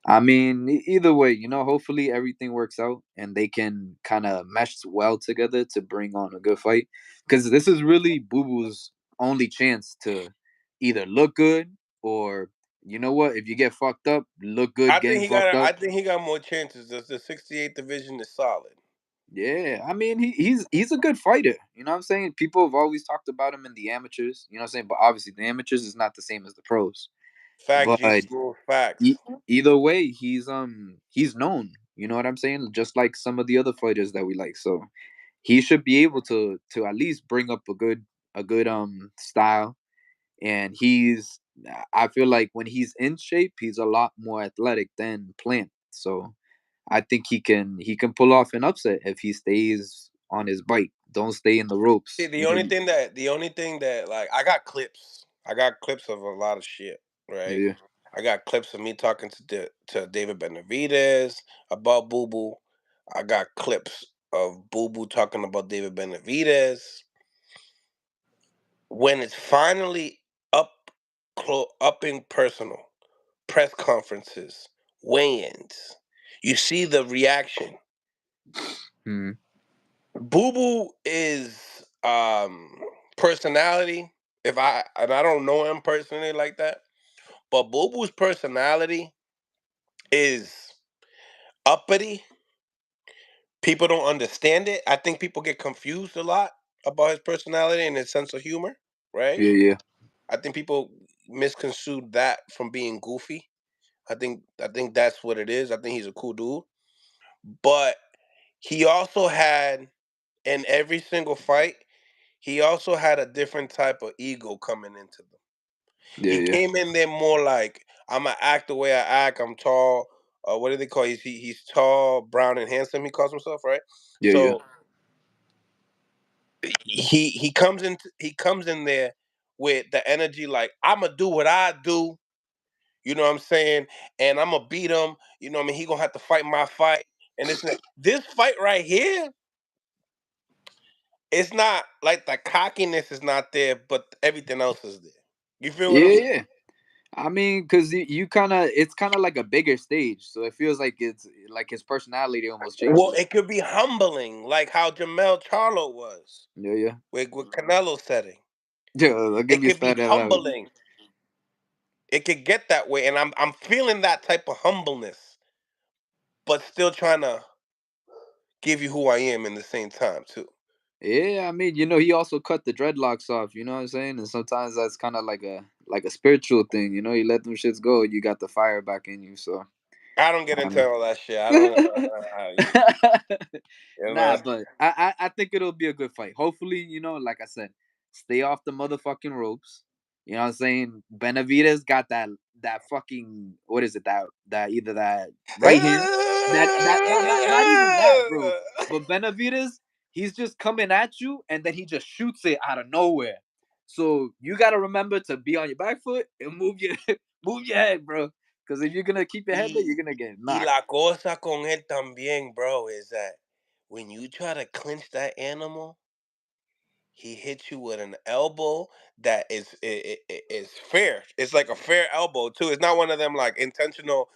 Speaker 4: I mean, either way, hopefully everything works out and they can kind of mesh well together to bring on a good fight. Because this is really Boo Boo's only chance to either look good or, you know what, if you get fucked up, look good getting fucked
Speaker 1: I
Speaker 4: up.
Speaker 1: think he got more chances. The 68th division is solid.
Speaker 4: Yeah, I mean he's a good fighter. You know what I'm saying? People have always talked about him in the amateurs. You know what I'm saying? But obviously the amateurs is not the same as the pros.
Speaker 1: Facts,
Speaker 4: But
Speaker 1: G Smooth.
Speaker 4: E-
Speaker 1: Facts.
Speaker 4: either way, he's known. You know what I'm saying? Just like some of the other fighters that we like. So he should be able to at least bring up a good style. And I feel like when he's in shape, he's a lot more athletic than Plant. So I think he can pull off an upset if he stays on his bike. Don't stay in the
Speaker 1: See,
Speaker 4: ropes.
Speaker 1: the only thing that, like, I got clips. I got clips of a lot of shit, right?
Speaker 4: Yeah,
Speaker 1: I got clips of me talking to David Benavidez about Boo Boo. I got clips of Boo Boo talking about David Benavidez. When it's finally up in personal, press conferences, weigh-ins, you see the reaction.
Speaker 4: hmm,
Speaker 1: Boo Boo is personality. If I and I don't know him personally like that, but Boo Boo's personality is uppity. People don't understand it. I think people get confused a lot about his personality and his sense of humor, right?
Speaker 4: yeah, yeah,
Speaker 1: I think people misconstrue that from being goofy. I think that's what it is. I think he's a cool dude, but he also had in every single fight, he also had a different type of ego coming into them.
Speaker 4: Yeah,
Speaker 1: He
Speaker 4: yeah,
Speaker 1: came in there more like, I'm gonna act the way I act. I'm tall. What do they call? He's tall, brown, and handsome. He calls himself, right?
Speaker 4: yeah, yeah,
Speaker 1: So he comes in there with the energy like, I'm gonna do what I do. You know what I'm saying? And I'm gonna beat him. You know what I mean? He gonna have to fight my fight. And this fight right here, it's not like the cockiness is not there, but everything else is there. You feel what
Speaker 4: yeah,
Speaker 1: I'm saying?
Speaker 4: yeah. I mean, because you kind of, it's kind of like a bigger stage, so it feels like it's like his personality almost
Speaker 1: Well,
Speaker 4: changes.
Speaker 1: it could be humbling, like how Jamel Charlo was
Speaker 4: Yeah, yeah,
Speaker 1: with Canelo setting.
Speaker 4: yeah. Don't get
Speaker 1: It
Speaker 4: me
Speaker 1: could be
Speaker 4: started on that.
Speaker 1: humbling. It could get that way, and I'm feeling that type of humbleness, but still trying to give you who I am in the same time too.
Speaker 4: Yeah, I mean, he also cut the dreadlocks off. You know what I'm saying? And sometimes that's kind of like a spiritual thing. You let them shits go, you got the fire back in you. So
Speaker 1: I don't get
Speaker 4: I
Speaker 1: into
Speaker 4: mean,
Speaker 1: all that shit. I don't. You
Speaker 4: nah,
Speaker 1: know.
Speaker 4: but I think it'll be a good fight. Hopefully, like I said, stay off the motherfucking ropes. You know what I'm saying? Benavidez got that fucking, what is it, that either that right hand, that not even that, bro. But Benavidez, he's just coming at you and then he just shoots it out of nowhere. So you gotta remember to be on your back foot and move your move your head, bro. Because if you're gonna keep your head there, you're
Speaker 1: Y,
Speaker 4: gonna get
Speaker 1: y
Speaker 4: knocked.
Speaker 1: la cosa con él también, bro, is that when you try to clinch that animal, he hits you with an elbow that is fair. It's like a fair elbow too. It's not one of them like intentional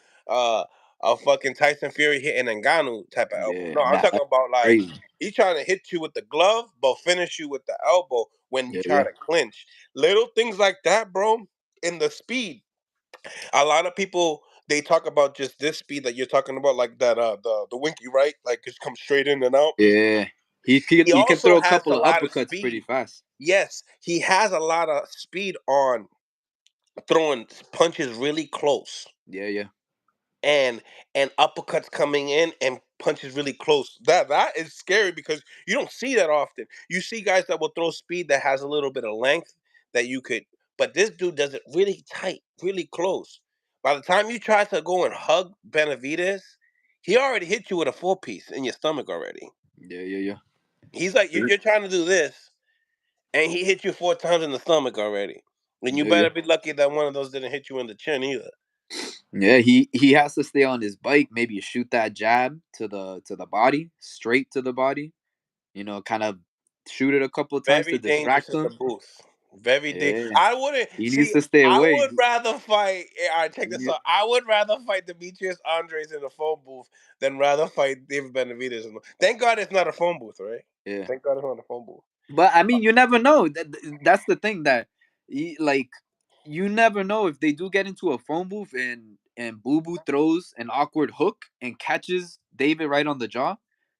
Speaker 1: a fucking Tyson Fury hitting Ngannou type of elbow.
Speaker 4: Yeah,
Speaker 1: No, I'm
Speaker 4: nah,
Speaker 1: talking
Speaker 4: that's
Speaker 1: about like
Speaker 4: crazy.
Speaker 1: he trying to hit you with the glove, but finish you with the elbow when you
Speaker 4: Yeah,
Speaker 1: try
Speaker 4: yeah,
Speaker 1: to clinch. Little things like that, bro. In the speed, a lot of people they talk about just this speed that you're talking about, like that the winky right, like just come straight in and out.
Speaker 4: yeah.
Speaker 1: He
Speaker 4: He can
Speaker 1: also
Speaker 4: throw a
Speaker 1: has a
Speaker 4: couple of
Speaker 1: lot of
Speaker 4: uppercuts pretty
Speaker 1: speed.
Speaker 4: fast.
Speaker 1: Yes, he has a lot of speed on throwing punches really close
Speaker 4: Yeah, yeah,
Speaker 1: and uppercuts coming in and punches really close. That is scary because you don't see that often. You see guys that will throw speed that has a little bit of length that you could, but this dude does it really tight, really close. By the time you try to go and hug Benavidez, he already hit you with a four piece in your stomach already.
Speaker 4: yeah, yeah, yeah.
Speaker 1: He's like, you're trying to do this, and he hit you four times in the stomach already. And you
Speaker 4: Yeah, yeah.
Speaker 1: better be lucky that one of those didn't hit you in the chin either.
Speaker 4: Yeah, he has to stay on his bike, maybe shoot that jab to the body, straight to the body, kind of shoot it a couple of times to
Speaker 1: Very dangerous
Speaker 4: distract
Speaker 1: in the
Speaker 4: him.
Speaker 1: booth. Very dangerous.
Speaker 4: Yeah.
Speaker 1: I wouldn't
Speaker 4: He needs
Speaker 1: see.
Speaker 4: to stay
Speaker 1: I
Speaker 4: away.
Speaker 1: would rather fight. All right, check this
Speaker 4: Yeah.
Speaker 1: out. I would rather fight Demetrius Andres in the phone booth than rather fight David Benavidez. Thank God it's not a phone booth, right?
Speaker 4: Yeah.
Speaker 1: Thank God it's not a phone booth.
Speaker 4: But I mean, you never know. That's the thing that, like, you never know if they do get into a phone booth and Boo Boo throws an awkward hook and catches David right on the jaw.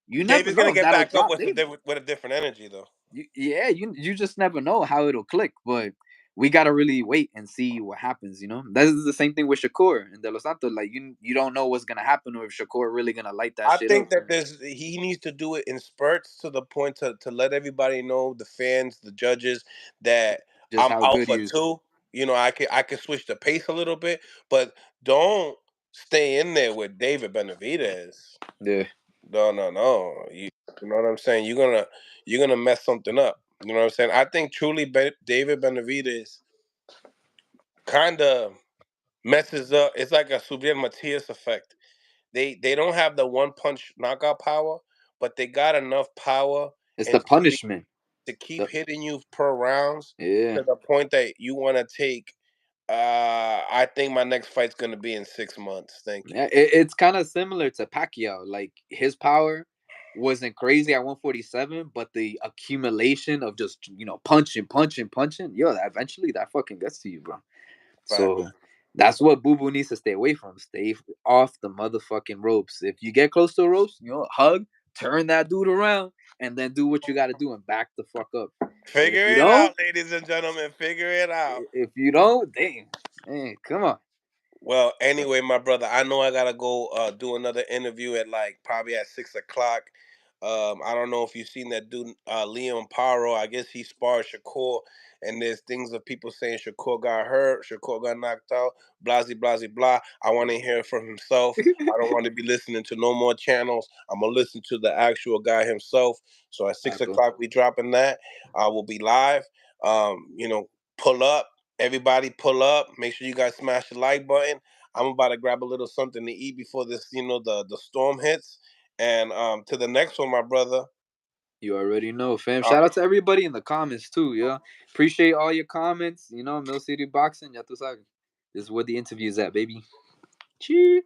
Speaker 4: You never
Speaker 1: David's gonna
Speaker 4: know if
Speaker 1: get
Speaker 4: that'll
Speaker 1: back up
Speaker 4: drop
Speaker 1: with
Speaker 4: David.
Speaker 1: with a different energy though.
Speaker 4: Yeah, you just never know how it'll click. But we gotta really wait and see what happens. That is the same thing with Shakur and De Los Santos. Like you don't know what's gonna happen or if Shakur really gonna light that
Speaker 1: I
Speaker 4: shit up.
Speaker 1: think that he needs to do it in spurts to the point to let everybody know, the fans, the judges, that
Speaker 4: Just
Speaker 1: I'm
Speaker 4: how good he
Speaker 1: alpha
Speaker 4: is.
Speaker 1: too. I can switch the pace a little bit, but don't stay in there with David Benavidez.
Speaker 4: Yeah,
Speaker 1: No, no, no. You know what I'm saying? You're gonna mess something up. You know what I'm saying? I think truly David Benavidez kind of messes up. It's like a Subriel Matias effect. They don't have the one punch knockout power, but they got enough power
Speaker 4: it's the
Speaker 1: and speed
Speaker 4: punishment.
Speaker 1: to keep
Speaker 4: The,
Speaker 1: hitting you per rounds
Speaker 4: yeah.
Speaker 1: to the point that you want to take. I think my next fight's gonna be in 6 months. Thank you.
Speaker 4: Yeah, it's kind of similar to Pacquiao. Like his power wasn't crazy at 147, but the accumulation of just punching, punching, punching, eventually that fucking gets to you, bro.
Speaker 1: Facts.
Speaker 4: So that's what Boo Boo needs to stay away from. Stay off the motherfucking ropes. If you get close to the ropes, hug, turn that dude around, and then do what you got to do and back the fuck up. But if
Speaker 1: Figure
Speaker 4: you
Speaker 1: it
Speaker 4: don't,
Speaker 1: out, ladies and gentlemen. Figure it out.
Speaker 4: if you don't, damn, man, come on.
Speaker 1: Well, anyway, my brother, I know I gotta go do another interview at like probably at 6 o'clock. I don't know if you've seen that dude, Liam Paro. I guess he sparred Shakur, and there's things of people saying Shakur got hurt, Shakur got knocked out, blah, blah, blah, blah. I want to hear it from himself. I don't want to be listening to no more channels. I'm gonna listen to the actual guy himself. So at 6 o'clock, we dropping that. I will be live. Pull up. Everybody pull up. Make sure you guys smash the like button. I'm about to grab a little something to eat before this, the storm hits. And to the next one, my brother.
Speaker 4: You already know, fam.
Speaker 1: Uh,
Speaker 4: Shout out to everybody in the comments too, yeah. Appreciate all your comments. Mill City Boxing, ya tú sabes. This is where the interview's at, baby. Cheers.